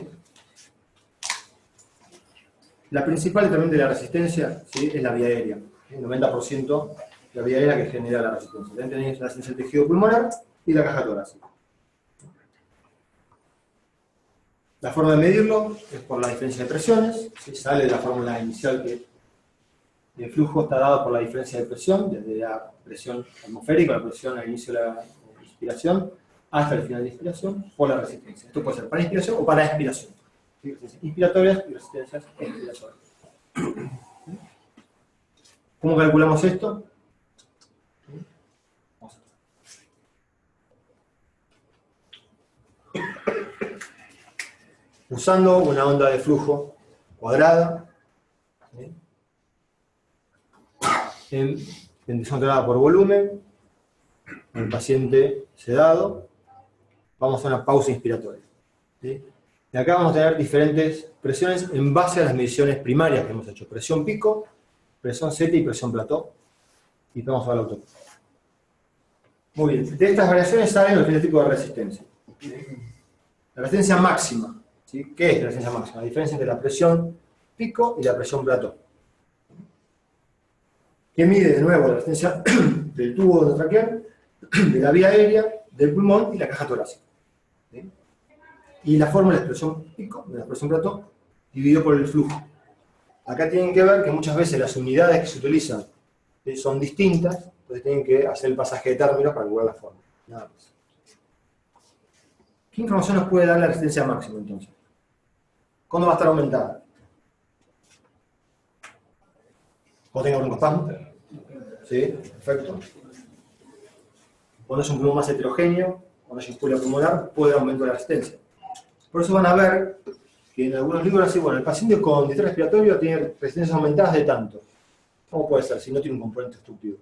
La principal determinante de la resistencia, ¿sí?, es la vía aérea. El 90% de la vía aérea que genera la resistencia. También tenéis la resistencia del tejido pulmonar y la caja torácica. La forma de medirlo es por la diferencia de presiones. ¿Sí? Sale de la fórmula inicial que el flujo está dado por la diferencia de presión, desde la presión atmosférica, la presión al inicio de la inspiración, hasta el final de la inspiración, por la resistencia. Esto puede ser para inspiración o para expiración. ¿Sí? Resistencias inspiratorias y resistencias expiratorias. ¿Cómo calculamos esto? Usando una onda de flujo cuadrada, ¿sí?, en ventilación controlada por volumen, el paciente sedado, vamos a una pausa inspiratoria. ¿Sí? Y acá vamos a tener diferentes presiones en base a las mediciones primarias que hemos hecho. Presión pico, presión CT y presión plató. Y vamos a ver la autopsia. Muy bien. De estas variaciones salen los diferentes tipos de resistencia. La resistencia máxima. ¿Sí? ¿Qué es la resistencia máxima? La diferencia entre la presión pico y la presión plató. Que mide de nuevo la resistencia del tubo de traqueal, de la vía aérea, del pulmón y la caja torácica. ¿Sí? Y la fórmula es presión pico de la presión plató dividido por el flujo. Acá tienen que ver que muchas veces las unidades que se utilizan son distintas, entonces tienen que hacer el pasaje de términos para calcular la fórmula. Nada más. ¿Qué información nos puede dar la resistencia máxima entonces? ¿Cuándo va a estar aumentada? ¿Cuándo tenga broncoespasmo? Sí, perfecto. Cuando es un pulmón más heterogéneo, cuando hay empulia pulmonar, puede aumentar la resistencia. Por eso van a ver que en algunos libros así, bueno, el paciente con distrés respiratorio tiene resistencias aumentadas de tanto. ¿Cómo puede ser si no tiene un componente obstructivo?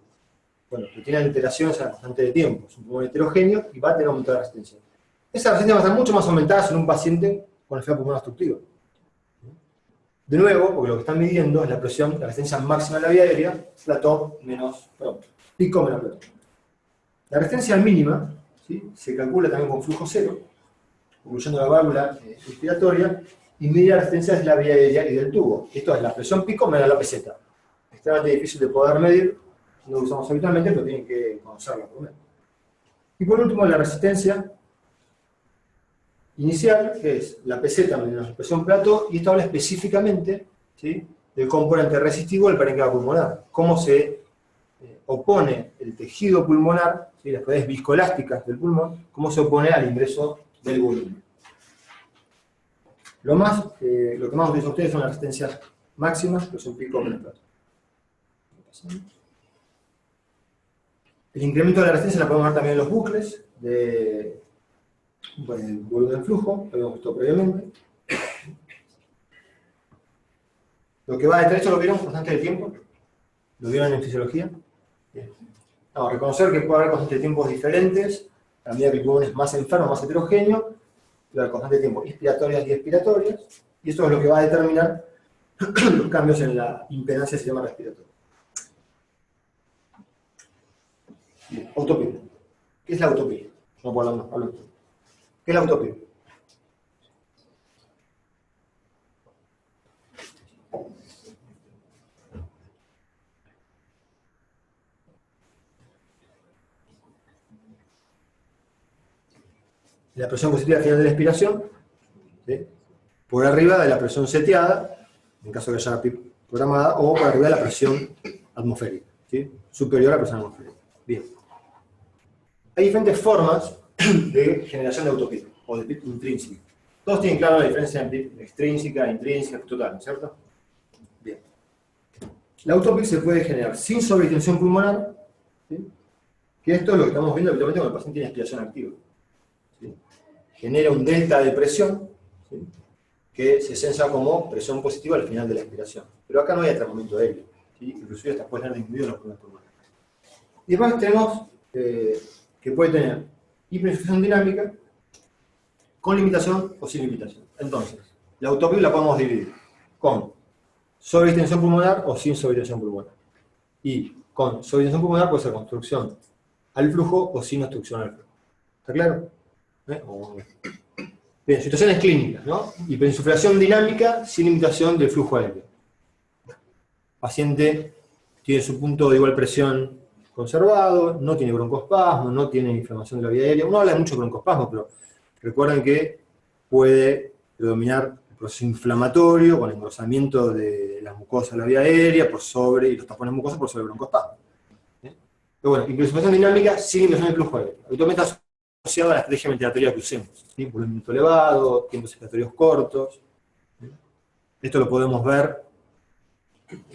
Bueno, que tiene alteraciones a la constante de tiempo, es un pulmón heterogéneo y va a tener aumentada la resistencia. Esa resistencia va a estar mucho más aumentada en un paciente con enfermedad pulmonar obstructiva. De nuevo, porque lo que están midiendo es la presión, la resistencia máxima de la vía aérea, plató menos, perdón, pico menos plató. La resistencia mínima, ¿sí?, se calcula también con flujo cero, incluyendo la válvula inspiratoria, y mide la resistencia de la vía aérea y del tubo. Esto es la presión pico menos la peseta. Extremadamente difícil de poder medir, no lo usamos habitualmente, pero tienen que conocerla por lo menos. Y por último, la resistencia inicial, que es la peseta menos la presión plató, y esto habla específicamente, ¿sí?, del componente resistivo del parénquima pulmonar. Cómo se opone el tejido pulmonar, ¿sí?, las paredes viscoelásticas del pulmón, cómo se opone al ingreso del volumen. Lo que más utilizan ustedes son las resistencias máximas, que son pico menos plato. El incremento de la resistencia la podemos ver también en los bucles de volumen flujo, lo habíamos visto previamente. Lo que va detrás, ¿esto lo vieron constante de tiempo? ¿Lo vieron en fisiología? Bien. No, reconocer que puede haber constantes de tiempos diferentes, a medida que el pulmón es más enfermo, más heterogéneo, puede haber constantes de tiempo inspiratorias y expiratorias, y esto es lo que va a determinar los cambios en la impedancia del sistema respiratorio. Bien, autopía. ¿Qué es la autopía? No puedo hablar. ¿Qué es la autopía? La presión positiva final de la expiración, ¿sí?, por arriba de la presión seteada, en caso de que haya PIP programada, o por arriba de la presión atmosférica, ¿sí?, superior a la presión atmosférica. Bien. Hay diferentes formas de generación de autopip, o de PIP intrínseca. Todos tienen claro la diferencia en PIP extrínseca, intrínseca, total, ¿cierto? Bien. La autopip se puede generar sin sobredistensión pulmonar, ¿sí?, que esto es lo que estamos viendo habitualmente cuando el paciente tiene aspiración activa. ¿Sí? Genera un delta de presión, ¿sí?, que se sensa como presión positiva al final de la expiración. Pero acá no hay atrapamiento aéreo, ¿sí?, inclusive hasta puede estar disminuido en los pulmones pulmonares. Y después tenemos que puede tener hiperinsuficiencia dinámica con limitación o sin limitación. Entonces, la autopip la podemos dividir con sobredistensión pulmonar o sin sobredistensión pulmonar. Y con sobredistensión pulmonar puede ser con obstrucción al flujo o sin obstrucción al flujo. ¿Está claro? Bien, situaciones clínicas, ¿no? Hiperinsuflación dinámica sin limitación del flujo aéreo. Paciente tiene su punto de igual presión conservado, no tiene broncoespasmo, no tiene inflamación de la vía aérea. Uno habla mucho de broncoespasmo, pero recuerden que puede predominar el proceso inflamatorio con engrosamiento de las mucosas de la vía aérea por sobre, y los tapones mucosos por sobre el broncoespasmo. Pero bueno, hiperinsuflación dinámica sin limitación del flujo aéreo. Habitualmente asociado a la estrategia ventilatoria que usemos, ¿sí?, volumen elevado, tiempos expiratorios cortos. Esto lo podemos ver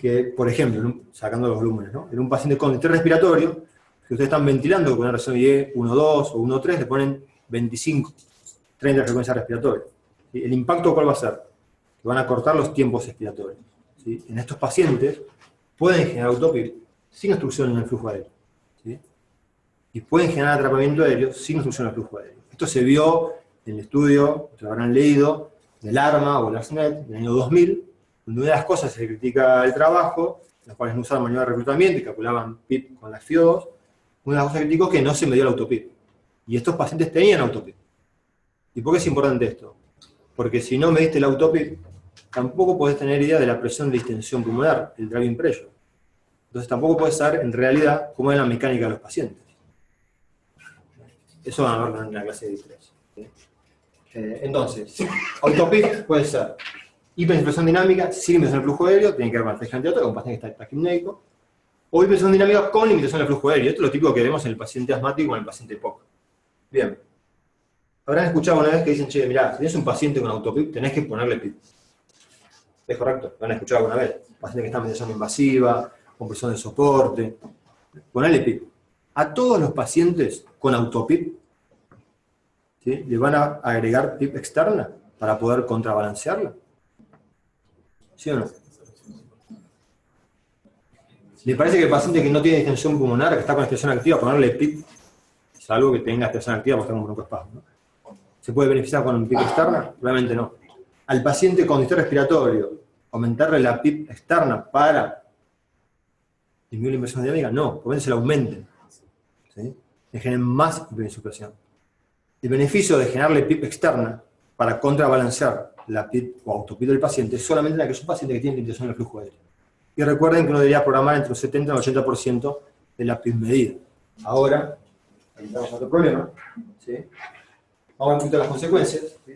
que, por ejemplo, sacando los volúmenes, ¿no?, en un paciente con estrés respiratorio, que ustedes están ventilando con una reacción IE 1.2 o 1.3, le ponen 25, 30 frecuencias respiratorias. ¿Sí? ¿El impacto cuál va a ser? Que van a cortar los tiempos expiratorios. ¿Sí? En estos pacientes pueden generar autopip sin obstrucción en el flujo aéreo. ¿Sí? Y pueden generar atrapamiento aéreo sin obstrucción al flujo aéreo. Esto se vio en el estudio, que lo habrán leído, del ARMA o el ARSNET, del año 2000, donde una de las cosas se critica el trabajo, las cuales no usaban manual de reclutamiento y calculaban PIP con las FIO2, una de las cosas que criticó es que no se midió el autopip. Y estos pacientes tenían autopip. ¿Y por qué es importante esto? Porque si no mediste el autopip, tampoco podés tener idea de la presión de distensión pulmonar, el driving pressure. Entonces tampoco podés saber en realidad cómo es la mecánica de los pacientes. Eso van a verlo en la clase de distrés. ¿Sí? Entonces, autopip puede ser hiperinflación dinámica sin limitación del flujo aéreo, tiene que ver con la estrategia ventilatoria, con un paciente que está taquipnéico, o hiperinflación dinámica con limitación del flujo aéreo. Esto es lo típico que vemos en el paciente asmático o en el paciente POC. Bien. Habrán escuchado una vez que dicen, che, mirá, si tienes un paciente con autopip, tenés que ponerle PIP. ¿Es correcto? ¿Lo han escuchado alguna vez? Paciente que está en mediación invasiva, con presión de soporte. Ponerle PIP. A todos los pacientes con autopip, ¿sí?, le van a agregar PIP externa para poder contrabalancearla. ¿Sí o no? ¿Le parece que el paciente que no tiene distensión pulmonar, que está con expresión activa, ponerle PIP, salvo que tenga expresión activa porque está con broncoespasmo, ¿no?, se puede beneficiar con PIP externa? Realmente no. Al paciente con distrés respiratorio, aumentarle la PIP externa para disminuir la inversión dinámica, no, por se la aumenten. ¿Sí? Le generen más hiperinsuflación. El beneficio de generarle PIP externa para contrabalancear la PIP o autopip del paciente es solamente en aquellos pacientes que tienen limitación del flujo aéreo. Y recuerden que uno debería programar entre un 70 y un 80% de la PIP medida. Ahora, entramos a otro problema. ¿Sí? Vamos a ver un poquito las consecuencias. ¿Sí?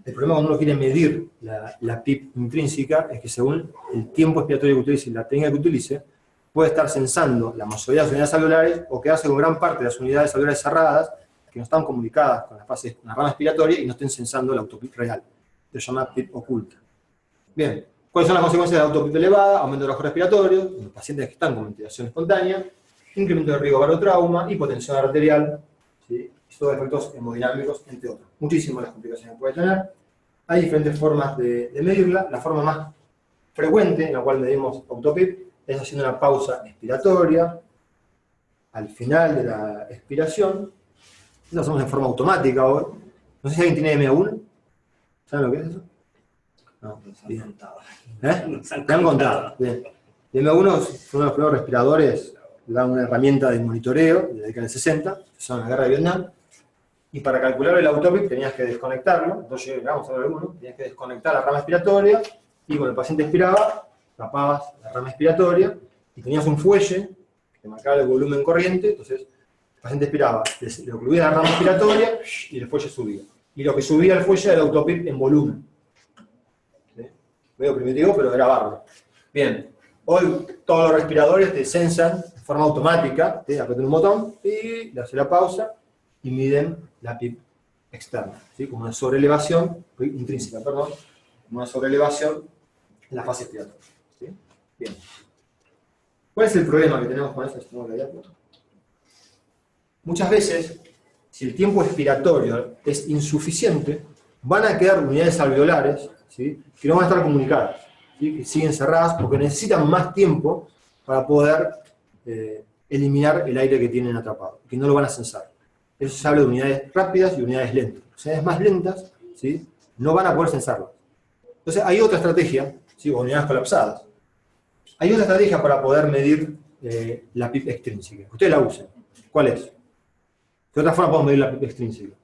El problema cuando uno quiere medir la PIP intrínseca es que según el tiempo expiratorio que utilice y la técnica que utilice, puede estar censando la mayoría de las unidades alveolares o quedarse con gran parte de las unidades alveolares cerradas que no están comunicadas con la rama expiratoria y no estén censando la autopip real. Se llama PIP oculta. Bien, ¿cuáles son las consecuencias de la autopip elevada? Aumento de los respiratorios, en los pacientes que están con ventilación espontánea, incremento de riesgo de barotrauma, hipotensión arterial, ¿sí? Y todos efectos hemodinámicos, entre otros. Muchísimas las complicaciones que puede tener. Hay diferentes formas de medirla. La forma más frecuente en la cual medimos autopip es haciendo una pausa expiratoria al final de la expiración. Lo hacemos en forma automática hoy. No sé si alguien tiene MA1. ¿Saben lo que es eso? No, bien. ¿Te han contado? Bien. El MA1 fue uno de los primeros respiradores, da una herramienta de monitoreo de la década del 60, que se llama la guerra de Vietnam. Y para calcular el autopip tenías que desconectarlo. Entonces, vamos a ver alguno. Tenías que desconectar la rama expiratoria y cuando el paciente expiraba, tapabas la rama expiratoria y tenías un fuelle que marcaba el volumen corriente. Entonces, el paciente expiraba, le ocluía la rama expiratoria y el fuelle subía. Y lo que subía el fuelle era el autopip en volumen. ¿Sí? Medio primitivo, pero era bárbaro. Bien, hoy todos los respiradores te censan de forma automática, ¿sí? Apretan un botón y le hace la pausa y miden la PIP externa, ¿sí? Como una sobrelevación, intrínseca, perdón, como una sobrelevación en la fase expiratoria. ¿Sí? Bien. ¿Cuál es el problema que tenemos con eso? Muchas veces, si el tiempo expiratorio es insuficiente, van a quedar unidades alveolares, ¿sí? Que no van a estar comunicadas, ¿sí? Que siguen cerradas porque necesitan más tiempo para poder eliminar el aire que tienen atrapado, que no lo van a censar. Eso se habla de unidades rápidas y unidades lentas. Las unidades más lentas, ¿sí? No van a poder censarlo. Entonces hay otra estrategia, ¿sí? O unidades colapsadas. Hay otra estrategia para poder medir la PIP extrínseca. Ustedes la usen. ¿Cuál es? ¿De otra forma podemos medir la PIP extrínseca?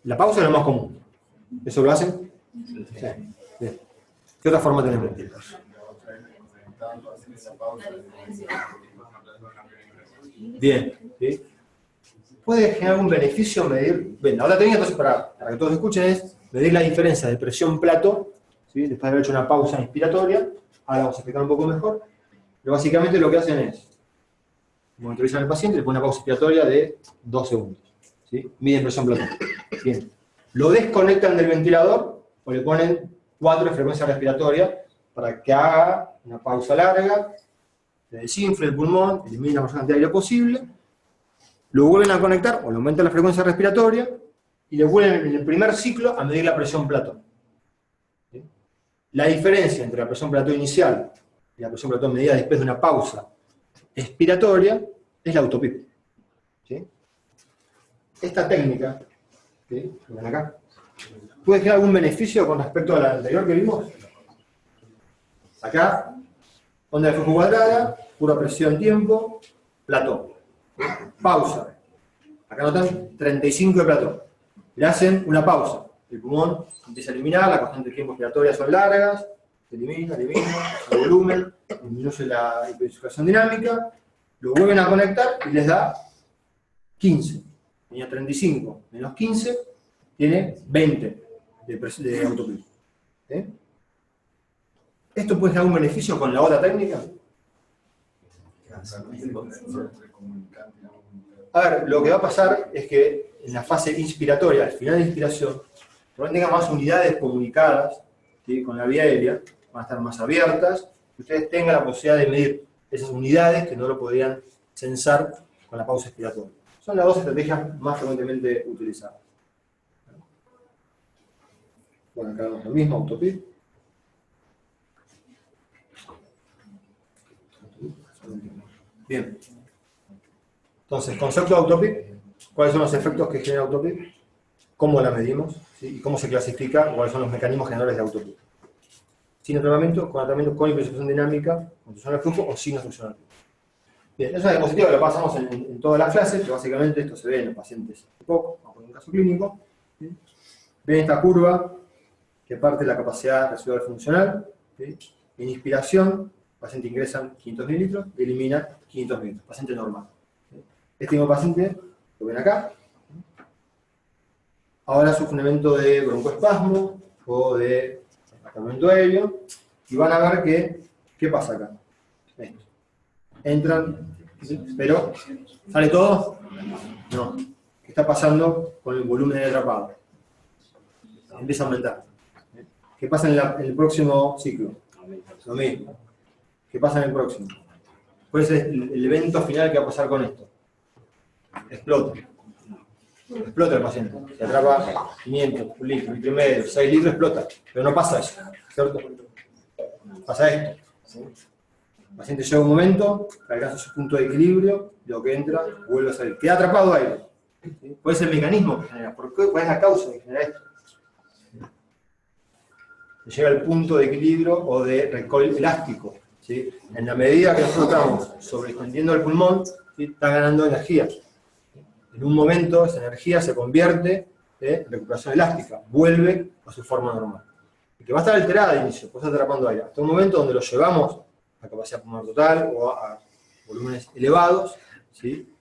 La pausa es lo más común. ¿Eso lo hacen? Sí. Bien. ¿Qué otra forma tenemos? Bien, ¿sí? ¿Puede generar algún beneficio medir? Bien, la otra técnica, entonces, para que todos escuchen, es medir la diferencia de presión plato, ¿sí? Después de haber hecho una pausa inspiratoria. Ahora vamos a explicar un poco mejor. Pero básicamente lo que hacen es monitorizan al paciente, le ponen una pausa inspiratoria de 2 segundos. ¿Sí? Miden presión plato. Bien. Lo desconectan del ventilador o le ponen 4 frecuencias respiratorias para que haga una pausa larga, se desinfle el pulmón, elimine la mayor cantidad de aire posible, lo vuelven a conectar o le aumentan la frecuencia respiratoria y le vuelven en el primer ciclo a medir la presión plató. ¿Sí? La diferencia entre la presión plató inicial y la presión plató medida después de una pausa expiratoria es la autopip. ¿Sí? Esta técnica, ¿sí? Ven acá, ¿puede generar algún beneficio con respecto a la anterior que vimos? Acá, onda de flujo cuadrada, pura presión tiempo, plató. Pausa. Acá notan 35 de plató. Le hacen una pausa. El pulmón empieza a eliminar, las constantes de tiempo expiratoria son largas, se elimina, el volumen, disminuye la hipersucción dinámica, lo vuelven a conectar y les da 15. Tenía 35 menos 15, tiene 20 de autopip. ¿Sí? ¿Esto puede generar un beneficio con la otra técnica? A ver, lo que va a pasar es que en la fase inspiratoria, al final de la inspiración, probablemente tengan más unidades comunicadas, ¿sí? Con la vía aérea, van a estar más abiertas, y ustedes tengan la posibilidad de medir esas unidades que no lo podrían censar con la pausa expiratoria. Son las dos estrategias más frecuentemente utilizadas. Bueno, acá vemos lo mismo, autopip. Bien. Entonces, concepto de autopip, ¿cuáles son los efectos que genera autopip? ¿Cómo la medimos? ¿Sí? ¿Y cómo se clasifica? ¿Cuáles son los mecanismos generadores de autopip? Sin tratamiento, con hipersucción dinámica, construcción del flujo o sin obstrucción del flujo. Bien, es una diapositiva que lo pasamos en todas las clases, que básicamente esto se ve en los pacientes de POC, vamos a poner un caso clínico. ¿Sí? Ven esta curva que parte de la capacidad residual funcional. ¿Sí? En inspiración, el paciente ingresa 500 mililitros y elimina 500 mililitros, paciente normal. ¿Sí? Este mismo paciente, lo ven acá, ahora sufre un evento de broncoespasmo o de acabamiento aéreo, y van a ver que, ¿qué pasa acá? Esto. Entran Pero, ¿sale todo? No. ¿Qué está pasando con el volumen de atrapado? Empieza a aumentar. ¿Qué pasa en el próximo ciclo? Lo mismo. ¿Qué pasa en el próximo? ¿Cuál es el evento final que va a pasar con esto? Explota. Explota el paciente. Se atrapa 500, 1 litro, 1,5 litros, 6 litros, explota. Pero no pasa eso, ¿cierto? Pasa esto. El paciente llega a un momento, alcanza su punto de equilibrio, lo que entra, vuelve a salir. Queda atrapado ahí. ¿Sí? ¿Cuál es el mecanismo que genera? ¿Cuál es la causa que genera esto? Se llega al punto de equilibrio o de recoil elástico. ¿Sí? En la medida que nosotros estamos sobreextendiendo el pulmón, ¿sí? Está ganando energía. En un momento esa energía se convierte en recuperación elástica, vuelve a su forma normal. Y que va a estar alterada de inicio, pues está atrapando aire. Hasta un momento donde lo llevamos a capacidad pulmonar total o a volúmenes elevados, ¿sí?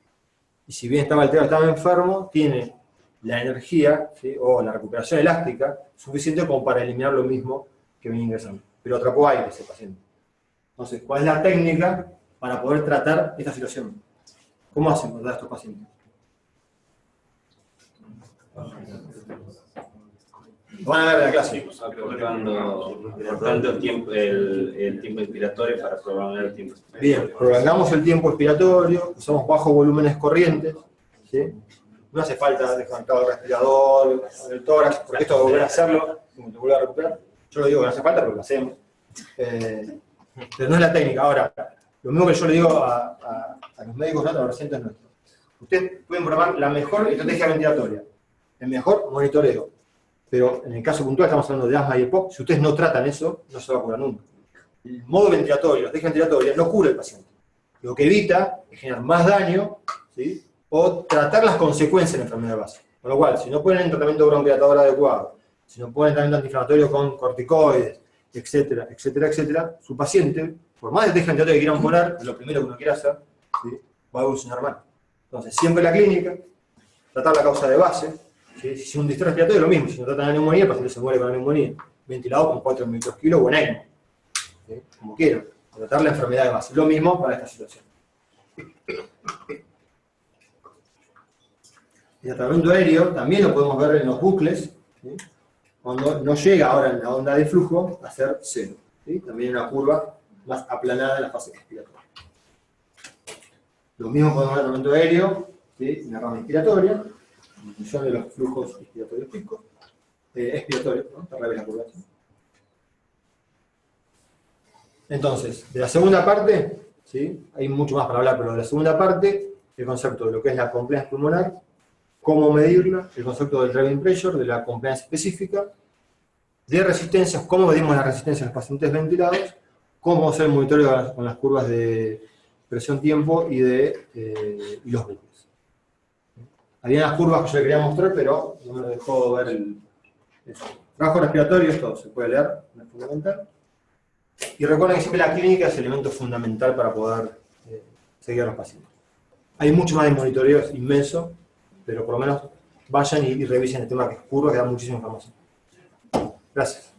Y si bien estaba alterado, estaba enfermo, tiene la energía, ¿sí? O la recuperación elástica suficiente como para eliminar lo mismo que venía ingresando. Pero atrapó aire ese paciente. Entonces, ¿cuál es la técnica para poder tratar esta situación? ¿Cómo hacen para tratar a estos pacientes? Lo van a ver en la clase. Acortando el tiempo inspiratorio para prolongar el tiempo expiratorio. Bien, prolongamos el tiempo expiratorio, usamos bajos volúmenes corrientes, ¿sí? No hace falta desconectar el respirador, el tórax, porque esto volver a hacerlo, como te vuelve a recuperar. Yo lo digo que no hace falta porque lo hacemos. Pero no es la técnica. Ahora, lo mismo que yo le digo a los médicos, a los pacientes nuestros. Ustedes pueden programar la mejor estrategia ventilatoria, el mejor monitoreo. Pero en el caso puntual estamos hablando de asma y EPOC, si ustedes no tratan eso, no se va a curar nunca. El modo ventilatorio, la estrategia ventilatoria, no cura al paciente. Lo que evita es generar más daño, ¿sí? O tratar las consecuencias de la enfermedad base. Con lo cual, si no ponen un tratamiento bronquilatador adecuado, si no ponen tratamiento antiinflamatorio con corticoides, etcétera, etcétera, etcétera, su paciente, por más estrategia ventilatoria que quieran poner, lo primero que uno quiere hacer, ¿sí? Va a evolucionar mal. Entonces, siempre la clínica, tratar la causa de base. ¿Sí? Si es un distrés respiratorio, lo mismo. Si no tratan la neumonía, el paciente se muere con la neumonía. Ventilado con 4 mililitros kilo o en ECMO. ¿Sí? Como quieran. Tratar la enfermedad de base. Lo mismo para esta situación. El tratamiento aéreo también lo podemos ver en los bucles. ¿Sí? Cuando no llega ahora en la onda de flujo a ser 0. ¿Sí? También una curva más aplanada en la fase expiratoria. Lo mismo podemos ver en el tratamiento aéreo, ¿sí? En la rama inspiratoria. En función de los flujos expiratorios picos, expiratorios, ¿no? Al revés la curva. Entonces, de la segunda parte, ¿sí? Hay mucho más para hablar, pero de la segunda parte, el concepto de lo que es la compliance pulmonar, cómo medirla, el concepto del driving pressure, de la compliance específica, de resistencias, cómo medimos la resistencia en los pacientes ventilados, cómo hacer el monitoreo con las curvas de presión-tiempo y los bucles. Había unas curvas que yo le quería mostrar, pero no me lo dejó ver el trabajo respiratorio, esto se puede leer, no es fundamental. Y recuerden que siempre la clínica es el elemento fundamental para poder seguir a los pacientes. Hay mucho más de monitoreo, es inmenso, pero por lo menos vayan y revisen el tema que es curva, que da muchísima información. Gracias.